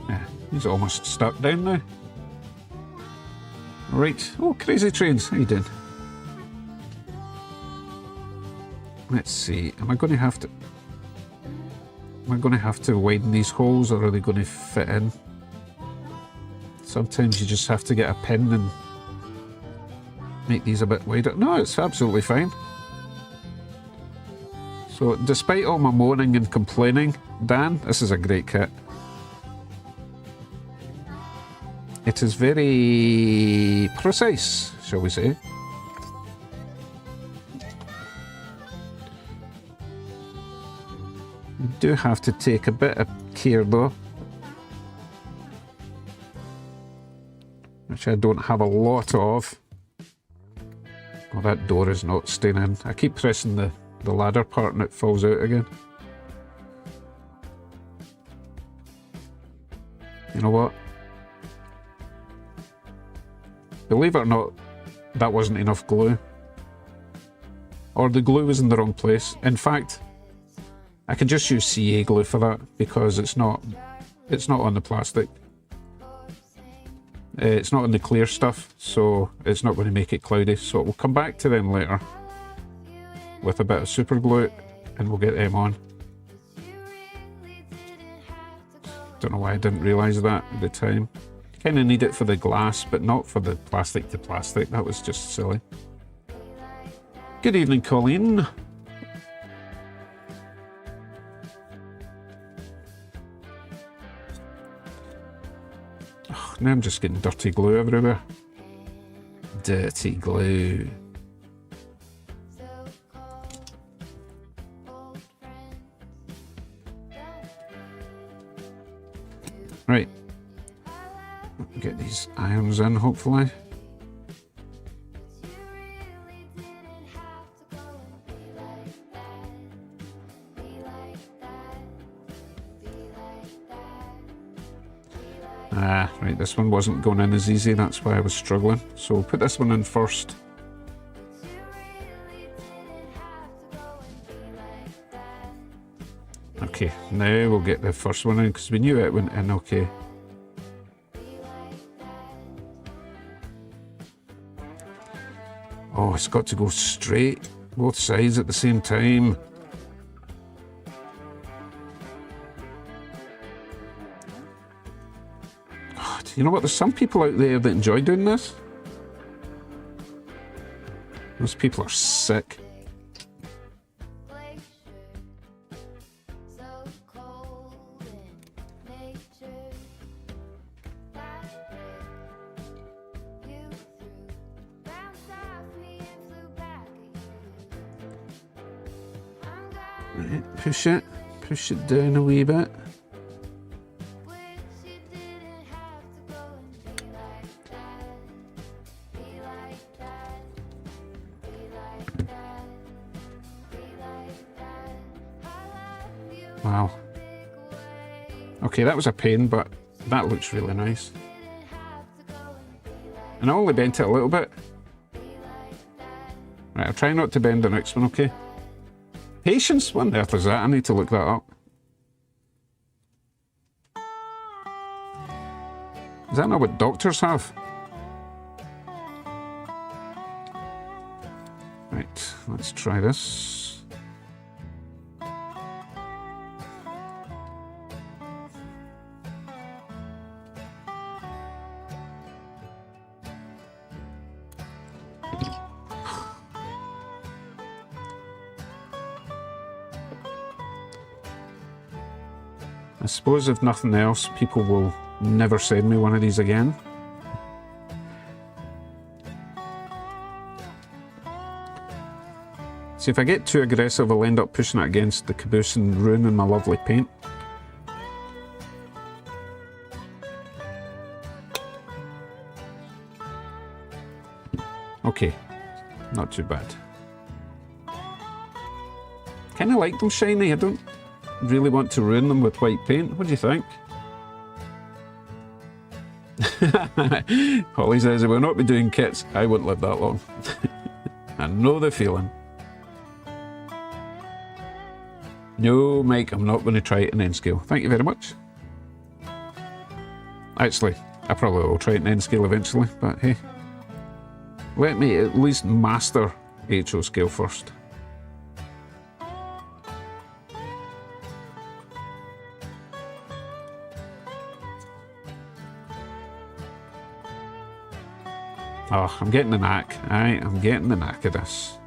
Yeah, he's almost stuck down now. Right. Oh, Crazy Trains, how you doing? Let's see. Am I going to have to widen these holes, or are they going to fit in? Let's Sometimes you just have to get a pin and make these a bit wider. No, it's absolutely fine. So, despite all my moaning and complaining, Dan, this is a great kit. It is very precise, shall we say. You do have to take a bit of care though, which I don't have a lot of. Oh, that door is not staying in. I keep pressing the ladder part and it falls out again. You know what? Believe it or not, that wasn't enough glue. Or the glue was in the wrong place. In fact, I could just use CA glue for that because it's not on the plastic. It's not on the clear stuff, so it's not going to make it cloudy. So we'll come back to them later with a bit of super glue and we'll get them on. Don't know why I didn't realise that at the time. Kind of need it for the glass, but not for the plastic to plastic. That was just silly. Good evening, Colleen. Oh, now I'm just getting dirty glue everywhere. Dirty glue. Right. Get these irons in, hopefully. Ah, right, this one wasn't going in as easy, that's why I was struggling. So we'll put this one in first. Okay, now we'll get the first one in because we knew it went in okay. Oh, it's got to go straight, both sides at the same time. God, you know what? There's some people out there that enjoy doing this. Those people are sick. Right, push it down a wee bit. Wow. Okay, that was a pain, but that looks really nice. And I only bent it a little bit. Right, I'll try not to bend the next one, okay? Patience? What on earth is that? I need to look that up. Is that not what doctors have? Right, let's try this. I suppose if nothing else, people will never send me one of these again. See, if I get too aggressive, I'll end up pushing it against the caboose and ruining my lovely paint. Okay, not too bad. Kinda like them shiny, I don't really want to ruin them with white paint. What do you think? Holly says, if we'll not be doing kits, I won't live that long. I know the feeling. No, Mike, I'm not going to try it in N-scale. Thank you very much. Actually, I probably will try it in N-scale eventually, but hey. Let me at least master HO scale first. Oh, I'm getting the knack. Aye, I'm getting the knack of this.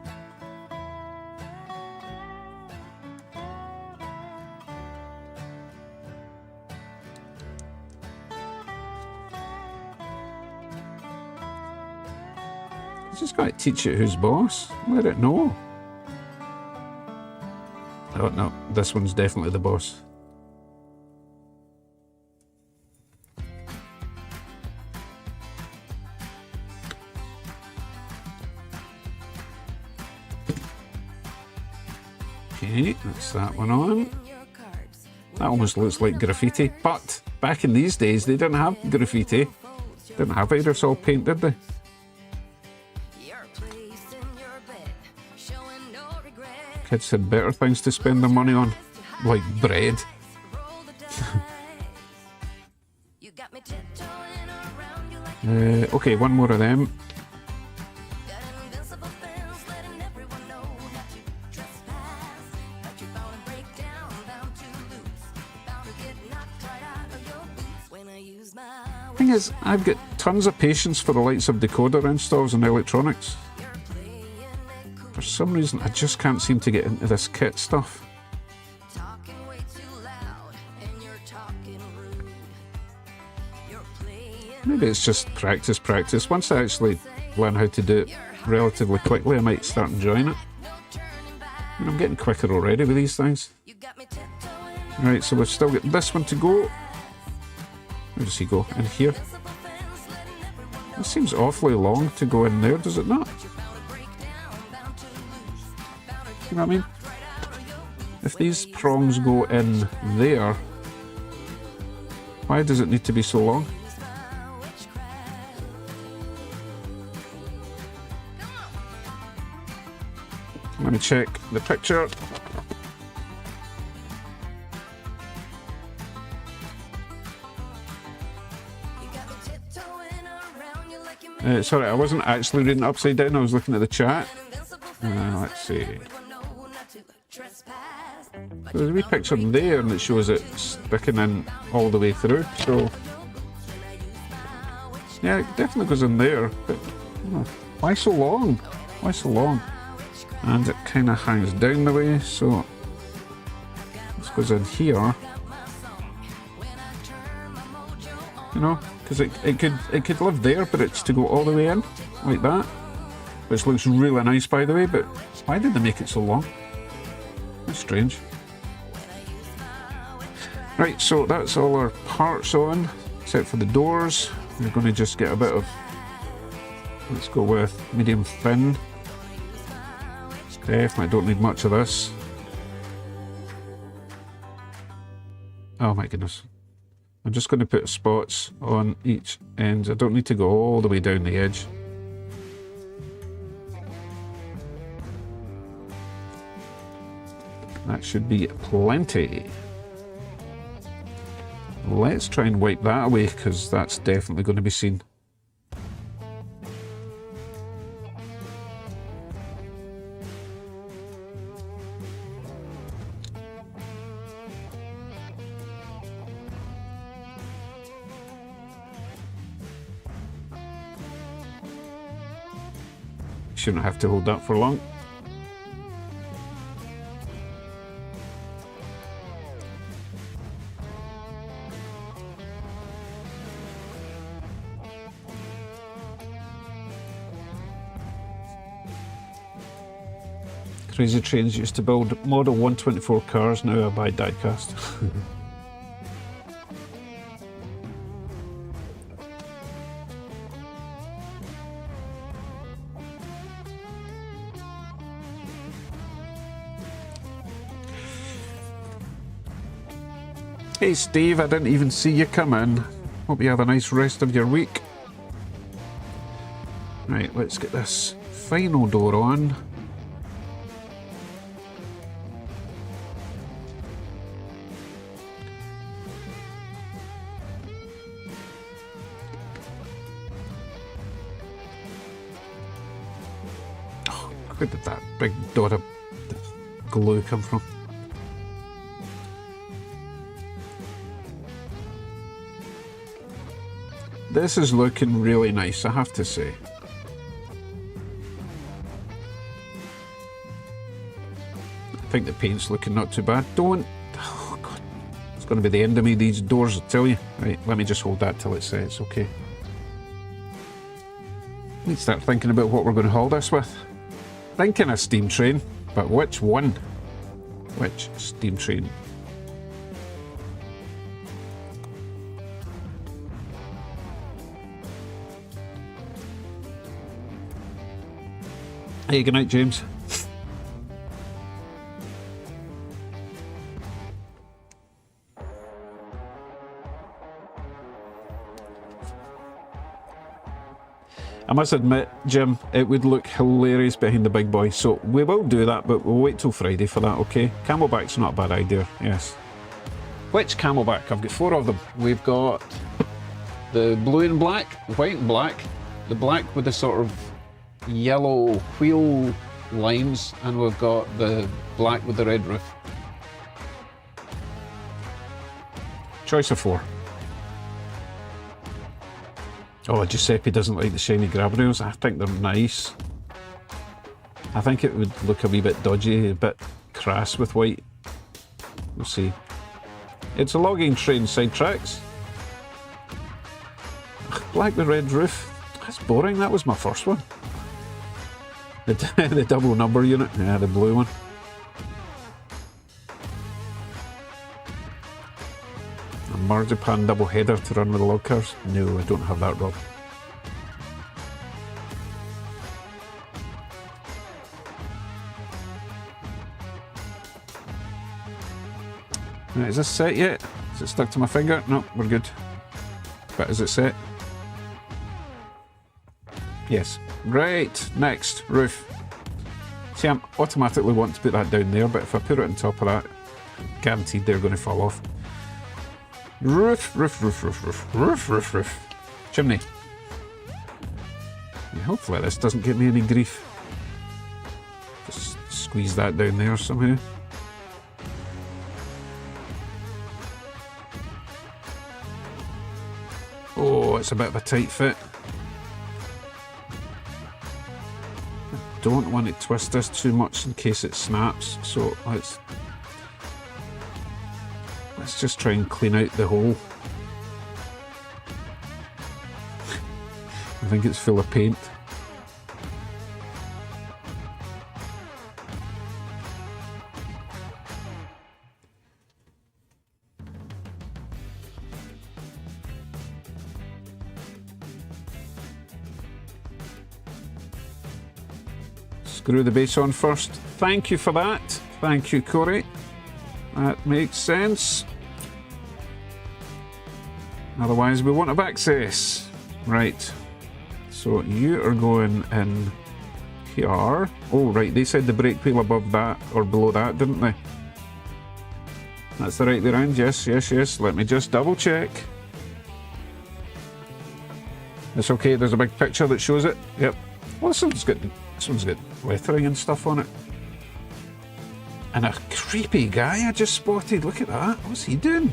You just got to teach it who's boss. Let it know. Oh no, this one's definitely the boss. Okay, that's that one on. That almost looks like graffiti, but back in these days they didn't have graffiti. Didn't have aerosol paint, did they? Kids had better things to spend their money on, like bread. Okay, one more of them. Thing is, I've got tons of patience for the likes of decoder installs and electronics. For some reason, I just can't seem to get into this kit stuff. Maybe it's just practice. Once I actually learn how to do it relatively quickly, I might start enjoying it. And I'm getting quicker already with these things. Right, so we've still got this one to go. Where does he go? In here? It seems awfully long to go in there, does it not? You know what I mean? If these prongs go in there, why does it need to be so long? I'm going to check the picture. Sorry, I wasn't actually reading upside down, I was looking at the chat. Let's see. So there's a wee picture there and it shows it sticking in all the way through, so yeah, it definitely goes in there, but why so long? Why so long? And it kind of hangs down the way, so this goes in here, you know, because it could live there, but it's to go all the way in like that, which looks really nice, by the way. But why did they make it so long? That's strange. Right, so that's all our parts on, except for the doors. We're going to just get a bit of, let's go with medium thin. Definitely don't need much of this. Oh my goodness. I'm just going to put spots on each end. I don't need to go all the way down the edge. That should be plenty. Let's try and wipe that away, because that's definitely going to be seen. Shouldn't have to hold that for long. Crazy Trains used to build Model 124 cars, now I buy diecast. Hey Steve, I didn't even see you come in. Hope you have a nice rest of your week. Right, let's get this final door on. Oh, where did that big dot of glue come from? This is looking really nice, I have to say. I think the paint's looking not too bad. Don't. Oh, God. It's going to be the end of me, these doors, I tell you. Right, let me just hold that till it sets, okay. Need to start thinking about what we're going to haul this with. Thinking a steam train, but which one? Which steam train? Hey, good night, James. I must admit, Jim, it would look hilarious behind the big boy, so we will do that, but we'll wait till Friday for that, okay? Camelback's not a bad idea, yes. Which camelback? I've got 4 of them. We've got the blue and black, white and black, the black with the sort of yellow wheel lines, and we've got the black with the red roof. Choice of 4. Oh, Giuseppe doesn't like the shiny grab rails. I think they're nice. I think it would look a wee bit dodgy, a bit crass with white. We'll see. It's a logging train, side tracks. Black with red roof. That's boring. That was my first one. The double number unit. Yeah, the blue one. A marzipan double header to run with the log cars. No, I don't have that, Rob. Right, is this set yet? Is it stuck to my finger? No, we're good. But is it set? Yes. Right, next, roof. See, I'm automatically wanting to put that down there, but if I put it on top of that, guaranteed they're going to fall off. Roof, roof, roof, roof, roof, roof, roof, roof. Chimney. Yeah, hopefully this doesn't give me any grief. Just squeeze that down there somehow. Oh, it's a bit of a tight fit. I don't want to twist this too much in case it snaps, so let's just try and clean out the hole. I think it's full of paint. Screw the base on first. Thank you for that. Thank you, Corey. That makes sense. Otherwise we won't have access. Right. So you are going in here. Oh, right. They said the brake wheel above that or below that, didn't they? That's the right way round. Yes, yes, yes. Let me just double check. It's okay. There's a big picture that shows it. Yep. Well, this one's got lettering and stuff on it. And a creepy guy I just spotted. Look at that. What's he doing?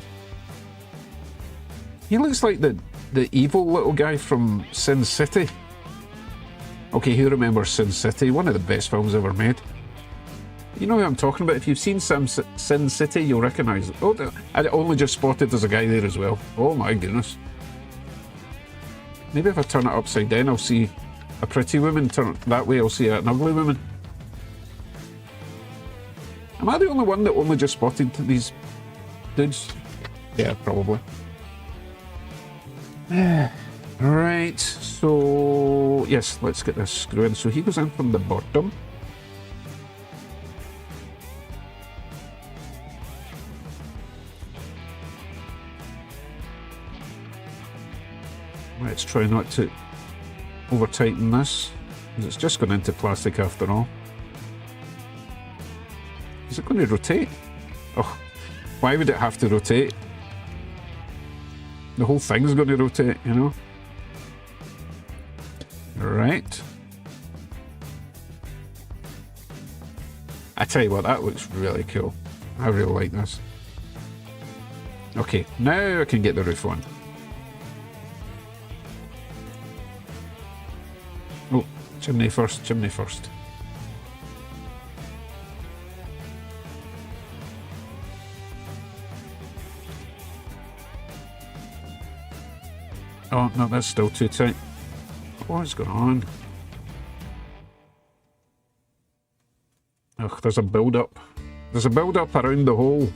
He looks like the evil little guy from Sin City. Okay, who remembers Sin City? One of the best films ever made. You know who I'm talking about. If you've seen Sin City, you'll recognise it. Oh, I only just spotted there's a guy there as well. Oh my goodness. Maybe if I turn it upside down, I'll see a pretty woman. Turn it that way, I'll see an ugly woman. Am I the only one that only just spotted these dudes? Yeah, probably. Right, so yes, let's get this screw in. So he goes in from the bottom. Let's try not to over tighten this, because it's just going into plastic after all. Is it going to rotate? Oh, why would it have to rotate? The whole thing's going to rotate, you know? Right. I tell you what, that looks really cool. I really like this. Okay, now I can get the roof on. Oh, chimney first, chimney first. Oh, no, that's still too tight. What's going on? Ugh, there's a build-up. There's a build-up around the hole.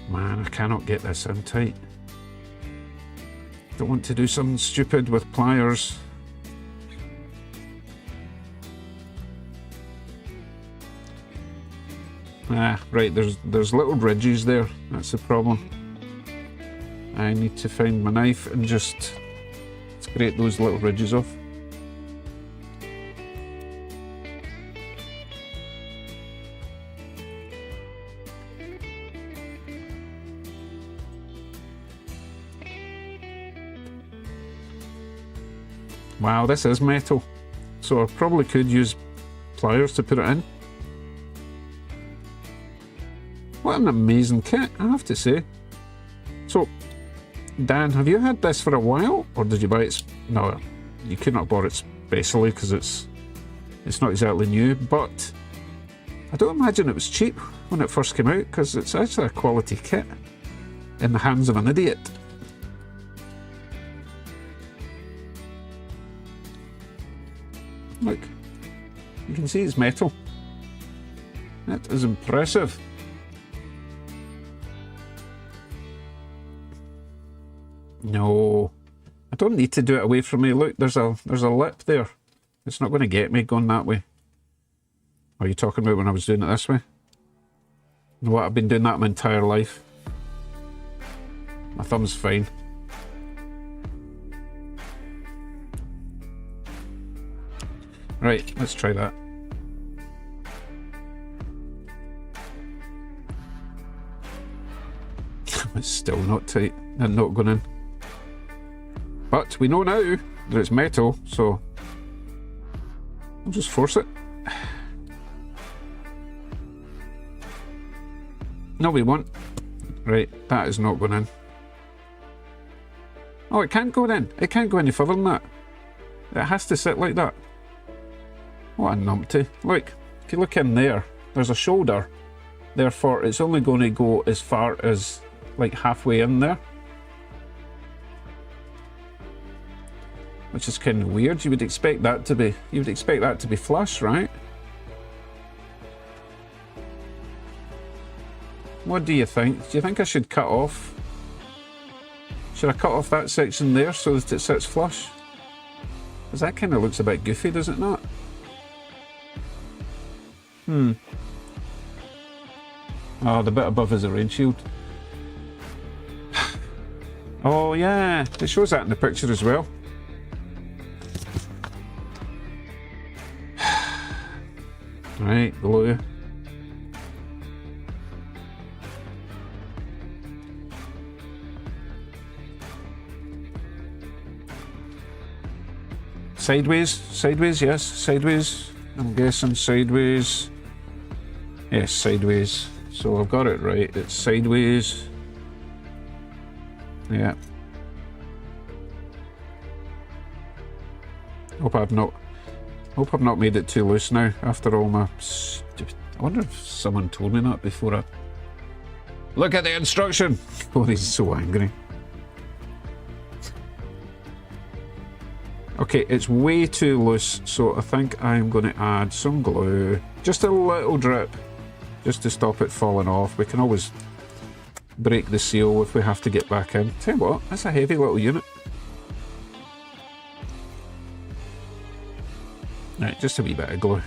Man, I cannot get this in tight. Don't want to do something stupid with pliers. Ah, right, there's little ridges there. That's the problem. I need to find my knife and just scrape those little ridges off. Wow, this is metal. So I probably could use pliers to put it in. What an amazing kit, I have to say. So, Dan, have you had this for a while, or did you buy it? No, you could not have bought it specially because it's not exactly new, but I don't imagine it was cheap when it first came out because it's actually a quality kit in the hands of an idiot. Look, you can see it's metal. That is impressive. No, I don't need to do it away from me. Look, there's a lip there. It's not going to get me going that way. Are you talking about when I was doing it this way? You know what, I've been doing that my entire life. My thumb's fine. Right, let's try that. It's still not tight and not going in. But we know now that it's metal, so I'll just force it. No, we won't. Right, that is not going in. Oh, it can't go in. It can't go any further than that. It has to sit like that. What a numpty. Look, if you look in there, there's a shoulder. Therefore, it's only going to go as far as like halfway in there. Which is kind of weird. You would expect that to be flush, right? What do you think? Do you think I should cut off? Should I cut off that section there so that it sits flush? Because that kind of looks a bit goofy, does it not? Oh, the bit above is a rain shield. Oh yeah, it shows that in the picture as well. Right, glue. Sideways, yes, sideways. I'm guessing sideways. Yes, sideways. So I've got it right. It's sideways. Yeah. Hope I've not made it too loose now after all my stupid. I wonder if someone told me that before I look at the instruction. Oh, he's so angry. Okay, it's way too loose, so I think I'm going to add some glue. Just a little drip, just to stop it falling off. We can always break the seal if we have to get back in. Tell you what, that's a heavy little unit. Right, just a wee bit of glue.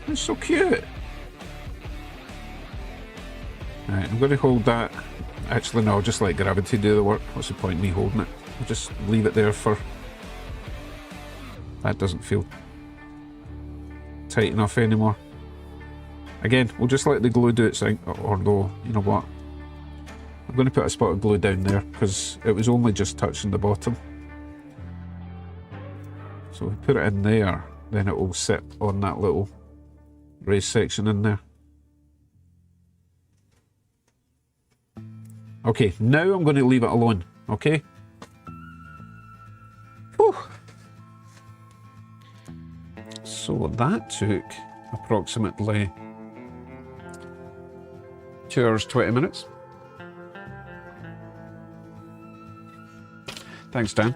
It's so cute. Right, I'm going to hold that. Actually, no, I'll just let gravity do the work. What's the point in me holding it? I'll just leave it there for... That doesn't feel tight enough anymore. Again, we'll just let the glue do its thing, although, you know what? I'm going to put a spot of glue down there because it was only just touching the bottom. So if we put it in there, then it will sit on that little raised section in there. Okay, now I'm going to leave it alone, okay? Whew. So that took approximately 2 hours 20 minutes. Thanks, Dan.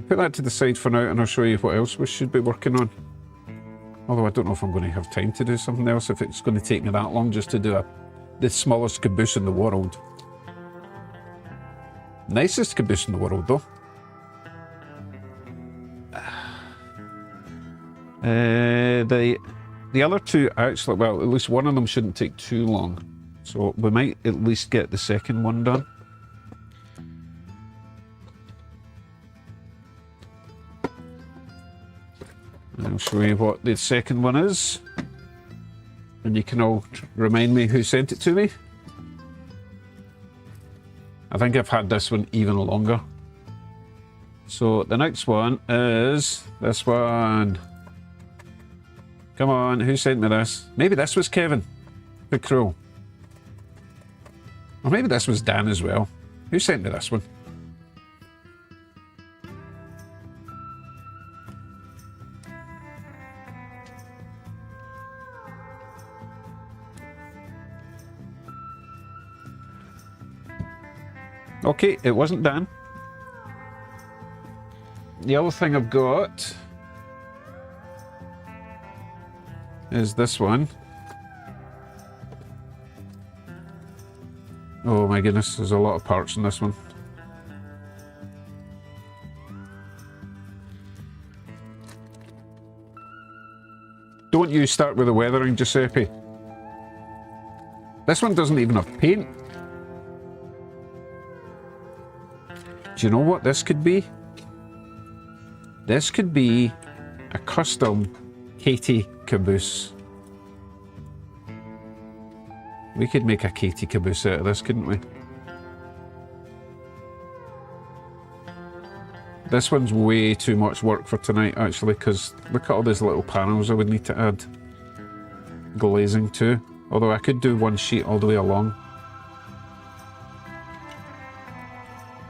Put that to the side for now and I'll show you what else we should be working on. Although I don't know if I'm going to have time to do something else, if it's going to take me that long just to do the smallest caboose in the world. Nicest caboose in the world, though. The other two actually, well, at least one of them shouldn't take too long. So we might at least get the second one done. And I'll show you what the second one is. And you can all remind me who sent it to me. I think I've had this one even longer. So the next one is this one. Come on, who sent me this? Maybe this was Kevin. The Crow. Or maybe this was Dan as well. Who sent me this one? Okay, it wasn't Dan. The other thing I've got is this one. Oh my goodness, there's a lot of parts in this one. Don't you start with the weathering, Giuseppe. This one doesn't even have paint. Do you know what this could be? This could be a custom Katie caboose. We could make a Katie caboose out of this, couldn't we? This one's way too much work for tonight, actually, because look at all these little panels I would need to add glazing to. Although I could do one sheet all the way along.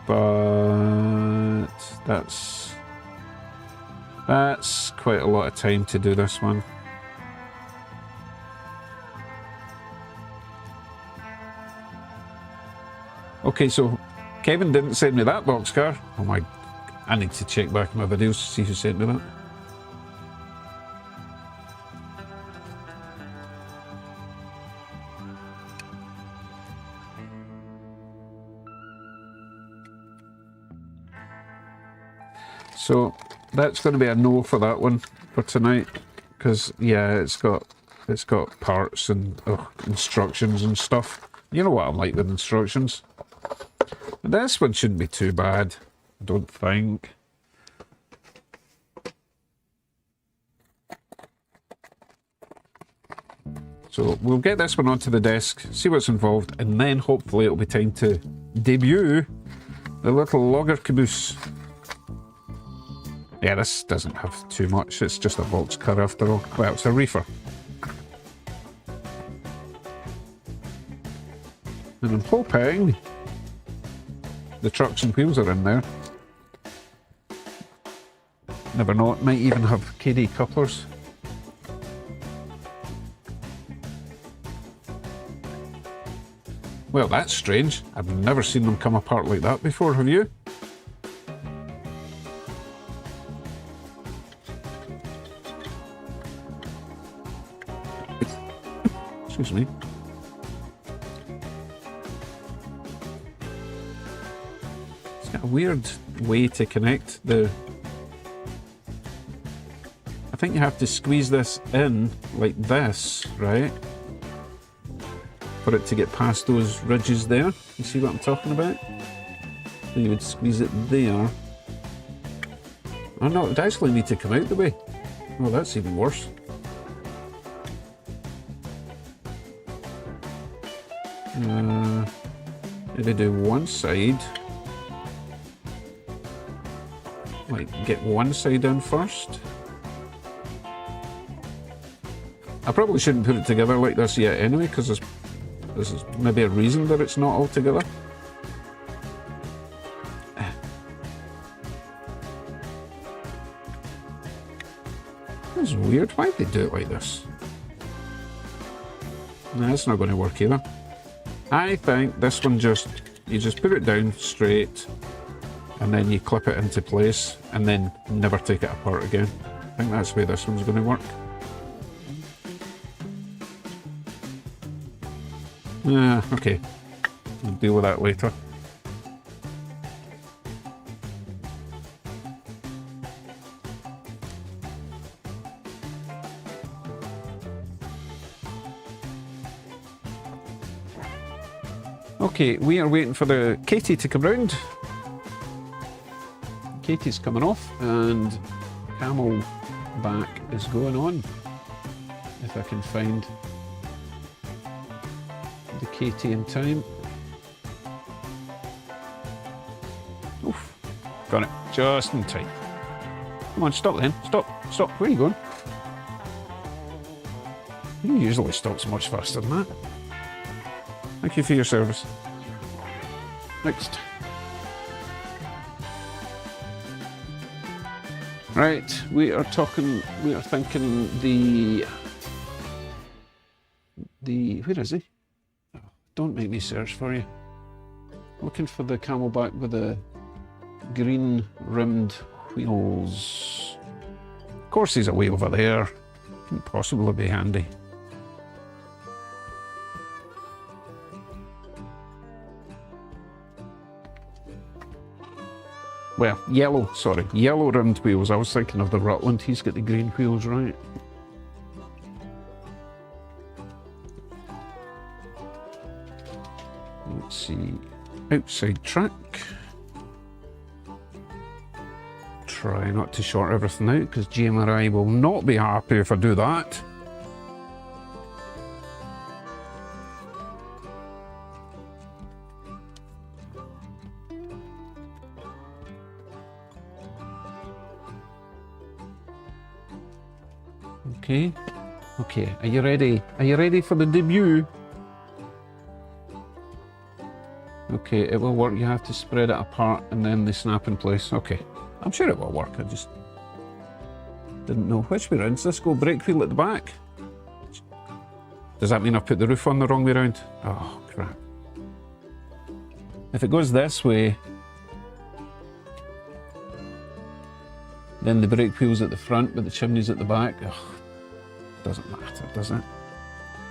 But that's quite a lot of time to do this one. Okay, so Kevin didn't send me that boxcar. Oh my, I need to check back in my videos to see who sent me that. So that's going to be a no for that one for tonight, because yeah, it's got parts and instructions and stuff. You know what I'm like with instructions. But this one shouldn't be too bad, I don't think. So we'll get this one onto the desk, see what's involved, and then hopefully it'll be time to debut the little logger caboose. Yeah, this doesn't have too much, it's just a box car after all. Well, it's a reefer. And I'm hoping the trucks and wheels are in there. Never know, it might even have KD couplers. Well, that's strange. I've never seen them come apart like that before, have you? Excuse me. It's got a weird way to connect the... I think you have to squeeze this in like this, right? For it to get past those ridges there. You see what I'm talking about? So you would squeeze it there. Oh no, it would actually need to come out the way. Oh, that's even worse. Maybe do one side. Like, get one side in first. I probably shouldn't put it together like this yet anyway, because this is maybe a reason that it's not all together. That's weird. Why'd they do it like this? No, that's not going to work either. I think this one you just put it down straight and then you clip it into place and then never take it apart again. I think that's the way this one's going to work. Okay. We'll deal with that later. Okay, we are waiting for the Katie to come round. Katie's coming off and camel back is going on. If I can find the Katie in time. Oof, got it, just in time. Come on, stop then, stop, where are you going? You usually stops much faster than that. Thank you for your service. Next. Right, we are thinking the, where is he? Oh, don't make me search for you. Looking for the camelback with the green rimmed wheels. Of course he's away over there. Couldn't possibly be handy. Well, yellow rimmed wheels. I was thinking of the Rutland. He's got the green wheels, right? Let's see. Outside track. Try not to short everything out because GMRI will not be happy if I do that. Okay, are you ready? Are you ready for the debut? Okay, it will work. You have to spread it apart and then they snap in place. Okay, I'm sure it will work. I just didn't know which way round. Does this go brake wheel at the back? Does that mean I put the roof on the wrong way round? Oh, crap. If it goes this way, then the brake wheel's at the front but the chimney's at the back. Ugh. Doesn't matter, does it?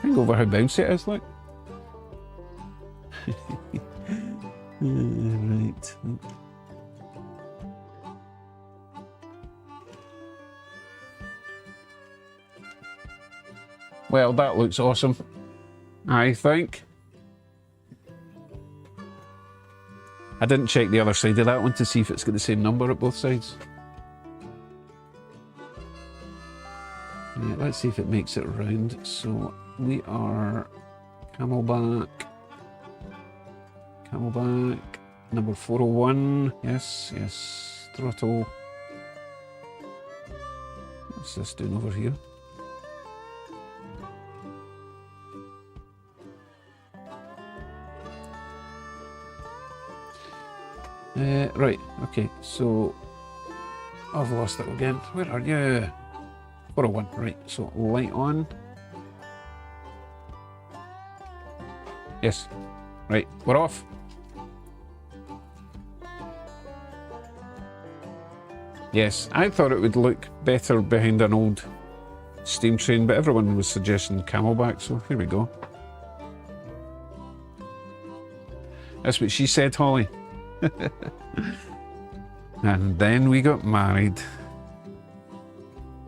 Think over how bouncy it is, look. Right. Well, that looks awesome, I think. I didn't check the other side of that one to see if it's got the same number at both sides. Yeah, let's see if it makes it round. So we are camelback, number 401. Yes, throttle. What's this doing over here? Right, okay, so I've lost it again. Where are you? 401, right, so light on. Yes, right, we're off. Yes, I thought it would look better behind an old steam train, but everyone was suggesting camelback, so here we go. That's what she said, Holly. And then we got married.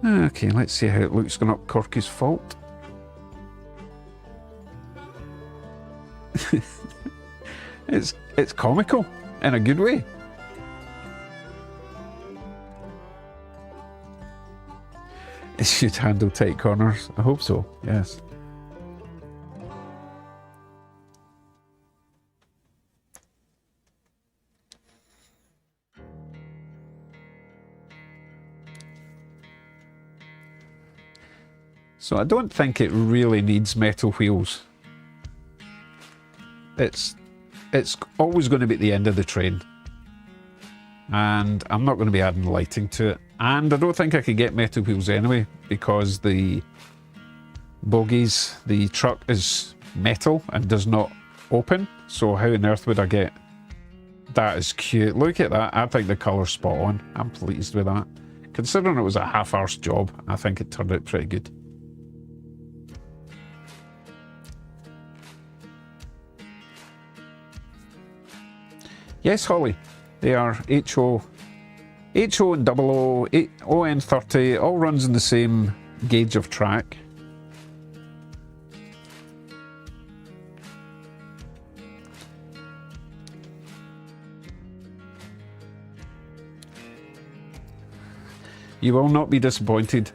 Okay, let's see how it looks going up Corky's fault. It's comical. In a good way. It should handle tight corners. I hope so, yes. So I don't think it really needs metal wheels. It's always going to be at the end of the train. And I'm not going to be adding lighting to it. And I don't think I could get metal wheels anyway, because the bogies, the truck is metal and does not open. So how on earth would I get... That is cute. Look at that. I think the colour's spot on. I'm pleased with that. Considering it was a half-arsed job, I think it turned out pretty good. Yes, Holly, they are HO and 00, ON30, all runs in the same gauge of track. You will not be disappointed.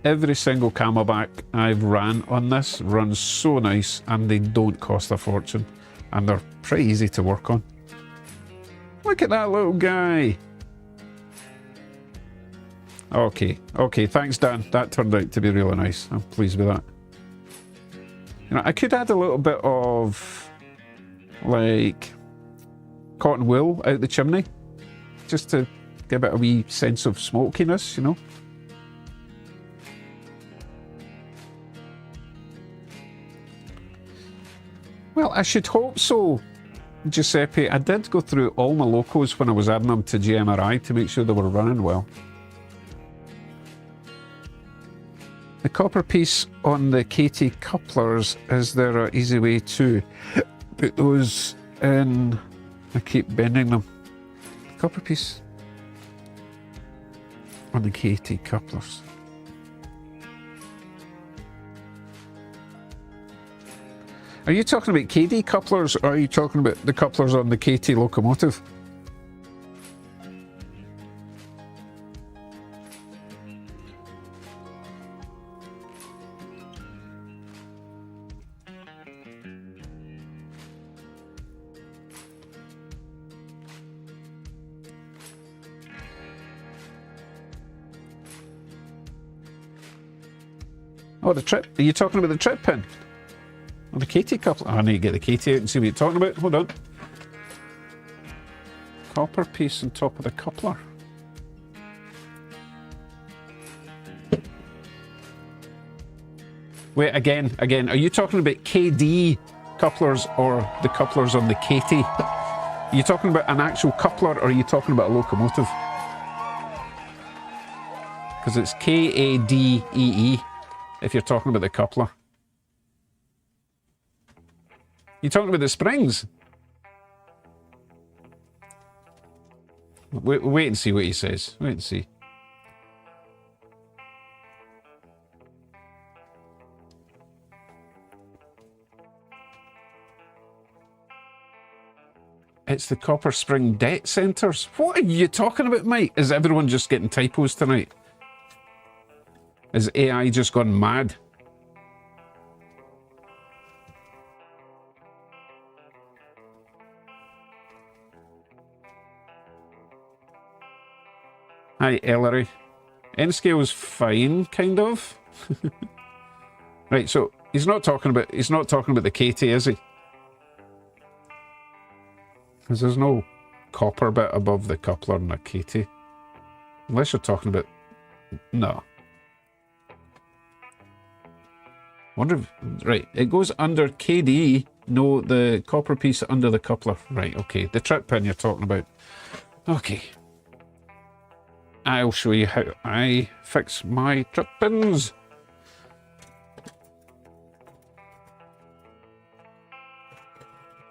Every single Camelback I've ran on this runs so nice, and they don't cost a fortune, and they're pretty easy to work on. Look at that little guy. Okay, thanks Dan. That turned out to be really nice. I'm pleased with that. You know, I could add a little bit of, like, cotton wool out the chimney, just to give it a wee sense of smokiness, you know. Well, I should hope so. Giuseppe, I did go through all my locos when I was adding them to GMRI to make sure they were running well. The copper piece on the KT couplers, is there an easy way to put those in? I keep bending them. The copper piece on the KT couplers. Are you talking about KD couplers, or are you talking about the couplers on the KT locomotive? Oh, the trip. Are you talking about the trip pin? Or the KT coupler? Oh, I need to get the KT out and see what you're talking about. Hold on. Copper piece on top of the coupler. Wait, again, are you talking about KD couplers or the couplers on the KT? Are you talking about an actual coupler, or are you talking about a locomotive? Because it's KADEE if you're talking about the coupler. You talking about the springs? Wait and see what he says. Wait and see. It's the copper spring debt centres. What are you talking about, Mike? Is everyone just getting typos tonight? Is AI just gone mad? Hi, Ellery. N-scale's fine, kind of. Right, so he's not talking about the KT, is he? Because there's no copper bit above the coupler in a KT. Unless you're talking about... No. Wonder if... Right, it goes under KD. No, the copper piece under the coupler. Right, okay. The trip pin you're talking about. Okay. I'll show you how I fix my trip pins.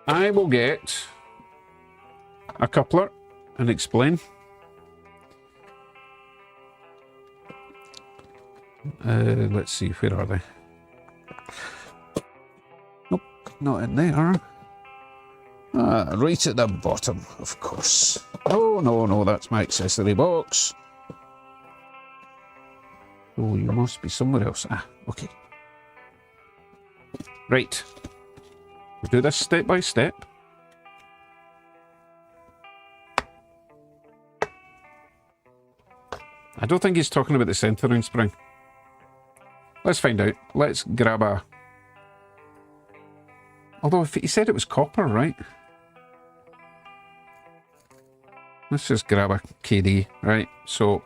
I will get a coupler and explain. Let's see, where are they? Nope, not in there. Right at the bottom, of course. Oh, no, that's my accessory box. Oh, you must be somewhere else. Okay. Right. We'll do this step by step. I don't think he's talking about the centering spring. Let's find out. Let's grab a... Although if he said it was copper, right? Let's just grab a KD, right? So,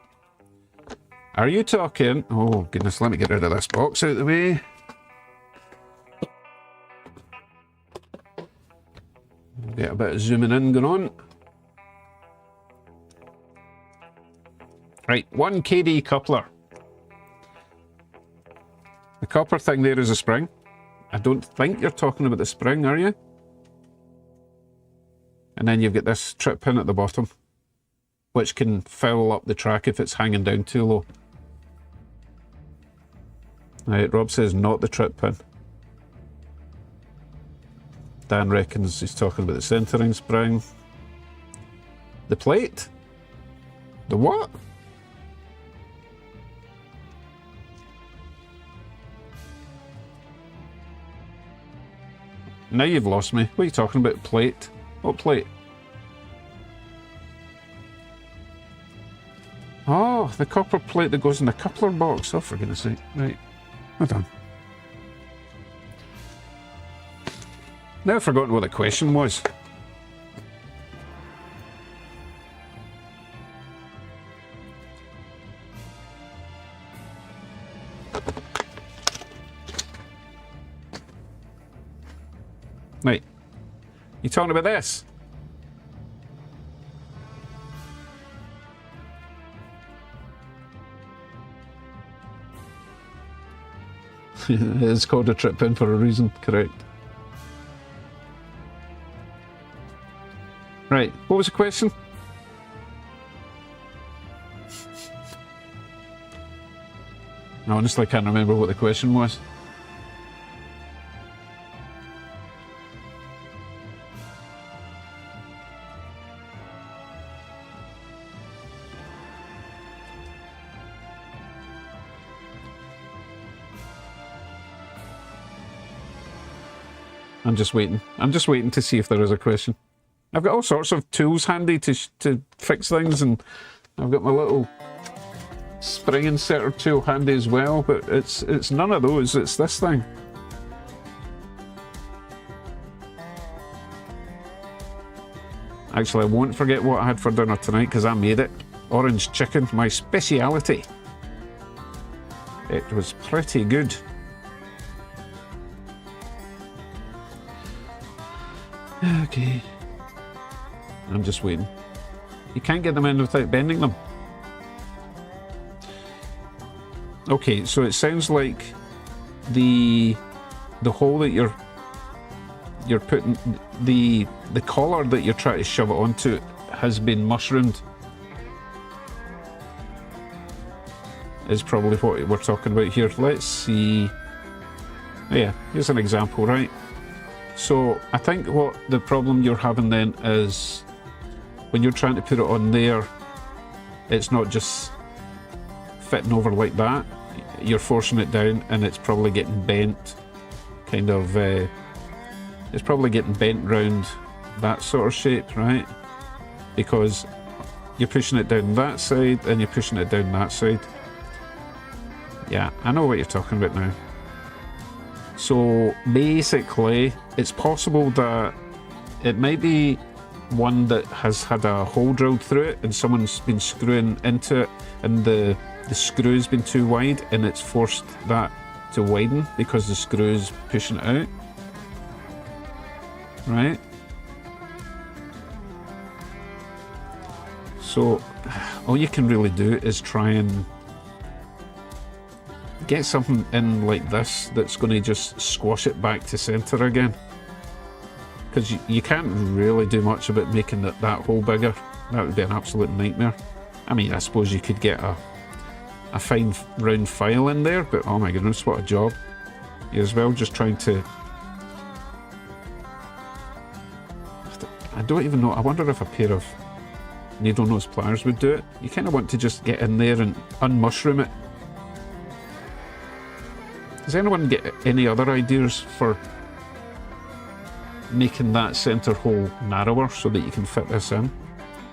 are you talking... Oh, goodness, let me get rid of this box out of the way. Get a bit of zooming in going on. Right, 1 KD coupler. The copper thing there is a spring. I don't think you're talking about the spring, are you? And then you've got this trip pin at the bottom, which can foul up the track if it's hanging down too low. Right, Rob says not the trip pin. Dan reckons he's talking about the centering spring. The plate? The what? Now you've lost me. What are you talking about? Plate? What plate? Oh, the copper plate that goes in the coupler box. Oh, for goodness sake. Right. Well done. Now I've forgotten what the question was. Right. You talking about this? It's called a trip pin for a reason, correct. Right, what was the question? I honestly can't remember what the question was. I'm just waiting. I'm just waiting to see if there is a question. I've got all sorts of tools handy to fix things, and I've got my little spring inserter tool handy as well, but it's none of those, it's this thing. Actually, I won't forget what I had for dinner tonight because I made it. Orange chicken, my speciality. It was pretty good. Okay. I'm just waiting. You can't get them in without bending them. Okay, so it sounds like the hole that you're putting, the collar that you're trying to shove it onto has been mushroomed. Is probably what we're talking about here. Let's see. Yeah, here's an example, right? So I think what the problem you're having then is when you're trying to put it on there, it's not just fitting over like that. You're forcing it down and it's probably getting bent, kind of, it's probably getting bent round that sort of shape, right? Because you're pushing it down that side and you're pushing it down that side. Yeah, I know what you're talking about now. So basically, it's possible that it might be one that has had a hole drilled through it and someone's been screwing into it and the screw's been too wide and it's forced that to widen because the screw's pushing it out. Right? So all you can really do is try and get something in like this that's going to just squash it back to centre again, because you can't really do much about making that hole bigger. That would be an absolute nightmare. I mean, I suppose you could get a fine round file in there, but oh my goodness, what a job. You as well just trying to don't even know. I wonder if a pair of needle nose pliers would do it. You kind of want to just get in there and unmushroom it. Does anyone get any other ideas for making that centre hole narrower so that you can fit this in?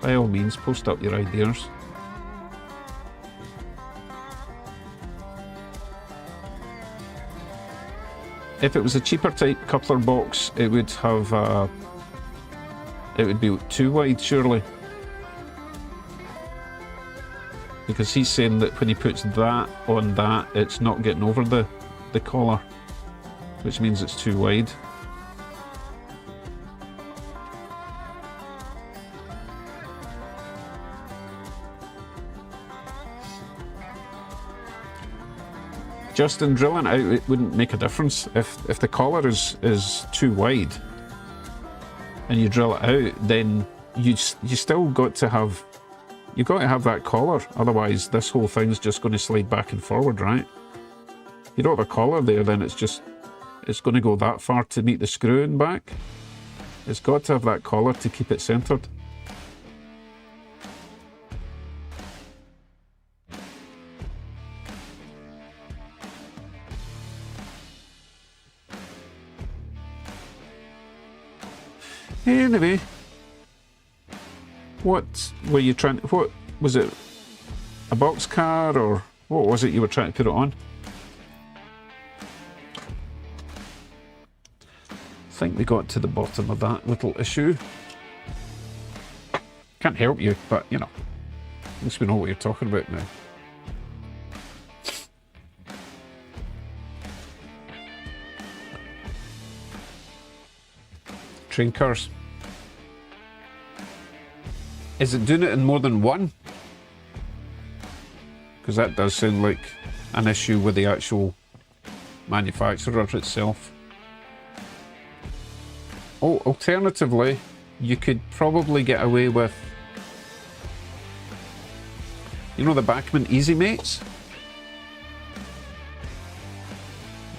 By all means, post up your ideas. If it was a cheaper type coupler box, it would have it would be too wide, surely. Because he's saying that when he puts that on that, it's not getting over the collar, which means it's too wide. Just in drilling out, it wouldn't make a difference. If the collar is too wide and you drill it out, then you still got to have that collar. Otherwise, this whole thing's just going to slide back and forward, right? If you don't have a collar there, then it's going to go that far to meet the screw in back. It's got to have that collar to keep it centered. Anyway, what were you trying? What was it? A box car, or what was it you were trying to put it on? I think we got to the bottom of that little issue. Can't help you, but you know, at least we know what you're talking about now. Train cars. Is it doing it in more than one? Because that does sound like an issue with the actual manufacturer itself. Oh, alternatively, you could probably get away with, you know, the Bachmann Easy Mates?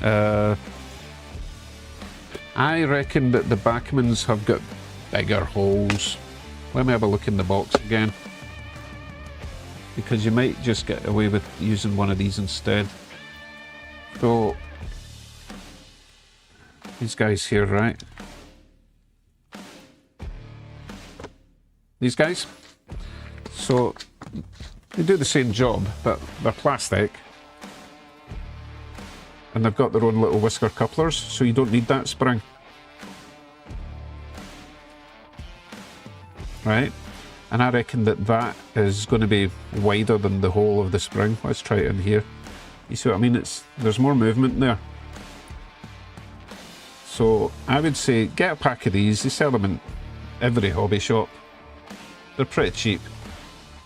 I reckon that the Bachmanns have got bigger holes. Let me have a look in the box again, because you might just get away with using one of these instead. So, these guys here, right? These guys. So, they do the same job, but they're plastic. And they've got their own little whisker couplers, so you don't need that spring. Right? And I reckon that is going to be wider than the whole of the spring. Let's try it in here. You see what I mean? There's more movement there. So I would say get a pack of these. They sell them in every hobby shop. They're pretty cheap.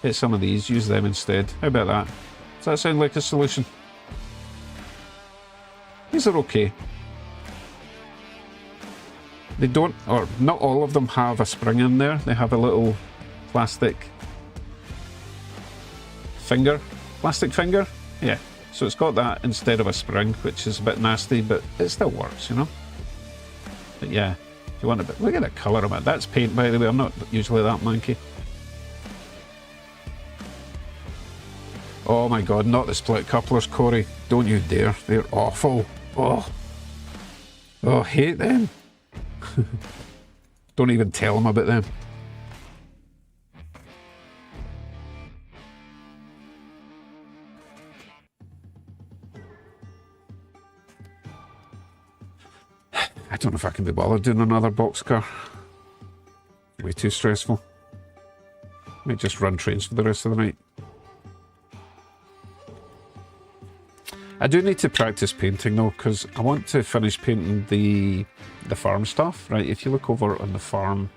Get some of these, use them instead. How about that? Does that sound like a solution? These are okay. They don't, or not all of them have a spring in there. They have a little plastic finger. Plastic finger? Yeah. So it's got that instead of a spring, which is a bit nasty, but it still works, you know? But yeah, if you want a bit, look at the colour of it. That's paint, by the way. I'm not usually that manky. Oh my god, not the split couplers, Corey. Don't you dare. They're awful. Oh, hate them. Don't even tell them about them. I don't know if I can be bothered doing another boxcar. Way too stressful. Might just run trains for the rest of the night. I do need to practice painting though, because I want to finish painting the farm stuff, right? If you look over on the farm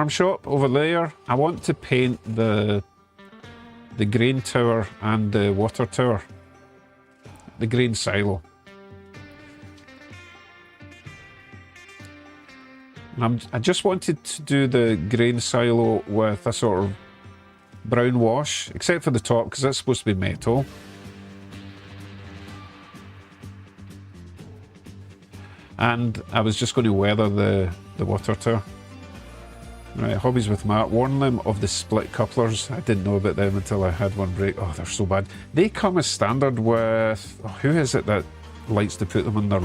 shop over there, I want to paint the grain tower and the water tower, the grain silo. And I just wanted to do the grain silo with a sort of brown wash, except for the top, because that's supposed to be metal. And I was just going to weather the water tower. Right, hobbies with Matt. Warn them of the split couplers. I didn't know about them until I had one break. Oh, they're so bad. They come as standard with... Oh, who is it that likes to put them in their...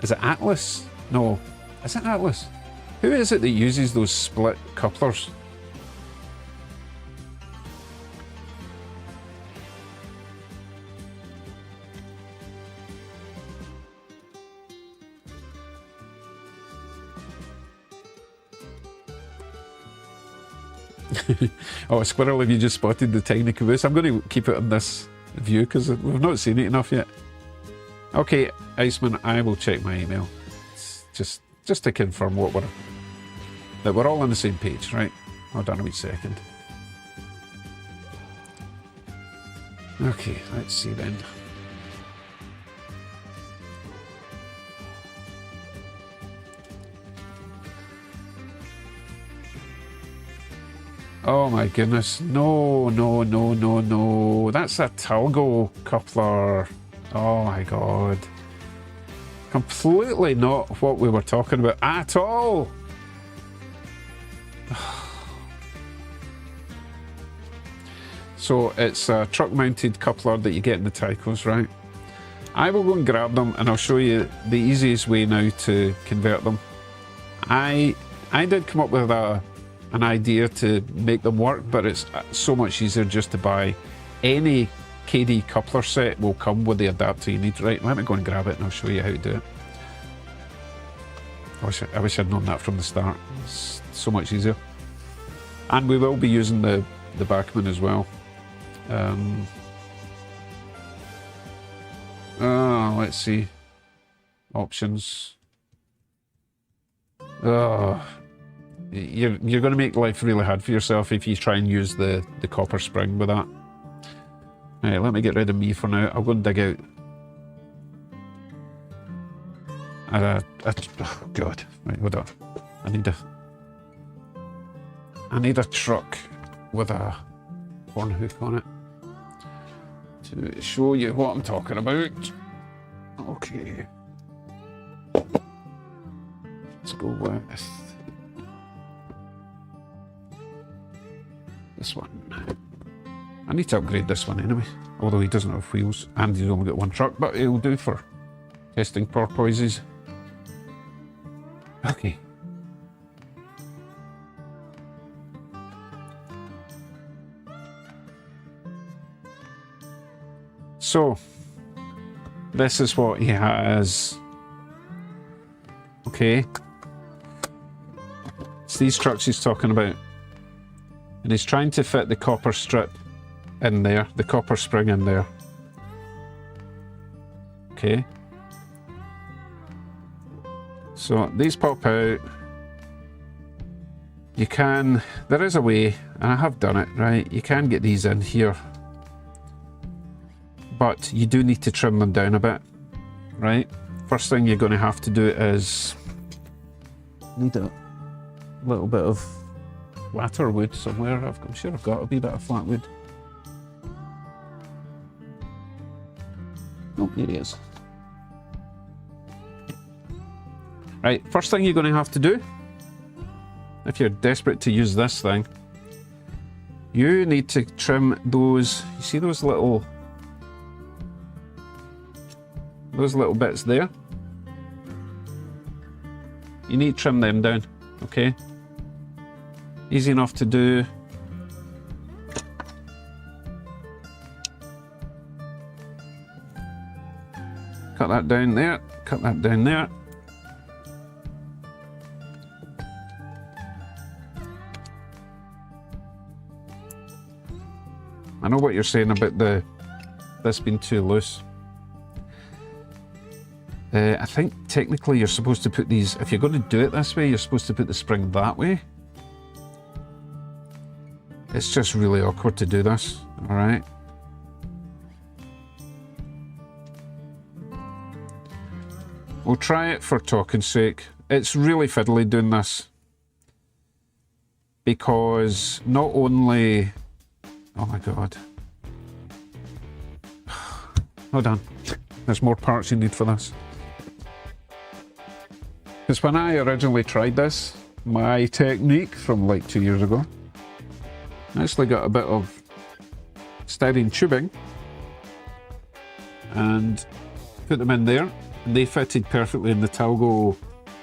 Is it Atlas? No. Is it Atlas? Who is it that uses those split couplers? Oh, Squirrel, have you just spotted the tiny caboose? I'm going to keep it in this view because we've not seen it enough yet. Okay, Iceman, I will check my email. Just to confirm that we're all on the same page, right? Hold on a wee second. Okay, let's see then. Oh my goodness, no. That's a Talgo coupler. Oh my god. Completely not what we were talking about at all. So it's a truck mounted coupler that you get in the Tycos, right? I will go and grab them and I'll show you the easiest way now to convert them. I did come up with an idea to make them work, but it's so much easier just to buy any KD coupler set. Will come with the adapter you need. Right, let me go and grab it and I'll show you how to do it. I wish I'd known that from the start. It's so much easier. And we will be using the Backman as well. Let's see. Options. You're going to make life really hard for yourself if you try and use the copper spring with that. Right, let me get rid of me for now. I'll go and dig out. Oh god. Right, hold on. I need a truck with a horn hook on it to show you what I'm talking about. Okay. Let's go with this one. I need to upgrade this one anyway, although he doesn't have wheels and he's only got one truck, but it'll do for testing porpoises. Okay. So, this is what he has. Okay. It's these trucks he's talking about. And he's trying to fit the copper strip in there, the copper spring in there. Okay. So these pop out. You can, there is a way, and I have done it, right? You can get these in here. But you do need to trim them down a bit, right? First thing you're going to have to do is need a little bit of flatter wood somewhere. I'm sure I've got a wee bit of flat wood. Oh, here he is. Right, first thing you're going to have to do, if you're desperate to use this thing, you need to trim those, you see those little bits there? You need to trim them down, okay? Easy enough to do. Cut that down there, cut that down there. I know what you're saying about this being too loose. I think technically you're supposed to put these, if you're going to do it this way, you're supposed to put the spring that way. It's just really awkward to do this, alright? We'll try it for talking's sake. It's really fiddly doing this. Because not only... Oh my god. Hold on. There's more parts you need for this. Because when I originally tried this, my technique from like 2 years ago, I actually got a bit of styrene tubing and put them in there, and they fitted perfectly in the Talgo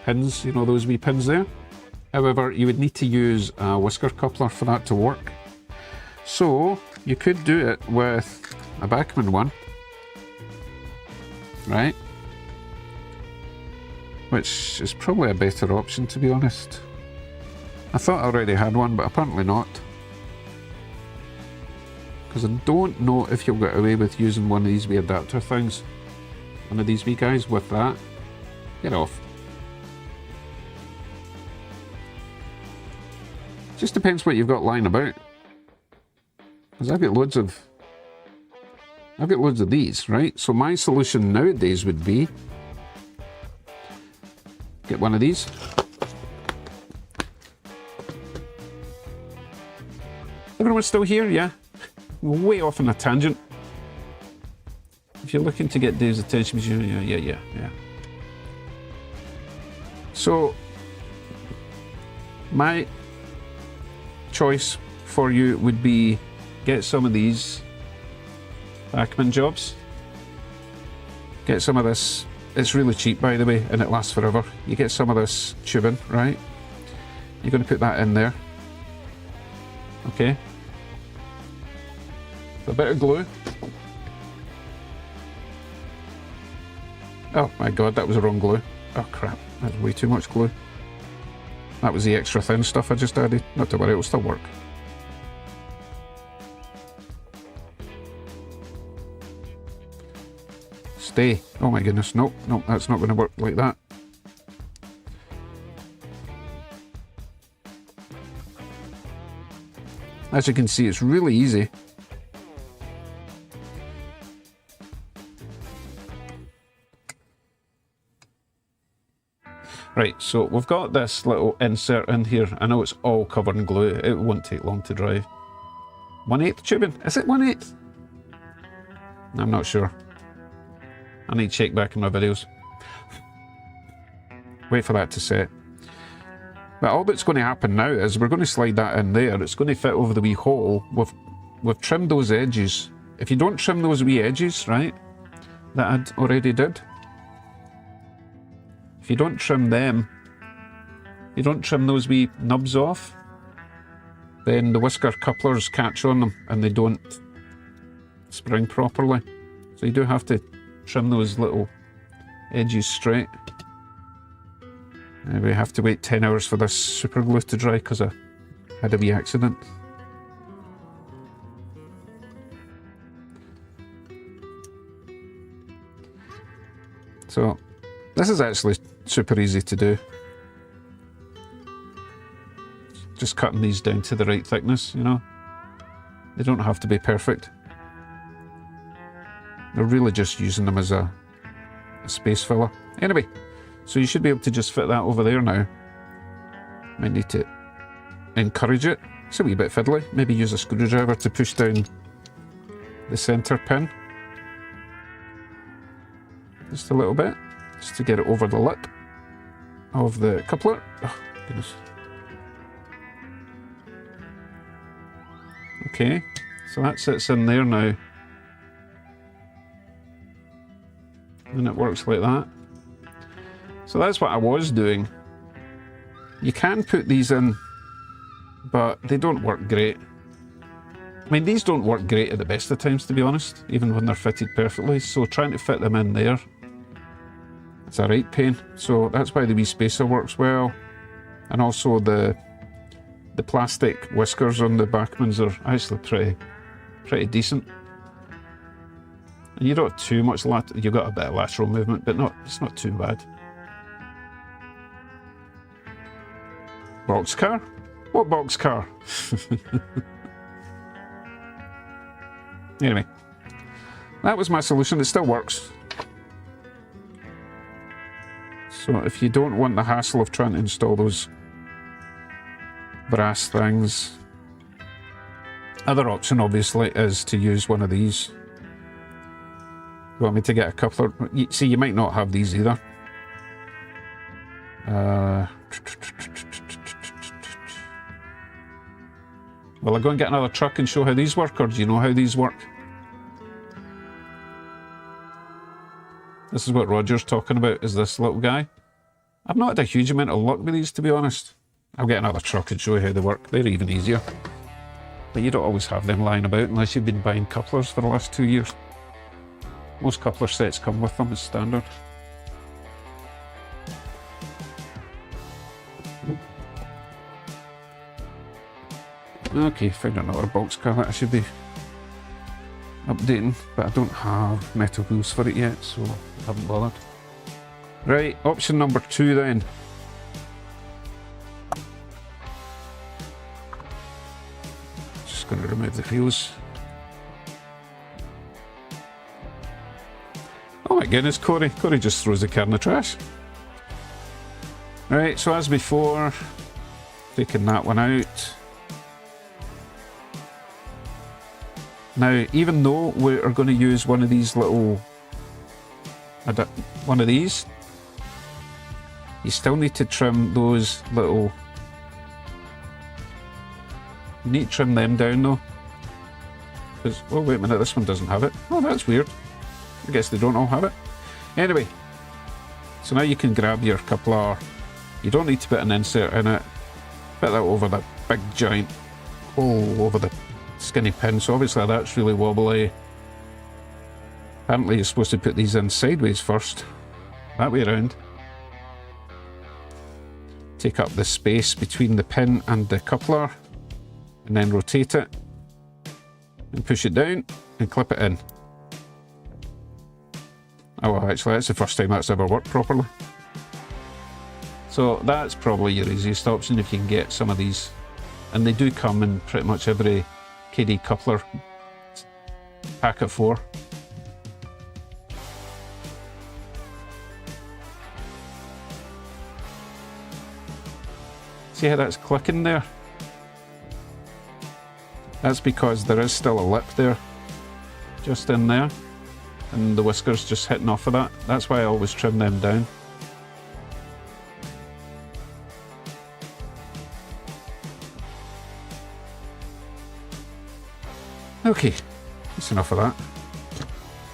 pins, you know, those wee pins there. However, you would need to use a whisker coupler for that to work. So you could do it with a Bachmann one, right? Which is probably a better option, to be honest. I thought I already had one, but apparently not. Because I don't know if you'll get away with using one of these wee adapter things. One of these wee guys with that. Get off. Just depends what you've got lying about. Because I've got loads of these, right? So my solution nowadays would be get one of these. Everyone's still here, yeah? We're way off on a tangent. If you're looking to get Dave's attention, yeah. So, my choice for you would be get some of these Bachmann jobs. Get some of this. It's really cheap, by the way, and it lasts forever. You get some of this tubing, right? You're going to put that in there. Okay. A bit of glue. Oh my god, that was the wrong glue. Oh crap, that's way too much glue. That was the extra thin stuff I just added. Not to worry, it'll still work. Stay. Oh my goodness, nope, that's not going to work like that. As you can see, it's really easy. Right, so we've got this little insert in here. I know it's all covered in glue. It won't take long to dry. 1/8 tubing? Is it 1/8? I'm not sure. I need to check back in my videos. Wait for that to set. But all that's going to happen now is we're going to slide that in there. It's going to fit over the wee hole. We've trimmed those edges. If you don't trim those wee edges, right, that I already did, if you don't trim them, you don't trim those wee nubs off, then the whisker couplers catch on them and they don't spring properly. So you do have to trim those little edges straight. We have to wait 10 hours for this super glue to dry because I had a wee accident. So this is actually super easy to do. Just cutting these down to the right thickness, you know. They don't have to be perfect. They're really just using them as a space filler. Anyway, so you should be able to just fit that over there now. Might need to encourage it. It's a wee bit fiddly. Maybe use a screwdriver to push down the centre pin. Just a little bit. Just to get it over the lip of the coupler. Oh, goodness. Okay, so that sits in there now. And it works like that. So that's what I was doing. You can put these in, but they don't work great. I mean, these don't work great at the best of times, to be honest, even when they're fitted perfectly. So trying to fit them in there, it's a right pain. So that's why the wee spacer works well. And also the plastic whiskers on the Bachmanns are actually pretty decent. And you don't have too much you've got a bit of lateral movement, but it's not too bad. Boxcar? What boxcar? Anyway, that was my solution. It still works. So if you don't want the hassle of trying to install those brass things, other option obviously is to use one of these. You want me to get a coupler? See, you might not have these either. Will I go and get another truck and show how these work, or do you know how these work? This is what Roger's talking about, is this little guy. I've not had a huge amount of luck with these, to be honest. I'll get another truck and show you how they work. They're even easier. But you don't always have them lying about unless you've been buying couplers for the last 2 years. Most coupler sets come with them as standard. Okay, found another box car that I should be updating, but I don't have metal wheels for it yet, so I haven't bothered. Right, option number 2 then. Just going to remove the wheels. Oh my goodness, Corey just throws the car in the trash. Right, so as before, taking that one out. Now, even though we are going to use one of these little, one of these, you still need to trim those little, you need to trim them down though. Because, oh wait a minute, this one doesn't have it. Oh, that's weird. I guess they don't all have it. Anyway, so now you can grab your coupler. You don't need to put an insert in it. Put that over the big giant hole over the skinny pin, so obviously that's really wobbly. Apparently you're supposed to put these in sideways first, that way around. Take up the space between the pin and the coupler, and then rotate it, and push it down, and clip it in. Oh well, actually that's the first time that's ever worked properly. So that's probably your easiest option if you can get some of these. And they do come in pretty much every KD coupler pack of 4. See how that's clicking there? That's because there is still a lip there, just in there, and the whisker's just hitting off of that. That's why I always trim them down. Okay, that's enough of that.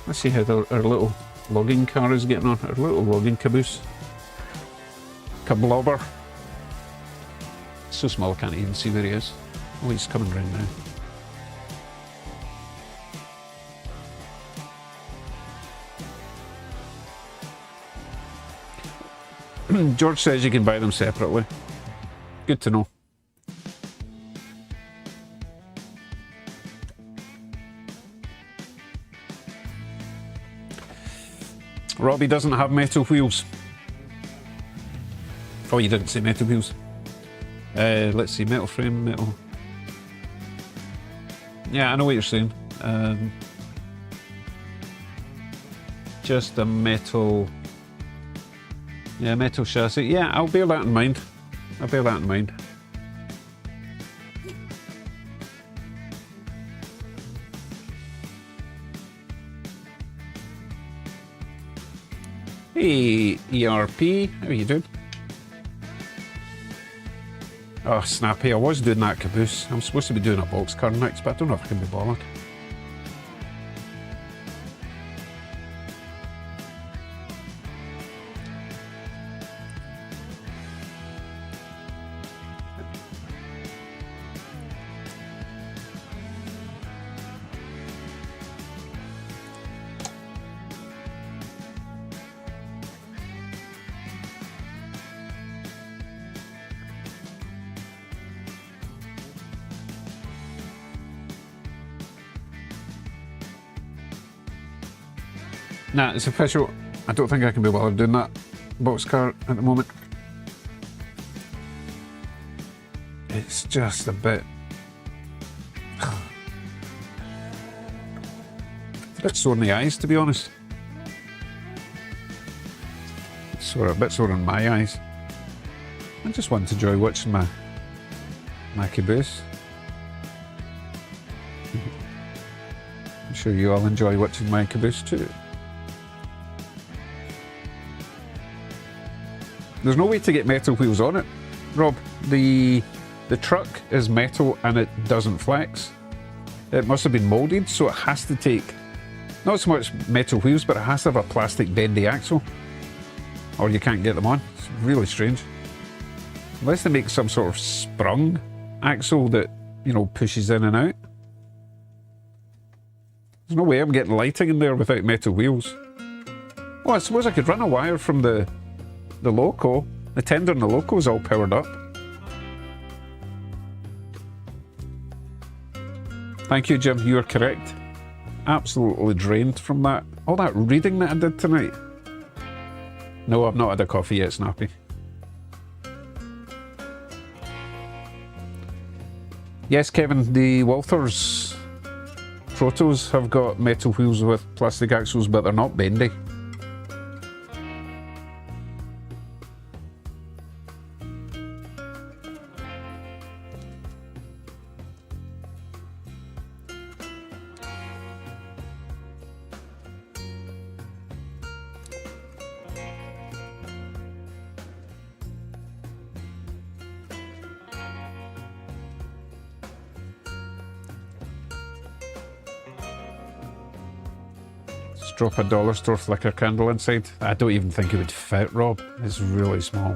Let's see how our little logging car is getting on, our little logging caboose. Kablobber. It's so small I can't even see where he is. Oh, he's coming round now. George says you can buy them separately. Good to know. Robbie doesn't have metal wheels. Oh, you didn't say metal wheels. Let's see, metal frame, metal. Yeah, I know what you're saying. Just a metal. Yeah, metal chassis. Yeah, I'll bear that in mind. I'll bear that in mind. Hey, ERP, how are you doing? Oh, snappy, I was doing that caboose. I'm supposed to be doing a box car next, but I don't know if I can be bothered. Nah, it's official. I don't think I can be bothered doing that box car at the moment. It's just a bit... a bit sore in the eyes, to be honest. It's sore, a bit sore in my eyes. I just want to enjoy watching my caboose. I'm sure you all enjoy watching my caboose too. There's no way to get metal wheels on it, Rob. The truck is metal and it doesn't flex. It must have been moulded, so it has to take not so much metal wheels, but it has to have a plastic bendy axle, or you can't get them on. It's really strange. Unless they make some sort of sprung axle that, you know, pushes in and out. There's no way I'm getting lighting in there without metal wheels. Oh, I suppose I could run a wire from the loco. The tender and the loco is all powered up. Thank you, Jim. You are correct. Absolutely drained from that. All that reading that I did tonight. No, I've not had a coffee yet, Snappy. Yes, Kevin, the Walthers Protos have got metal wheels with plastic axles, but they're not bendy. Drop a dollar store flicker candle inside. I don't even think it would fit, Rob. It's really small.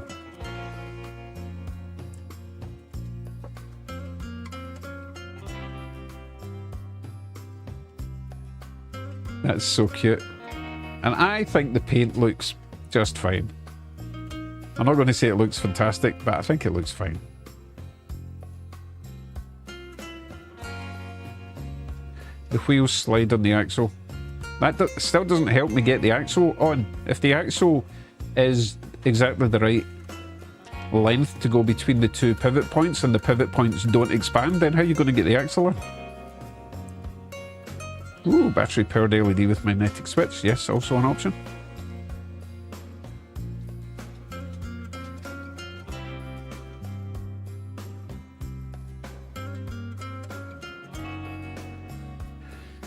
That's so cute. And I think the paint looks just fine. I'm not going to say it looks fantastic, but I think it looks fine. The wheels slide on the axle. That still doesn't help me get the axle on. If the axle is exactly the right length to go between the two pivot points and the pivot points don't expand, then how are you going to get the axle on? Ooh, battery powered LED with magnetic switch. Yes, also an option.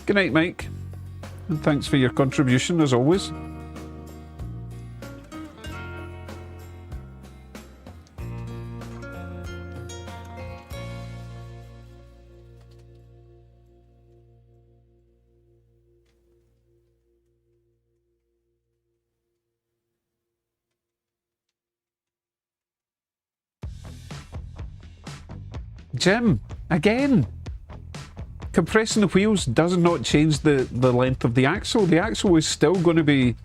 Good night, Mike. And thanks for your contribution, as always. Jim, again! Compressing the wheels does not change the length of the axle. The axle is still going to be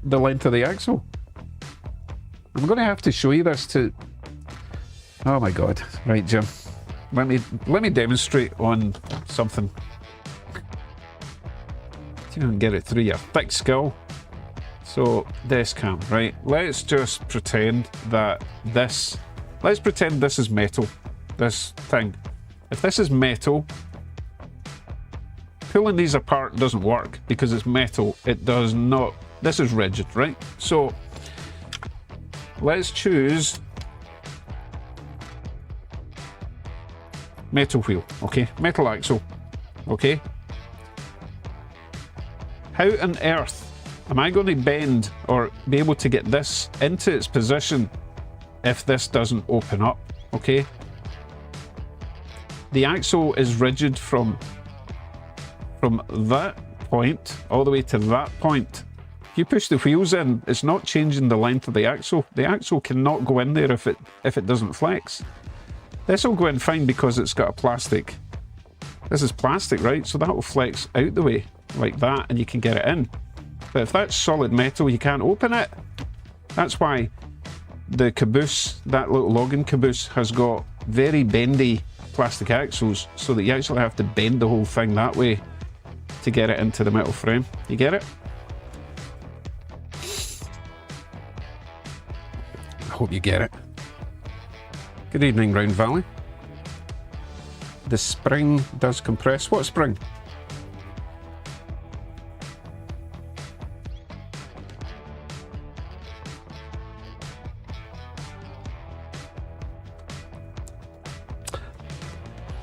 the length of the axle. I'm going to have to show you this to... Oh my god. Right, Jim. Let me demonstrate on something. See if I can get it through your thick skull. So, desk cam, right? Let's just pretend that this... Let's pretend this is metal. This thing. If this is metal... Pulling these apart doesn't work because it's metal. It does not. This is rigid, right? So let's choose metal wheel, okay? Metal axle, okay? How on earth am I going to bend or be able to get this into its position if this doesn't open up, okay? The axle is rigid from that point all the way to that point. If you push the wheels in, it's not changing the length of the axle. The axle cannot go in there if it doesn't flex. This will go in fine because it's got a plastic. This is plastic, right? So that will flex out the way like that and you can get it in. But if that's solid metal, you can't open it. That's why the caboose, that little login caboose, has got very bendy plastic axles so that you actually have to bend the whole thing that way to get it into the metal frame. You get it? I hope you get it. Good evening, Round Valley. The spring does compress. What spring?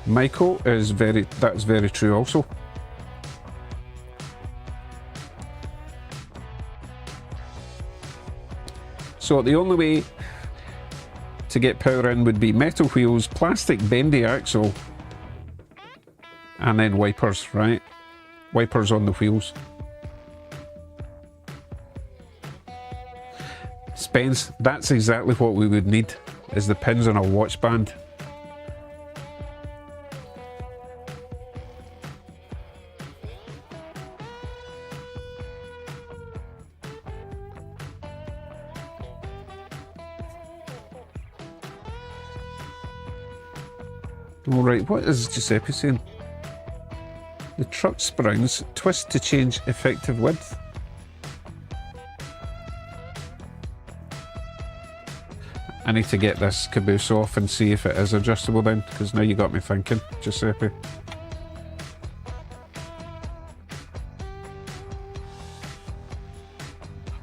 Michael is that's very true also. So the only way to get power in would be metal wheels, plastic bendy axle, and then wipers, right? Wipers on the wheels. Spence, that's exactly what we would need, is the pins on a watch band. Alright, what is Giuseppe saying? The truck springs twist to change effective width. I need to get this caboose off and see if it is adjustable then, because now you got me thinking, Giuseppe.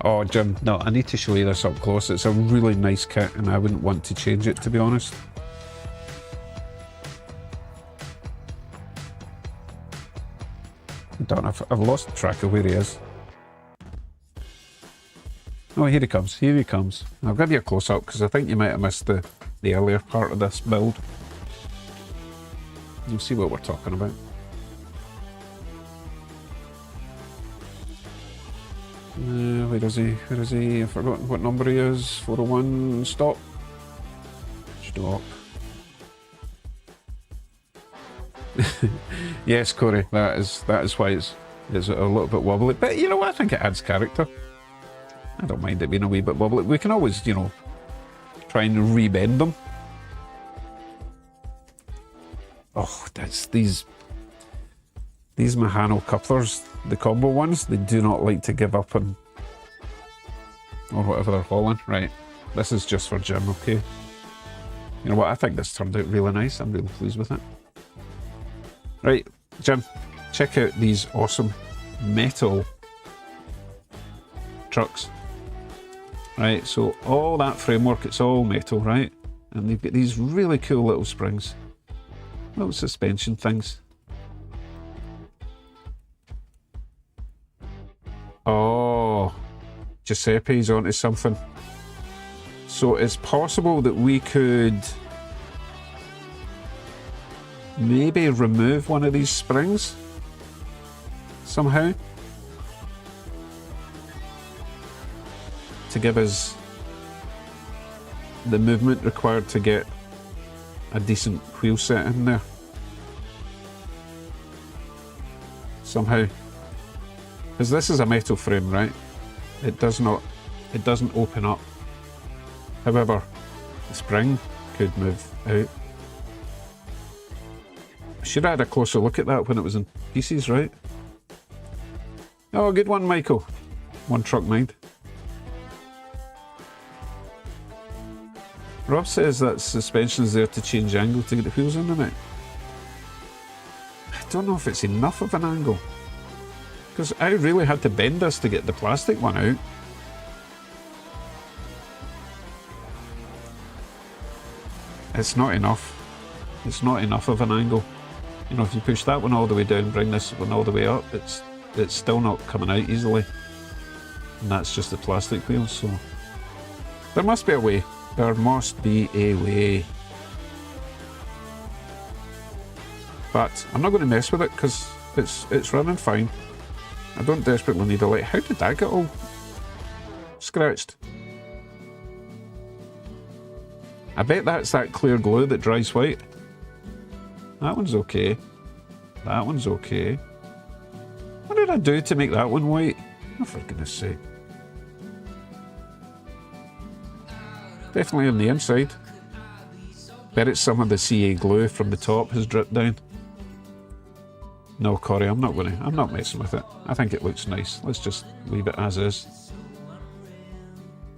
Oh, Jim, no, I need to show you this up close. It's a really nice kit and I wouldn't want to change it, to be honest. I don't know if I've lost track of where he is. Oh, here he comes, here he comes. I'll give you a close-up because I think you might have missed the earlier part of this build. You'll see what we're talking about. Where is he? Where is he? I've forgotten what number he is. 401, stop. Stop. Yes, Corey, that is why it's a little bit wobbly. But you know what? I think it adds character. I don't mind it being a wee bit wobbly. We can always, you know, try and rebend them. Oh, that's these Mahano couplers, the combo ones, they do not like to give up on, or whatever they're hauling. Right, this is just for Jim, okay? You know what, I think this turned out really nice. I'm really pleased with it. Right, Jim, check out these awesome metal trucks. Right, so all that framework, it's all metal, right? And they've got these really cool little springs. Little suspension things. Oh, Giuseppe's onto something. So it's possible that we could maybe remove one of these springs somehow to give us the movement required to get a decent wheel set in there somehow, because this is a metal frame, right? It doesn't open up. However, the spring could move out. I should have had a closer look at that when it was in pieces, right? Oh, good one, Michael. One truck mind. Rob says that suspension's there to change angle to get the wheels in it. I don't know if it's enough of an angle, because I really had to bend this to get the plastic one out. It's not enough. It's not enough of an angle. You know, if you push that one all the way down, bring this one all the way up, it's still not coming out easily. And that's just the plastic wheels, so there must be a way. There must be a way. But I'm not going to mess with it because it's running fine. I don't desperately need a light. How did that get all scratched? I bet that's that clear glue that dries white. That one's okay. That one's okay. What did I do to make that one white? Oh, for goodness sake. Definitely on the inside. Bet it's some of the CA glue from the top has dripped down. No, Corey, I'm not messing with it. I think it looks nice. Let's just leave it as is.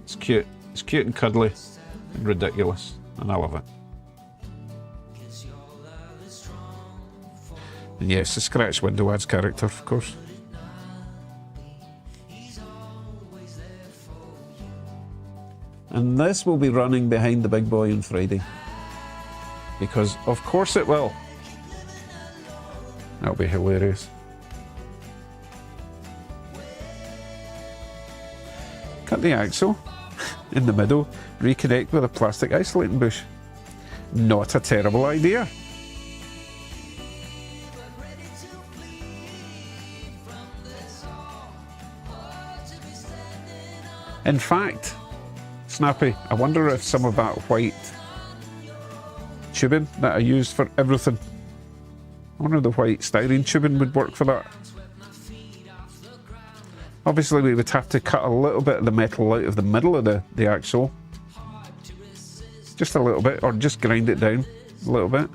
It's cute. It's cute and cuddly and ridiculous. And I love it. And yes, the scratch window adds character, of course. And this will be running behind the big boy on Friday. Because of course it will. That'll be hilarious. Cut the axle. in the middle, reconnect with a plastic isolating bush. Not a terrible idea. In fact, Snappy, I wonder if some of that white tubing that I used for everything, I wonder if the white styrene tubing would work for that. Obviously we would have to cut a little bit of the metal out of the middle of the axle. Just a little bit, or just grind it down a little bit.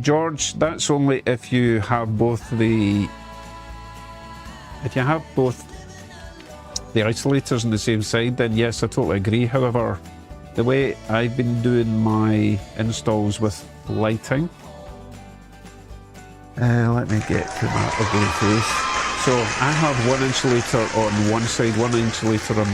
George, that's only if you have both the isolators on the same side, then yes, I totally agree. However, the way I've been doing my installs with lighting, let me get to my ugly face. So I have one insulator on one side, one insulator on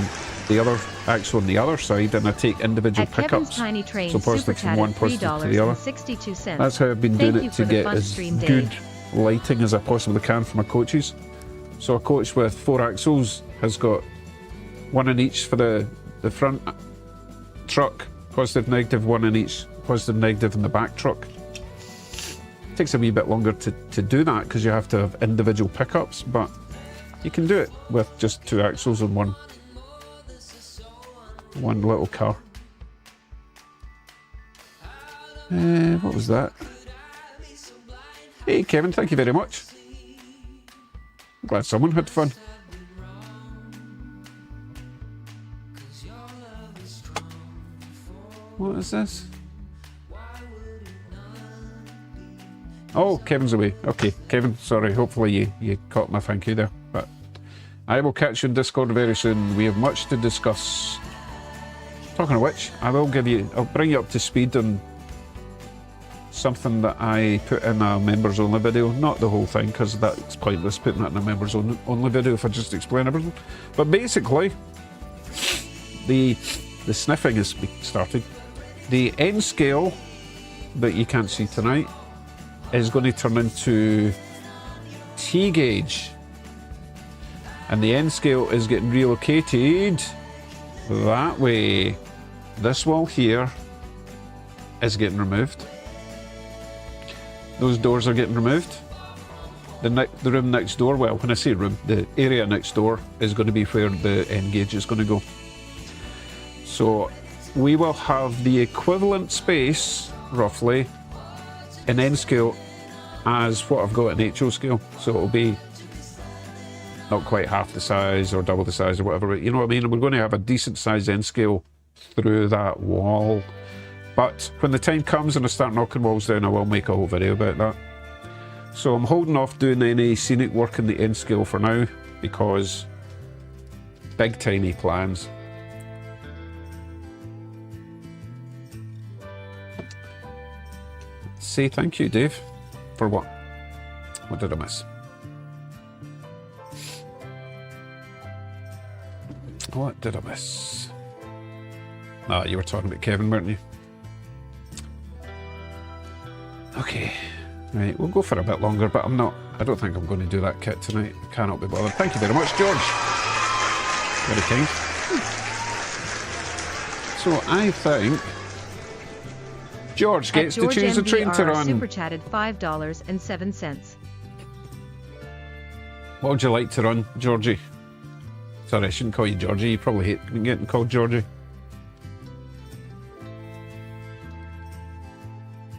the other axle on the other side, and I take individual At Kevin's pickups. Tiny Train, So positive from one, positive to the other. $3.62. That's how I've been Thank doing you it for to the get fun as stream, Dave. good lighting as I possibly can for my coaches. So a coach with 4 axles has got one in each for the front truck, positive, negative, one in each, positive, negative in the back truck. It takes a wee bit longer to do that because you have to have individual pickups, but you can do it with just 2 axles and one little car. What was that? Hey Kevin, thank you very much. I'm glad someone had fun. What is this? Oh, Kevin's away. Okay, Kevin, sorry. Hopefully you caught my thank you there. But I will catch you in Discord very soon. We have much to discuss. Talking of which, I'll bring you up to speed on something that I put in a members only video. Not the whole thing, because that's pointless putting that in a members only video if I just explain everything. But basically, the sniffing is starting. The end scale that you can't see tonight is going to turn into T-gauge. And the end scale is getting relocated that way. This wall here is getting removed. Those doors are getting removed. The room next door, well, when I say room, the area next door is going to be where the end gauge is going to go. So we will have the equivalent space, roughly, in end scale as what I've got in HO scale. So it'll be not quite half the size or double the size or whatever, you know what I mean? We're going to have a decent size end scale through that wall. But when the time comes and I start knocking walls down, I will make a whole video about that. So I'm holding off doing any scenic work in the end scale for now, because big tiny plans. Say thank you, Dave. For what? What did I miss? What did I miss? Ah, you were talking about Kevin, weren't you? Okay, right, we'll go for a bit longer, but I don't think I'm going to do that kit tonight. Cannot be bothered. Thank you very much, George. Very kind. So I think George gets to choose a train to run. Super chatted $5.07. What would you like to run, Georgie? Sorry, I shouldn't call you Georgie. You probably hate getting called Georgie.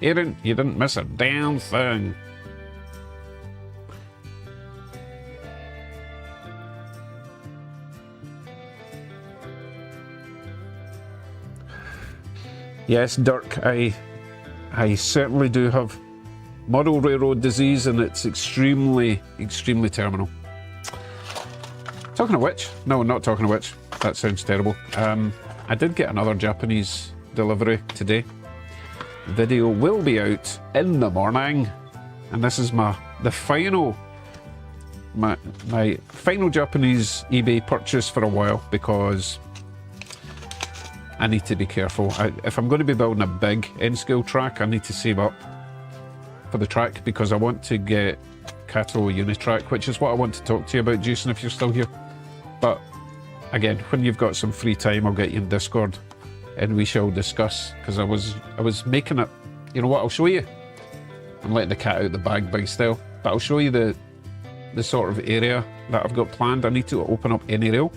Aaron, you didn't miss a damn thing. Yes, Dirk, I certainly do have model railroad disease, and it's extremely, extremely terminal. Talking of which, no, not talking of which, that sounds terrible. I did get another Japanese delivery today. The video will be out in the morning, and this is the final my final Japanese eBay purchase for a while because I need to be careful. If I'm going to be building a big N-scale track, I need to save up for the track because I want to get cattle Unitrack, which is what I want to talk to you about, Jason, if you're still here. But again, when you've got some free time, I'll get you in Discord and we shall discuss, because I was making it. You know what, I'll show you. I'm letting the cat out the bag big style, but I'll show you the sort of area that I've got planned. I need to open up any rail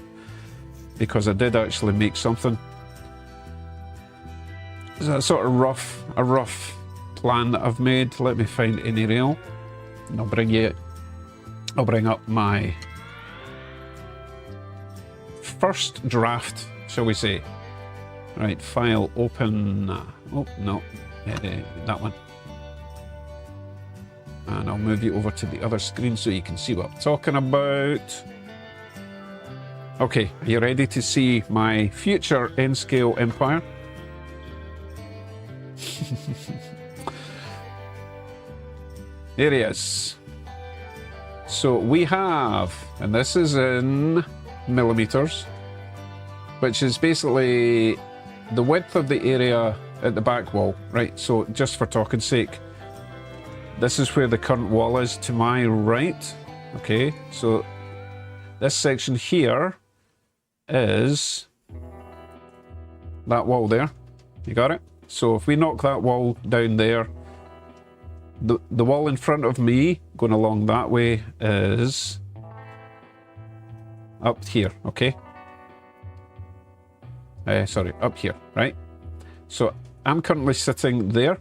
because I did actually make something. It's a sort of rough plan that I've made. Let me find any rail and I'll bring up my first draft, shall we say. Right, file, open, oh no, that one. And I'll move you over to the other screen so you can see what I'm talking about. Okay, are you ready to see my future N-scale empire? There he is. So we have, and this is in millimeters, which is basically the width of the area at the back wall, right? So just for talking sake, this is where the current wall is to my right. Okay, so this section here is that wall there. You got it? So if we knock that wall down there, the wall in front of me going along that way is up here, okay? Sorry, up here, right? So I'm currently sitting there.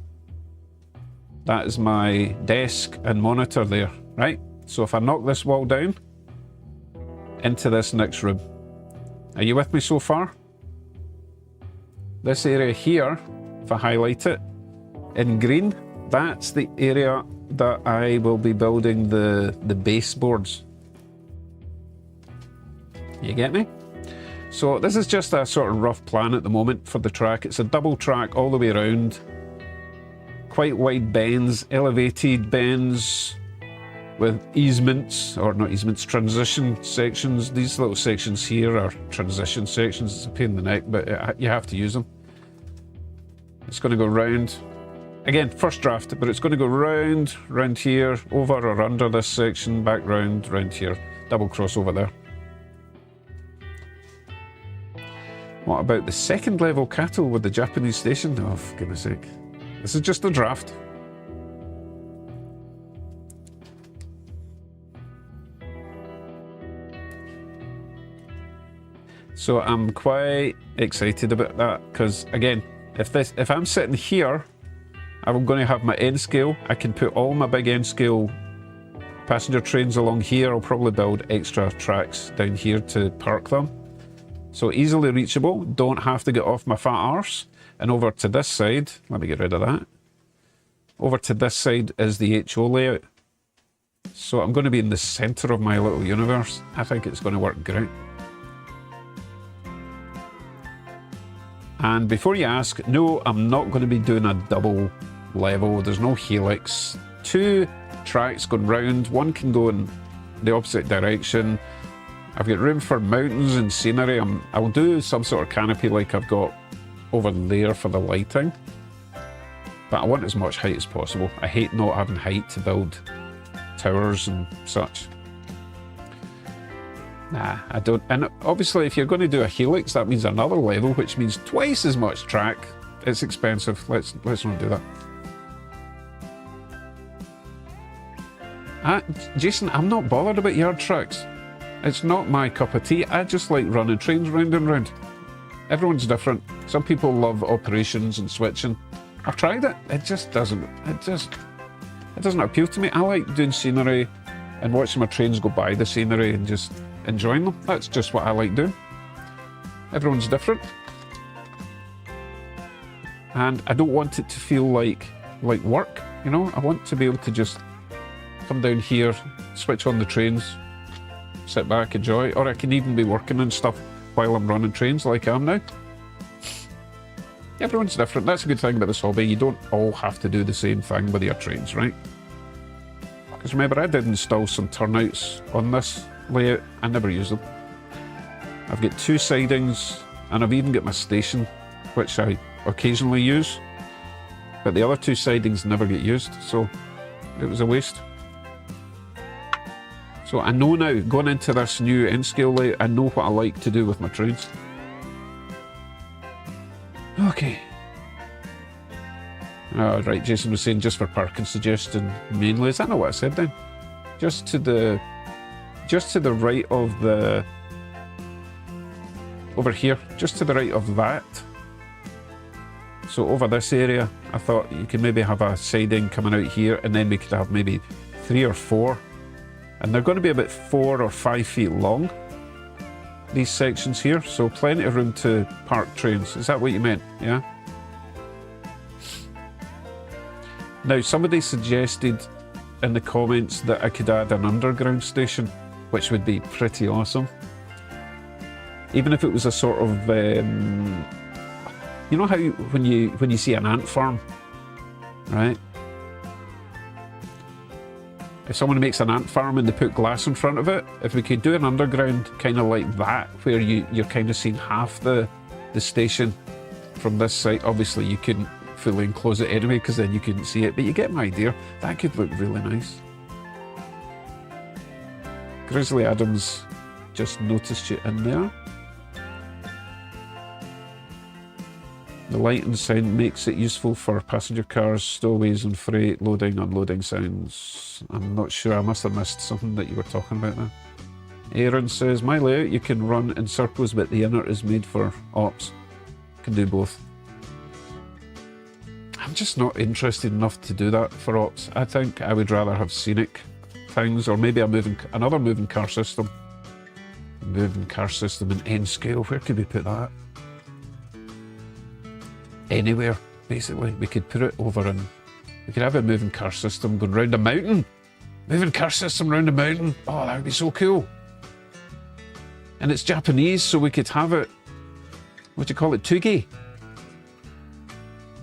That is my desk and monitor there, right? So if I knock this wall down into this next room, are you with me so far? This area here, if I highlight it in green, that's the area that I will be building the baseboards. You get me? So this is just a sort of rough plan at the moment for the track. It's a double track all the way around. Quite wide bends, elevated bends with easements, or not easements, transition sections. These little sections here are transition sections. It's a pain in the neck, but you have to use them. It's going to go round. Again, first draft, but it's going to go round here, over or under this section, back round here, double cross over there. What about the second level cattle with the Japanese station? Oh, for goodness sake. This is just a draft. So I'm quite excited about that because, again, if I'm sitting here, I'm going to have my N-scale. I can put all my big N-scale passenger trains along here. I'll probably build extra tracks down here to park them. So easily reachable, don't have to get off my fat arse. And over to this side, let me get rid of that. Over to this side is the HO layout. So I'm going to be in the centre of my little universe. I think it's going to work great. And before you ask, no, I'm not going to be doing a double level. There's no helix. Two tracks going round. One can go in the opposite direction. I've got room for mountains and scenery. I'll do some sort of canopy like I've got over there for the lighting. But I want as much height as possible. I hate not having height to build towers and such. Nah, I don't. And obviously if you're going to do a helix, that means another level, which means twice as much track. It's expensive. Let's not do that. Jason, I'm not bothered about yard tracks. It's not my cup of tea. I just like running trains round and round. Everyone's different. Some people love operations and switching. I've tried it. It doesn't appeal to me. I like doing scenery and watching my trains go by the scenery and just enjoying them. That's just what I like doing. Everyone's different. And I don't want it to feel like work, you know? I want to be able to just come down here, switch on the trains, sit back, enjoy, or I can even be working on stuff while I'm running trains like I am now. Everyone's different. That's a good thing about this hobby. You don't all have to do the same thing with your trains, right? Because remember, I did install some turnouts on this layout. I never use them. I've got 2 sidings, and I've even got my station, which I occasionally use. But the other 2 sidings never get used, so it was a waste. So I know now, going into this new N-scale layout, I know what I like to do with my trains. Okay. Oh, right, Jason was saying just for parking suggestion mainly. Is that not what I said then? Just to the right of the... Over here, just to the right of that. So over this area, I thought you could maybe have a siding coming out here, and then we could have maybe 3 or 4. And they're going to be about 4 or 5 feet long, these sections here, so plenty of room to park trains. Is that what you meant? Yeah? Now, somebody suggested in the comments that I could add an underground station, which would be pretty awesome. Even if it was a sort of, you know how when you see an ant farm, right? If someone makes an ant farm and they put glass in front of it, if we could do an underground kind of like that, where you're kind of seeing half the station from this side. Obviously you couldn't fully enclose it anyway, because then you couldn't see it, but you get my idea. That could look really nice. Grizzly Adams just noticed you in there. The light and sound makes it useful for passenger cars, stowaways and freight, loading, unloading sounds. I'm not sure, I must have missed something that you were talking about there. Aaron says, my layout you can run in circles, but the inner is made for ops. Can do both. I'm just not interested enough to do that for ops. I think I would rather have scenic things, or maybe another moving car system. Moving car system in N-scale, where could we put that? Anywhere, basically. We could put it over in... We could have a moving car system going round a mountain. Moving car system round a mountain. Oh, that would be so cool. And it's Japanese, so we could have it... What do you call it? Tugi?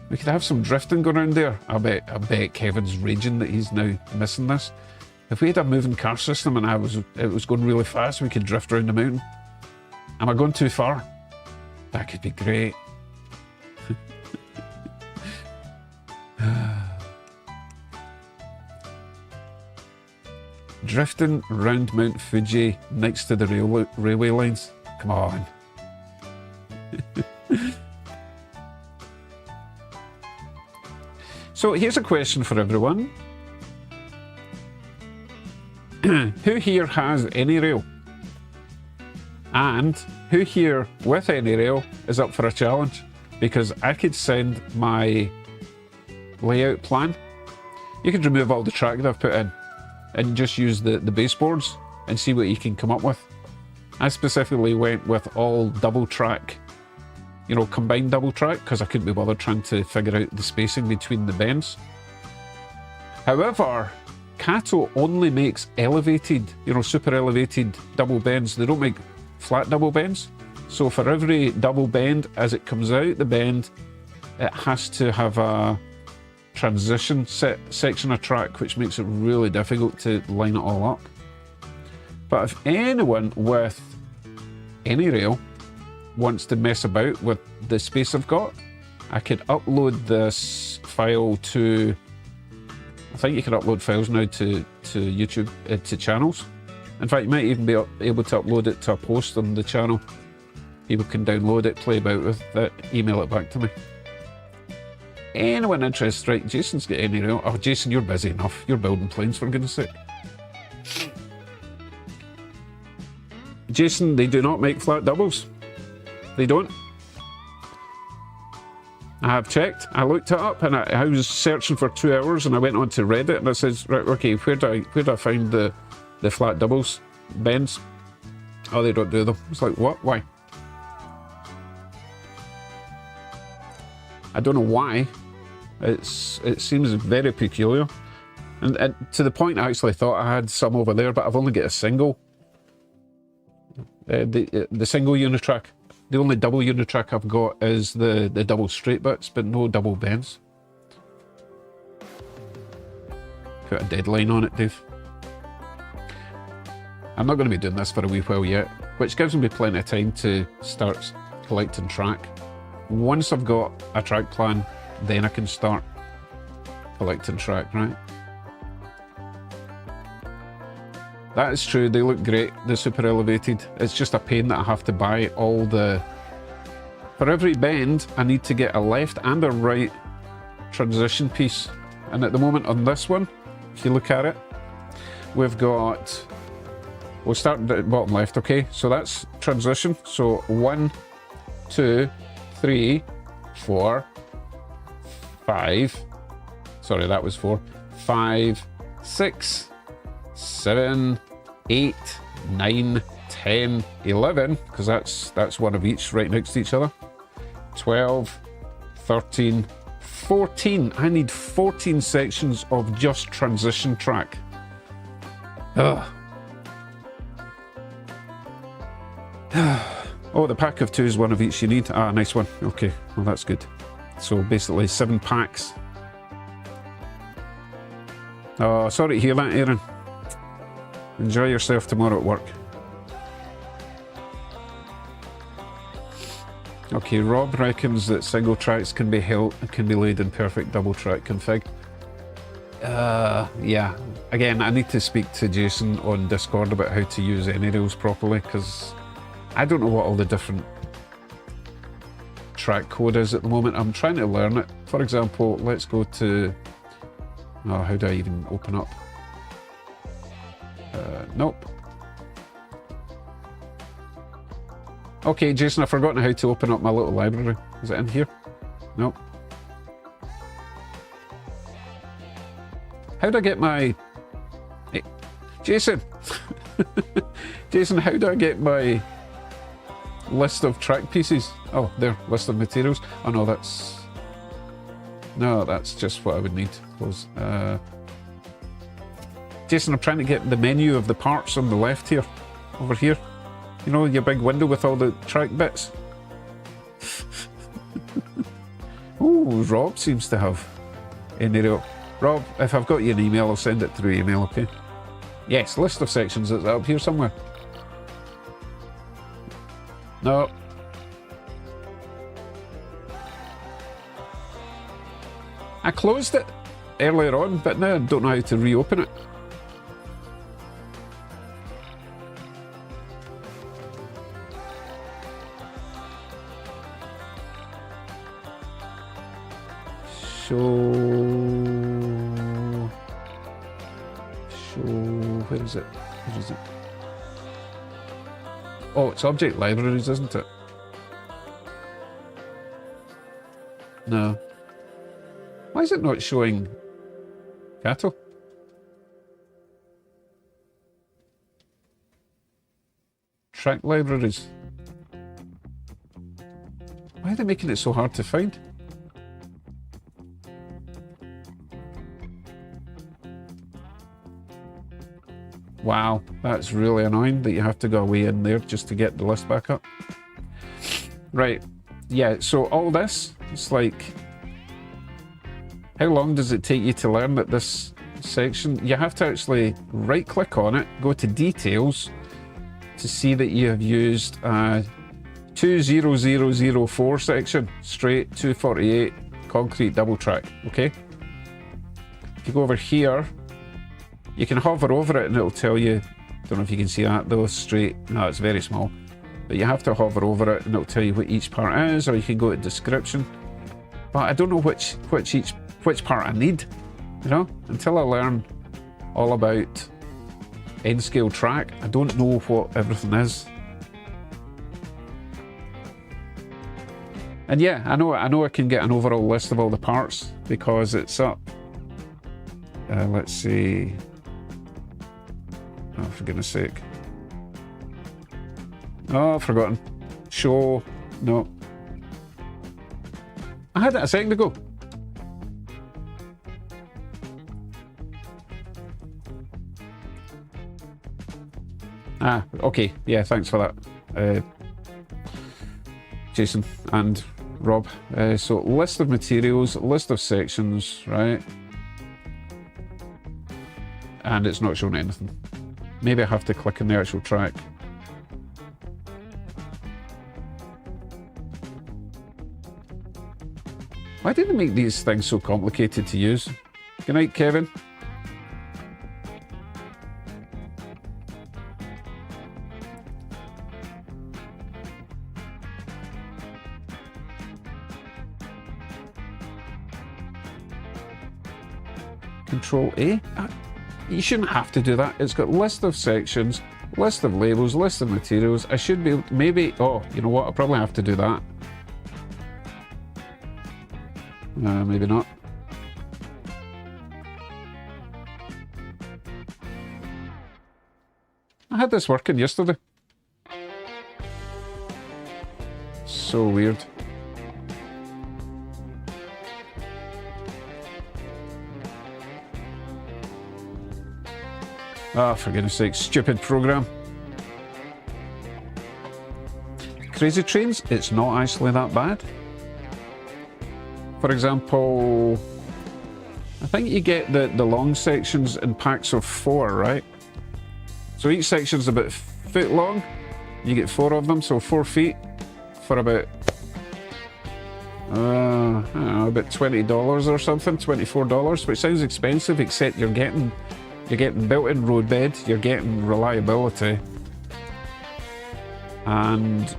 We could have some drifting going around there. I bet Kevin's raging that he's now missing this. If we had a moving car system and it was going really fast, we could drift around the mountain. Am I going too far? That could be great. Drifting round Mount Fuji next to the railway lines. Come on. So here's a question for everyone. Who here has any rail? And who here with any rail is up for a challenge? Because I could send my layout plan. You could remove all the track that I've put in and just use the baseboards and see what you can come up with. I specifically went with all double track, you know, combined double track, because I couldn't be bothered trying to figure out the spacing between the bends. However, Kato only makes elevated, you know, super elevated double bends. They don't make flat double bends. So for every double bend as it comes out the bend, it has to have a transition section of track, which makes it really difficult to line it all up. But if anyone with any rail wants to mess about with the space I've got, I could upload this file to... I think you can upload files now to YouTube, to channels. In fact, you might even be able to upload it to a post on the channel. People can download it, play about with it, email it back to me. Anyone interested? Right, Jason's got any rail. Oh, Jason, you're busy enough. You're building planes, for goodness sake. Jason, they do not make flat doubles. They don't. I have checked. I looked it up, and I was searching for 2 hours, and I went on to Reddit, and it says, right, okay, where do I find the flat doubles bends? Oh, they don't do them. It's like, what? Why? I don't know why. It seems very peculiar, and to the point I actually thought I had some over there, but I've only got a single. The single unitrack. The only double unitrack I've got is the double straight bits, but no double bends. Put a deadline on it, Dave. I'm not going to be doing this for a wee while yet, which gives me plenty of time to start collecting track. Once I've got a track plan, then I can start collecting track, right? That is true, they look great, the super elevated. It's just a pain that I have to buy all the... For every bend, I need to get a left and a right transition piece. And at the moment on this one, if you look at it, we've got... We'll start at the bottom left, okay? So that's transition. So 1, 2, 3, 4, 5. Sorry, that was 4. 5, 6, 7, 8, 9, 10, 11, because that's one of each right next to each other. 12, 13, 14. I need 14 sections of just transition track. Ugh. Oh, the pack of 2 is one of each you need. Ah, nice one. Okay, well that's good. So basically 7 packs. Oh, sorry to hear that, Aaron. Enjoy yourself tomorrow at work. Okay, Rob reckons that single tracks can be laid in perfect double track config. Yeah. Again, I need to speak to Jason on Discord about how to use any rails properly, because I don't know what all the different track code is at the moment. I'm trying to learn it. For example, let's go to... Oh, how do I even open up? Nope. Okay, Jason, I've forgotten how to open up my little library. Is it in here? Nope. How do I get my... Hey, Jason! Jason, how do I get my list of track pieces? Oh, there, list of materials. Oh no, that's... No, that's just what I would need. Close. Jason, I'm trying to get the menu of the parts on the left here. Over here. You know, your big window with all the track bits. Oh, Rob seems to have an area. Rob, if I've got you an email, I'll send it through email, okay? Yes, list of sections. Is that up here somewhere? No. I closed it earlier on, but now I don't know how to reopen it. Where is it? Where is it? Oh, it's object libraries, isn't it? No. Why is it not showing cattle? Track libraries. Why are they making it so hard to find? Wow, that's really annoying that you have to go away in there just to get the list back up. Right, yeah, so all this, it's like... How long does it take you to learn that this section? You have to actually right-click on it, go to Details, to see that you have used a 20004 section, straight 248, concrete double track, okay? If you go over here, you can hover over it and it'll tell you, don't know if you can see that though, straight, no, it's very small. But you have to hover over it and it'll tell you what each part is, or you can go to description. But I don't know which part I need, you know? Until I learn all about N-scale track, I don't know what everything is. And yeah, I know I can get an overall list of all the parts because it's up. Let's see. Oh, for goodness sake. Oh, I've forgotten. Show. No. I had it a second ago. Ah, okay. Yeah, thanks for that. Jason and Rob. So, list of materials, list of sections, right? And it's not showing anything. Maybe I have to click on the actual track. Why do they make these things so complicated to use? Good night, Kevin. Control A? You shouldn't have to do that. It's got list of sections, list of labels, list of materials. I should be maybe, oh, you know what? I'll probably have to do that. Maybe not. I had this working yesterday. So weird. Ah, for goodness sake, stupid program. Crazy Trains, it's not actually that bad. For example, I think you get the long sections in packs of 4, right? So each section's about a foot long. You get 4 of them, so 4 feet for about, I don't know, about $20 or something, $24, which sounds expensive, except you're getting built-in roadbed, you're getting reliability, and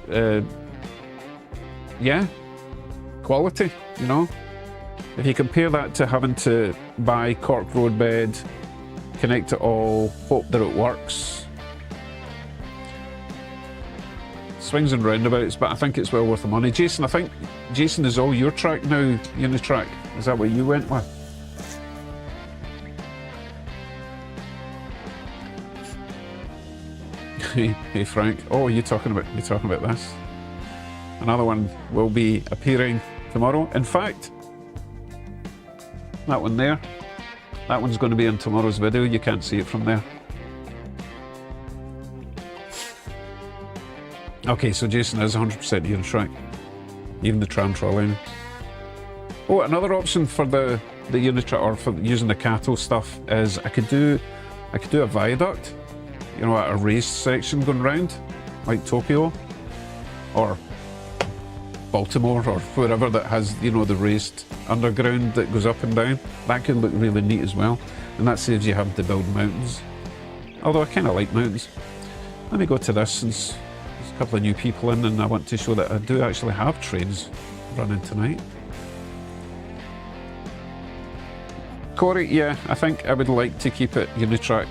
yeah, quality, you know. If you compare that to having to buy cork roadbed, connect it all, hope that it works, swings and roundabouts, but I think it's well worth the money. Jason, I think Jason is all your track now, Unitrack. Is that what you went with? Hey Frank, oh, you're talking about this. Another one will be appearing tomorrow. In fact, that one there, that one's going to be in tomorrow's video. You can't see it from there. Okay, so Jason is 100% Unitrack, even the tram trolley. Oh, another option for the Unitrack, or for using the cattle stuff, is I could do a viaduct. You know, a raised section going round, like Tokyo or Baltimore or wherever that has, you know, the raised underground that goes up and down. That could look really neat as well, and that saves you having to build mountains. Although I kind of like mountains. Let me go to this, since there's a couple of new people in, and I want to show that I do actually have trains running tonight. Corey, yeah, I think I would like to keep it Unitrack,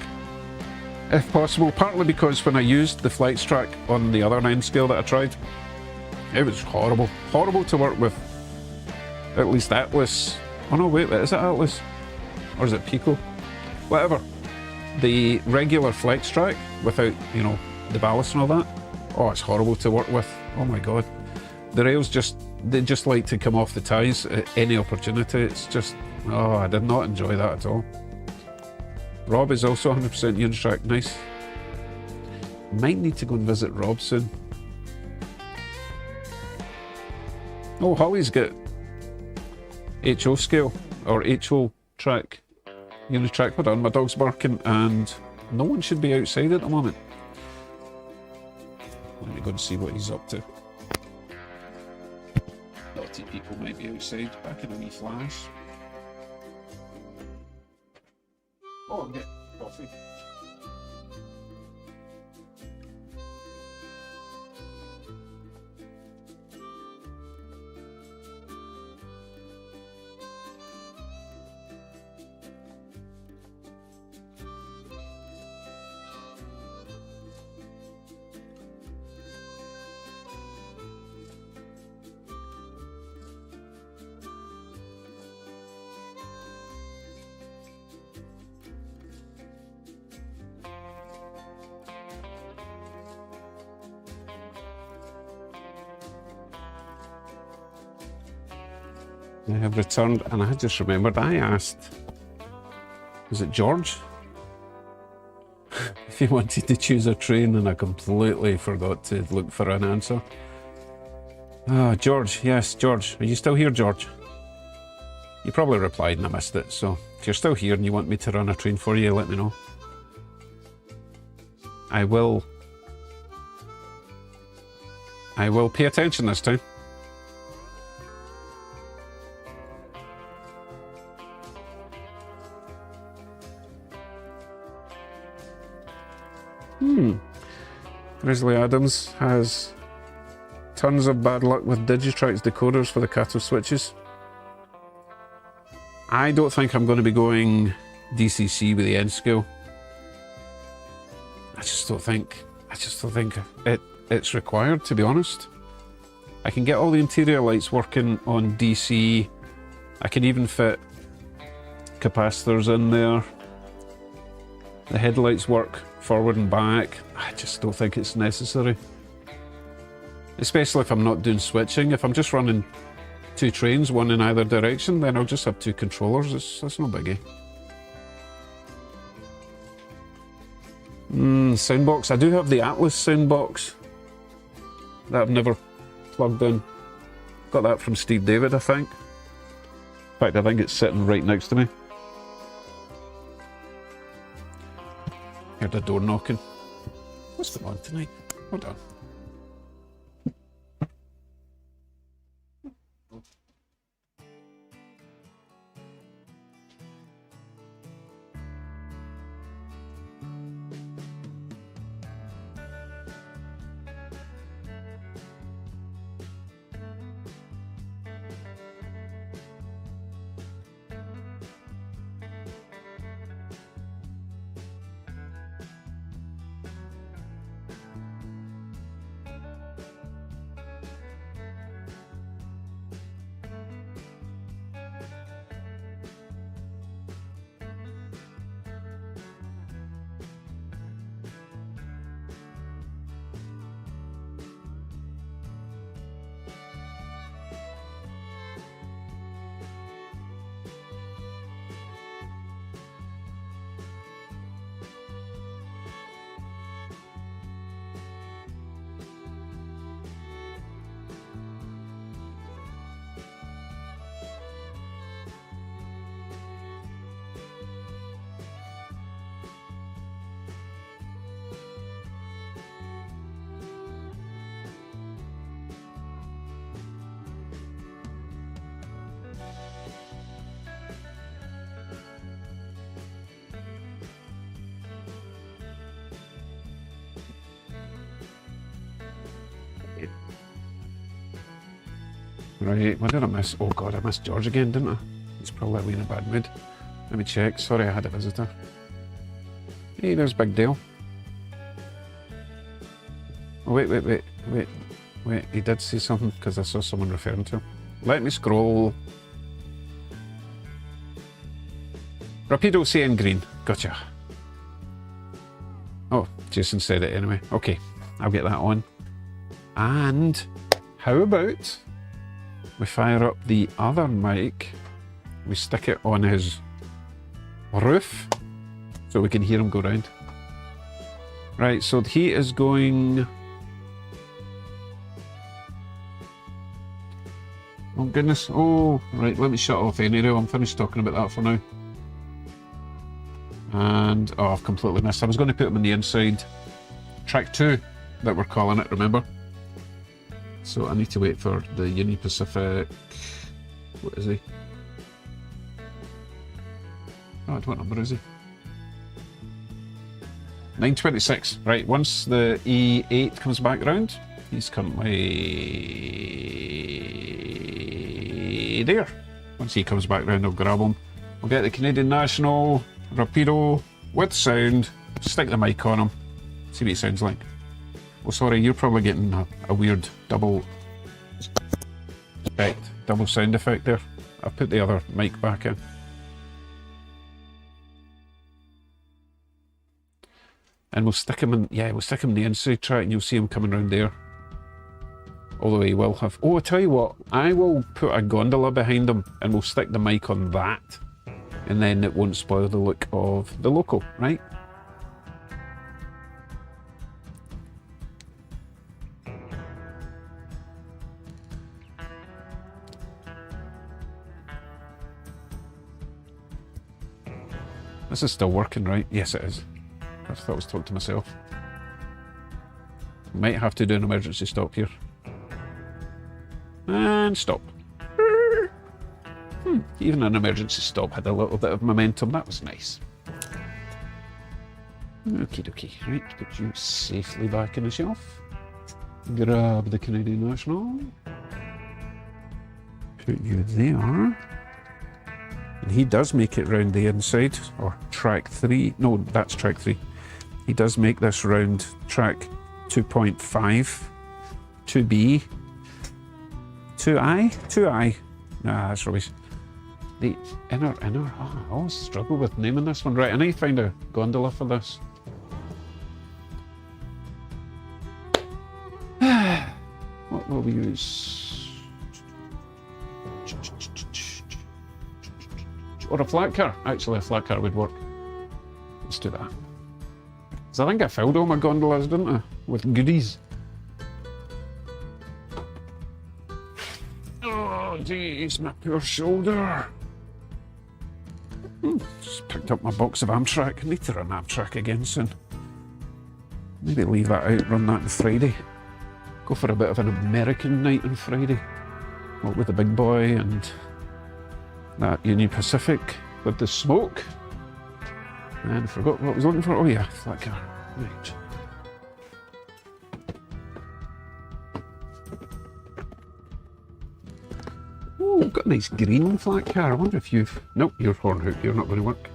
if possible, partly because when I used the FlexTrack on the other 9 scale that I tried, it was horrible. Horrible to work with. At least Atlas. Oh no, wait, is it Atlas? Or is it Pico? Whatever. The regular FlexTrack, without, you know, the ballast and all that, oh, it's horrible to work with. Oh my god. The rails they just like to come off the ties at any opportunity. It's just, oh, I did not enjoy that at all. Rob is also 100% Unitrack, nice. Might need to go and visit Rob soon. Oh, Holly's got HO scale, or HO track, Unitrack. Hold on, my dog's barking and no one should be outside at the moment. Let me go and see what he's up to. Naughty people might be outside, back in a wee flash. Oh, I'm getting coffee. I have returned, and I just remembered I asked, was it George? If he wanted to choose a train, and I completely forgot to look for an answer. Ah, George, yes, George. Are you still here, George? You probably replied and I missed it, so if you're still here and you want me to run a train for you, let me know. I will pay attention this time. Grizzly Adams has tons of bad luck with Digitrax decoders for the Cato switches. I don't think I'm going to be going DCC with the N scale. I just don't think it's required, to be honest. I can get all the interior lights working on DC. I can even fit capacitors in there. The headlights work forward and back. I just don't think it's necessary. Especially if I'm not doing switching. If I'm just running two trains, one in either direction, then I'll just have two controllers. That's no biggie. Soundbox. I do have the Atlas soundbox that I've never plugged in. Got that from Steve David, I think. In fact, I think it's sitting right next to me. Heard the door knocking. What's going on tonight? Hold on. Right, what did I miss? Oh god, I missed George again, didn't I? He's probably in a bad mood. Let me check. Sorry, I had a visitor. Hey, there's Big Dale. Oh, wait. He did say something because I saw someone referring to him. Let me scroll. Rapido saying green. Gotcha. Oh, Jason said it anyway. Okay, I'll get that on. And how about we fire up the other mic, we stick it on his roof so we can hear him go round. Right, so he is going... Oh goodness, oh, right, let me shut off anyway, I'm finished talking about that for now. And, oh, I've completely missed. I was going to put him on the inside. Track 2, that we're calling it, remember? So I need to wait for the Uni Pacific. What is he? Oh, what number is he? 926. Right, once the E8 comes back round, he's currently there. Once he comes back round, I'll grab him. We'll get the Canadian National Rapido with sound, stick the mic on him, see what he sounds like. Oh, sorry, you're probably getting a weird double sound effect there. I've put the other mic back in. And we'll stick him in, yeah, we'll stick him in the inside track and you'll see him coming around there. Although he will have, oh, I tell you what, I will put a gondola behind him and we'll stick the mic on that. And then it won't spoil the look of the local, right? This is still working, right? Yes, it is. I thought I was talking to myself. Might have to do an emergency stop here. And stop. Even an emergency stop had a little bit of momentum. That was nice. Okie dokie. Right, put you safely back in the shelf. Grab the Canadian National. Put you there. And he does make it round the inside, or track 3. No, that's track 3. He does make this round track 2.5, 2B, 2I, 2I. Nah, that's rubbish. The inner. Oh, I always struggle with naming this one. Right, I need to find a gondola for this. What will we use? Or a flat car. Actually, a flat car would work. Let's do that. So I think I filled all my gondolas, didn't I? With goodies. Oh, jeez, my poor shoulder. Just picked up my box of Amtrak. I need to run Amtrak again soon. Maybe leave that out, run that on Friday. Go for a bit of an American night on Friday. What with the big boy and that Union Pacific with the smoke. And I forgot what I was looking for. Oh yeah, flat car. Right. Oh, got a nice green flat car. I wonder if you've... Nope, you're horn hook. You're not going to work.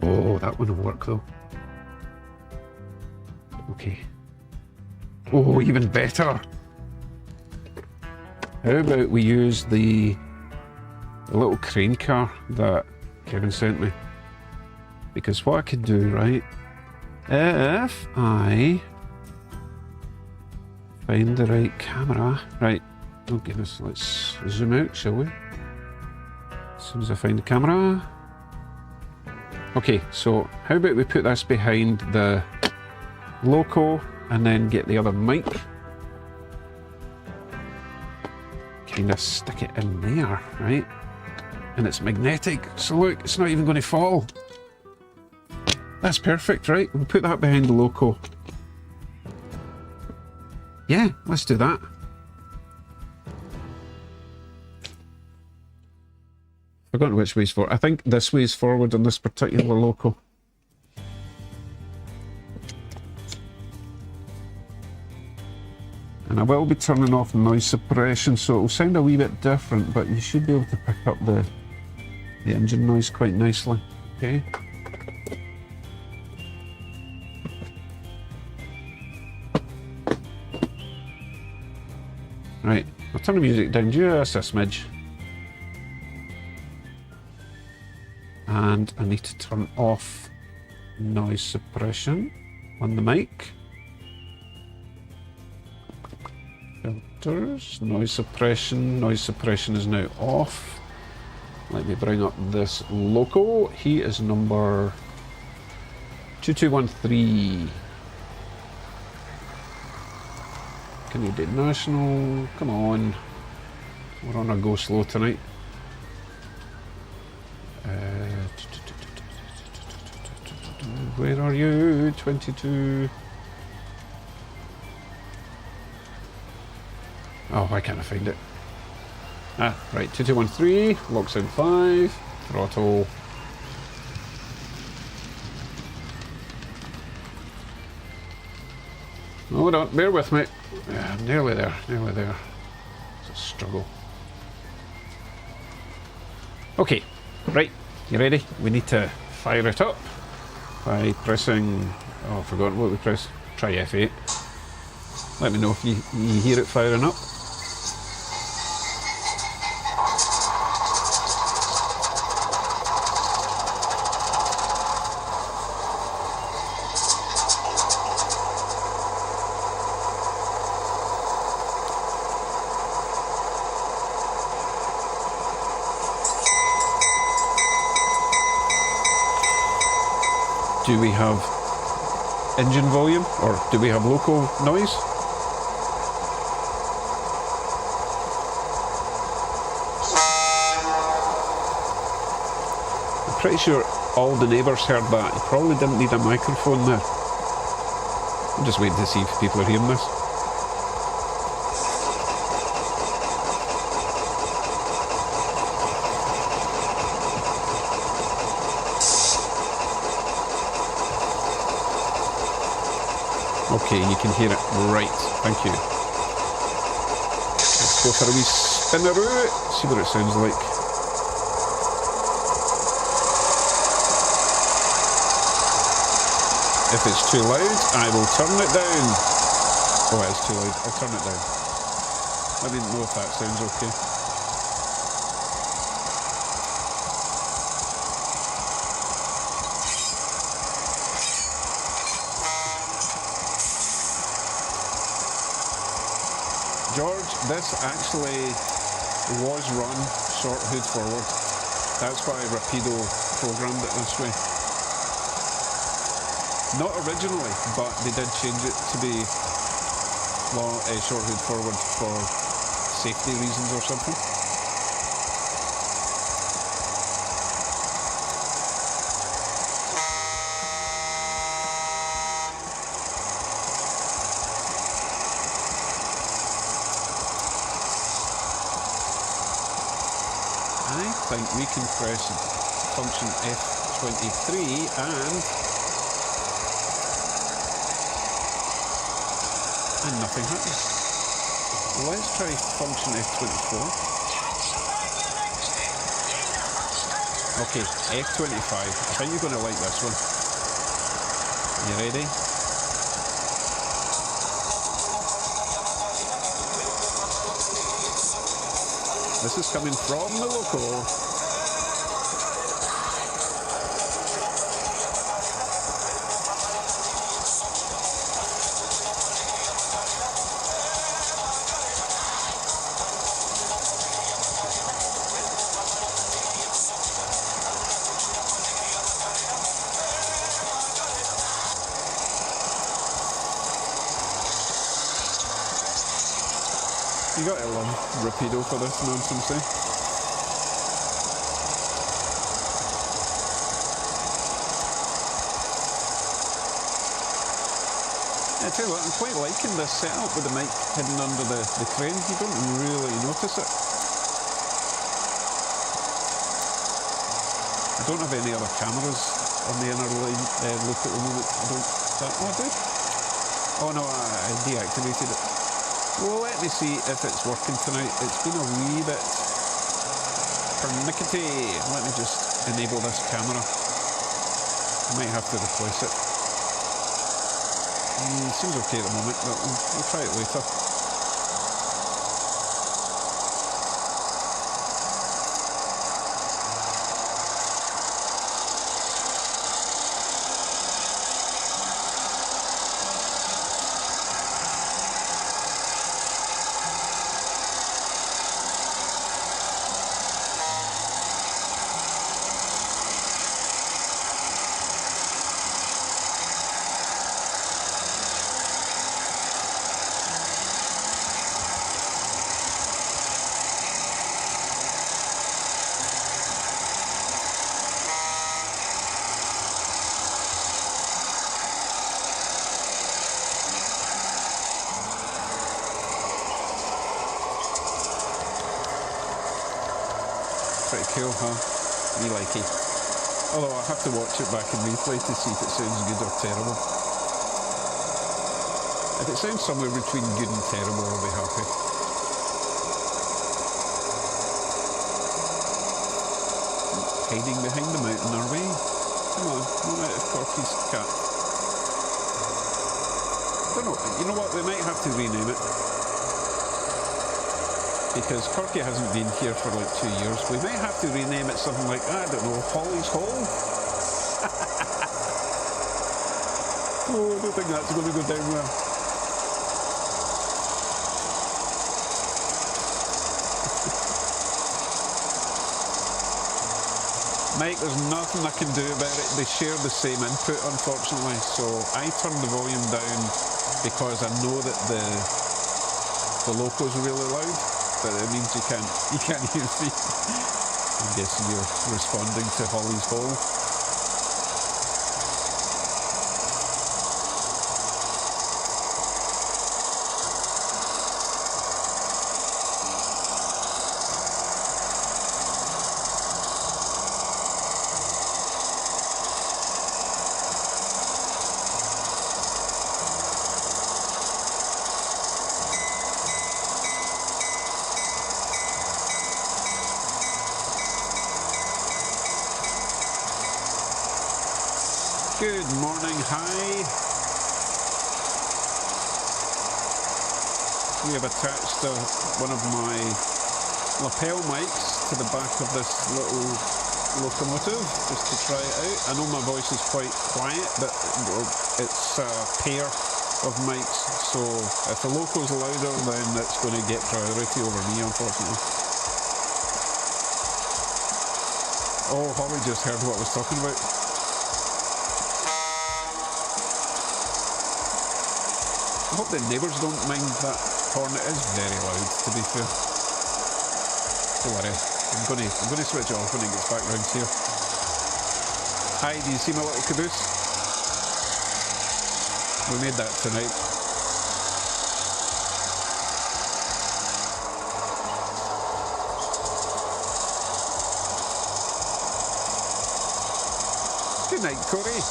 Oh, that one will work though. Okay. Oh, even better. How about we use the little crane car that Kevin sent me? Because what I could do, right, if I find the right camera, right, oh goodness, let's zoom out, shall we? As soon as I find the camera. Okay, so how about we put this behind the loco and then get the other mic. Kind of stick it in there, right? And it's magnetic, so look, it's not even going to fall. That's perfect, right? We'll put that behind the loco. Yeah, let's do that. Forgotten which way's forward. I think this way's forward on this particular loco. And I will be turning off noise suppression, so it'll sound a wee bit different, but you should be able to pick up the engine noise quite nicely. Okay. Right, I'll turn the music down just a smidge. And I need to turn off noise suppression on the mic. Filters, noise suppression is now off. Let me bring up this loco. He is number 2213. Canadian National, come on. We're on a go slow tonight. Where are you? 22. Oh, why can't I find it? Ah, right, 2213, locks in 5, throttle. Hold on, bear with me. Yeah, nearly there, nearly there. It's a struggle. Okay, right, you ready? We need to fire it up by pressing... Oh, I've forgotten what we press. Try F8. Let me know if you hear it firing up. Do we have engine volume, or do we have local noise? I'm pretty sure all the neighbours heard that. You probably didn't need a microphone there. I'm just waiting to see if people are hearing this. Okay, you can hear it. Right, thank you. Let's go for a wee spinneroo, see what it sounds like. If it's too loud, I will turn it down. Oh, it is too loud. I'll turn it down. Let me know if that sounds okay. George, this actually was run short hood forward. That's why Rapido programmed it this way. Not originally, but they did change it to be short hood forward for safety reasons or something. I think we can press function F23 and nothing happens. Let's try function F24. Okay, F25. I think you're going to like this one. You ready? This is coming from the local. You gotta love Rapido for this nonsense, eh? I tell you what, I'm quite liking this setup with the mic hidden under the crane. You don't really notice it. I don't have any other cameras on the inner line loop at the moment. Oh, I do? Oh no, I deactivated it. Well, let me see if it's working tonight. It's been a wee bit pernickety. Let me just enable this camera. I might have to replace it. Seems okay at the moment, but we'll try it later. Pretty cool, huh? Me like it. Although I have to watch it back in replay to see if it sounds good or terrible. If it sounds somewhere between good and terrible, I'll be happy. Hiding behind the mountain, are we? Come on, not out of Corky's cat. I don't know, you know what, we might have to rename it. Because Corky hasn't been here for like 2 years. We might have to rename it something like, I don't know, Holly's Hole? Oh, I don't think that's going to go down well. Mike, there's nothing I can do about it. They share the same input, unfortunately. So I turned the volume down because I know that the loco's really loud. But it means you can't hear me. I'm guessing you're responding to Holly's Hole. Good morning, hi. We have attached one of my lapel mics to the back of this little locomotive just to try it out. I know my voice is quite quiet, but it's a pair of mics, so if the loco's louder, then it's going to get priority over me, unfortunately. Oh, Holly just heard what I was talking about. I hope the neighbours don't mind that horn. It is very loud, to be fair. Don't worry, I'm gonna switch it off when it gets back round here. Hi, do you see my little caboose? We made that tonight. Good night, Corey.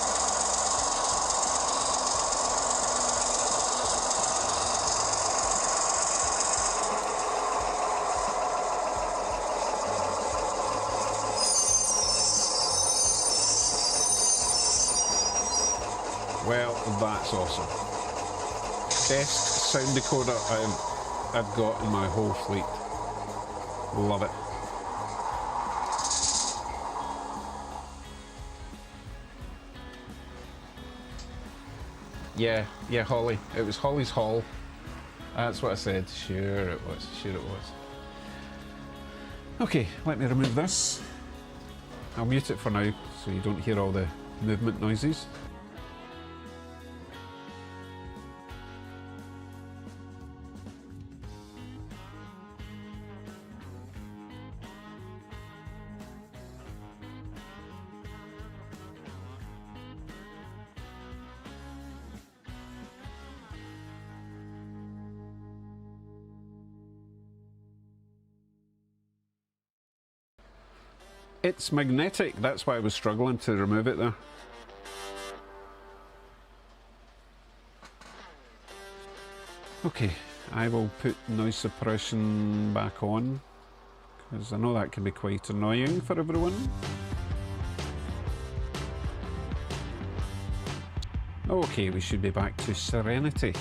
Well, that's awesome. Best sound decoder I've got in my whole fleet. Love it. Yeah, Holly. It was Holly's Hall. That's what I said. Sure it was. Okay, let me remove this. I'll mute it for now so you don't hear all the movement noises. It's magnetic, that's why I was struggling to remove it there. Okay, I will put noise suppression back on, because I know that can be quite annoying for everyone. Okay, we should be back to serenity.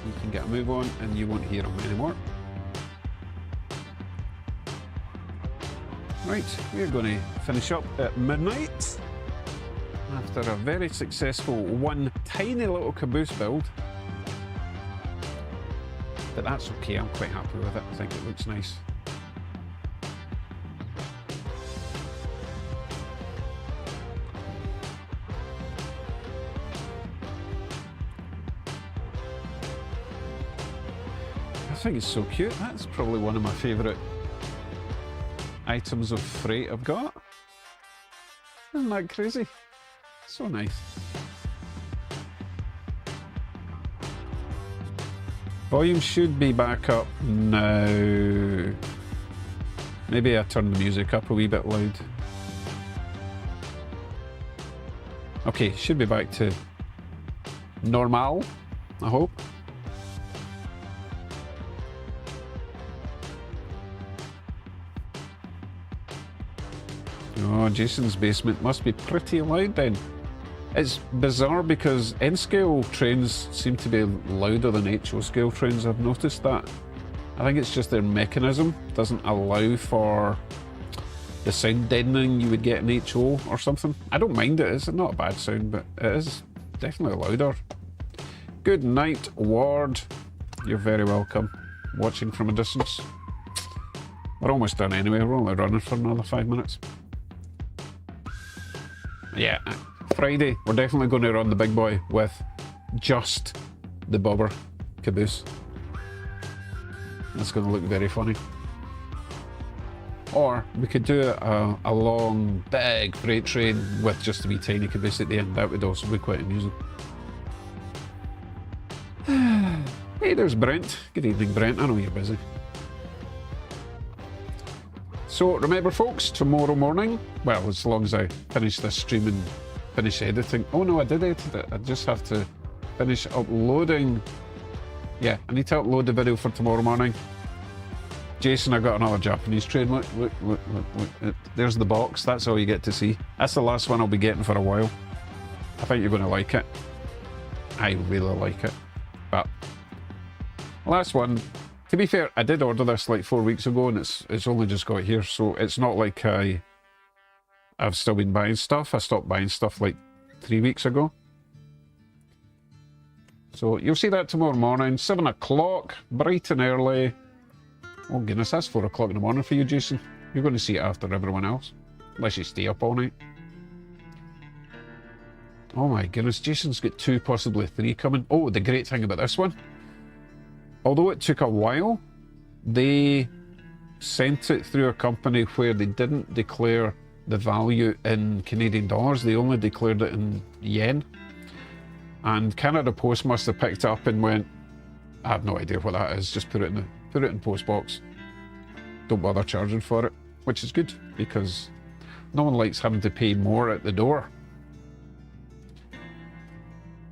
You can get a move on and you won't hear them anymore. Right, we're going to finish up at midnight after a very successful one tiny little caboose build. But that's okay, I'm quite happy with it. I think it looks nice. I think it's so cute. That's probably one of my favourite items of freight I've got. Isn't that crazy? So nice. Volume should be back up now. Maybe I turned the music up a wee bit loud. Okay, should be back to normal, I hope. Oh, Jason's basement must be pretty loud then. It's bizarre because N-scale trains seem to be louder than HO scale trains, I've noticed that. I think it's just their mechanism doesn't allow for the sound deadening you would get in HO or something. I don't mind it, it's not a bad sound, but it is definitely louder. Good night, Ward. You're very welcome. Watching from a distance. We're almost done anyway, we're only running for another 5 minutes. Yeah, Friday, we're definitely going to run the big boy with just the bobber caboose. That's going to look very funny. Or we could do a long, big freight train with just a wee tiny caboose at the end. That would also be quite amusing. Hey, there's Brent. Good evening, Brent. I know you're busy. So remember, folks, tomorrow morning, well, as long as I finish this stream and finish editing. Oh no, I did edit it. I just have to finish uploading. Yeah, I need to upload the video for tomorrow morning. Jason, I got another Japanese train. Look, look, look, look, look. There's the box. That's all you get to see. That's the last one I'll be getting for a while. I think you're going to like it. I really like it. But last one, to be fair, I did order this like 4 weeks ago and it's only just got here, so it's not like I've still been buying stuff. I stopped buying stuff like 3 weeks ago. So you'll see that tomorrow morning, 7 o'clock, bright and early. Oh goodness, that's 4 o'clock in the morning for you, Jason. You're going to see it after everyone else, unless you stay up all night. Oh my goodness, Jason's got 2, possibly 3 coming. Oh, the great thing about this one, although it took a while, they sent it through a company where they didn't declare the value in Canadian dollars. They only declared it in yen. And Canada Post must have picked it up and went, I have no idea what that is, just put it in post box. Don't bother charging for it, which is good because no one likes having to pay more at the door.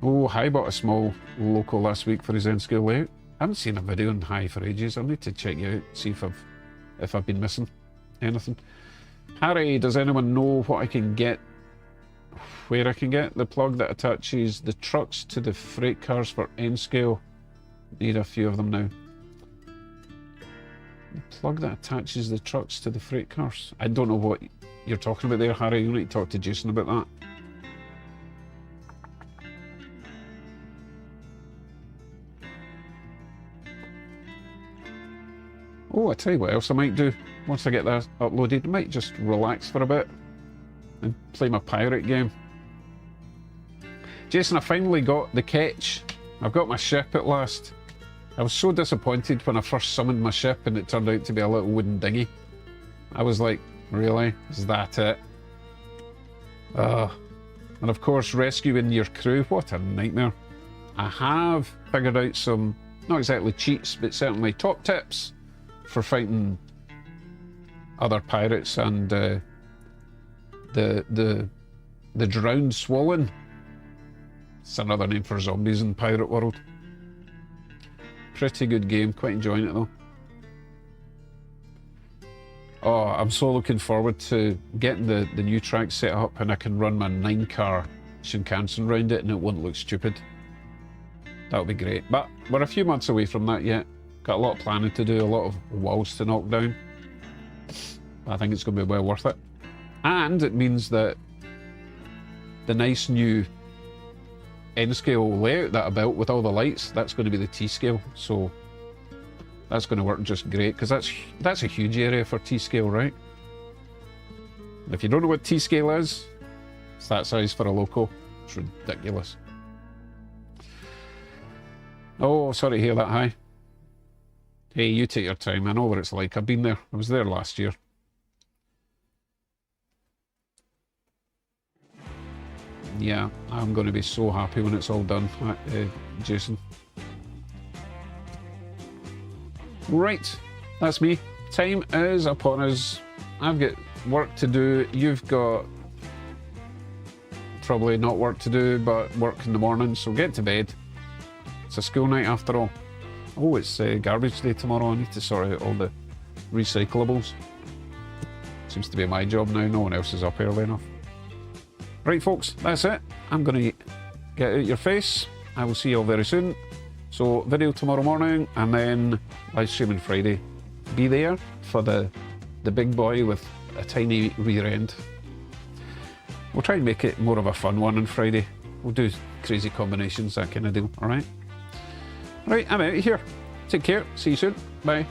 Oh, Hi bought a small local last week for his end scale layout. I haven't seen a video on Hi for ages. I need to check you out, see if I've been missing anything. Harry, does anyone know what I can get, where I can get the plug that attaches the trucks to the freight cars for end scale? Need a few of them now. The plug that attaches the trucks to the freight cars. I don't know what you're talking about there, Harry. You need to talk to Jason about that. Oh, I tell you what else I might do. Once I get that uploaded, I might just relax for a bit and play my pirate game. Jason, I finally got the catch. I've got my ship at last. I was so disappointed when I first summoned my ship and it turned out to be a little wooden dinghy. I was like, really? Is that it? And of course, rescuing your crew, what a nightmare. I have figured out some, not exactly cheats, but certainly top tips for fighting other pirates and the drowned swollen. It's another name for zombies in Pirate World. Pretty good game, quite enjoying it though. Oh, I'm so looking forward to getting the new track set up and I can run my 9-car Shinkansen around it and it won't look stupid. That would be great. But we're a few months away from that yet. Got a lot of planning to do, a lot of walls to knock down. I think it's going to be well worth it. And it means that the nice new N-scale layout that I built with all the lights, that's going to be the T-scale. So that's going to work just great because that's a huge area for T-scale, right? And if you don't know what T-scale is, it's that size for a loco. It's ridiculous. Oh, sorry to hear that, Hi. Hey, you take your time. I know what it's like. I've been there. I was there last year. Yeah, I'm going to be so happy when it's all done, Jason. Right, that's me. Time is upon us. I've got work to do. You've got probably not work to do, but work in the morning, so get to bed. It's a school night after all. Oh, it's garbage day tomorrow. I need to sort out all the recyclables. Seems to be my job now. No one else is up early enough. Right, folks, that's it. I'm going to get out your face. I will see you all very soon. So, video tomorrow morning and then live streaming Friday. Be there for the big boy with a tiny rear end. We'll try and make it more of a fun one on Friday. We'll do crazy combinations, that kind of deal, alright? Right, I'm out of here. Take care. See you soon. Bye.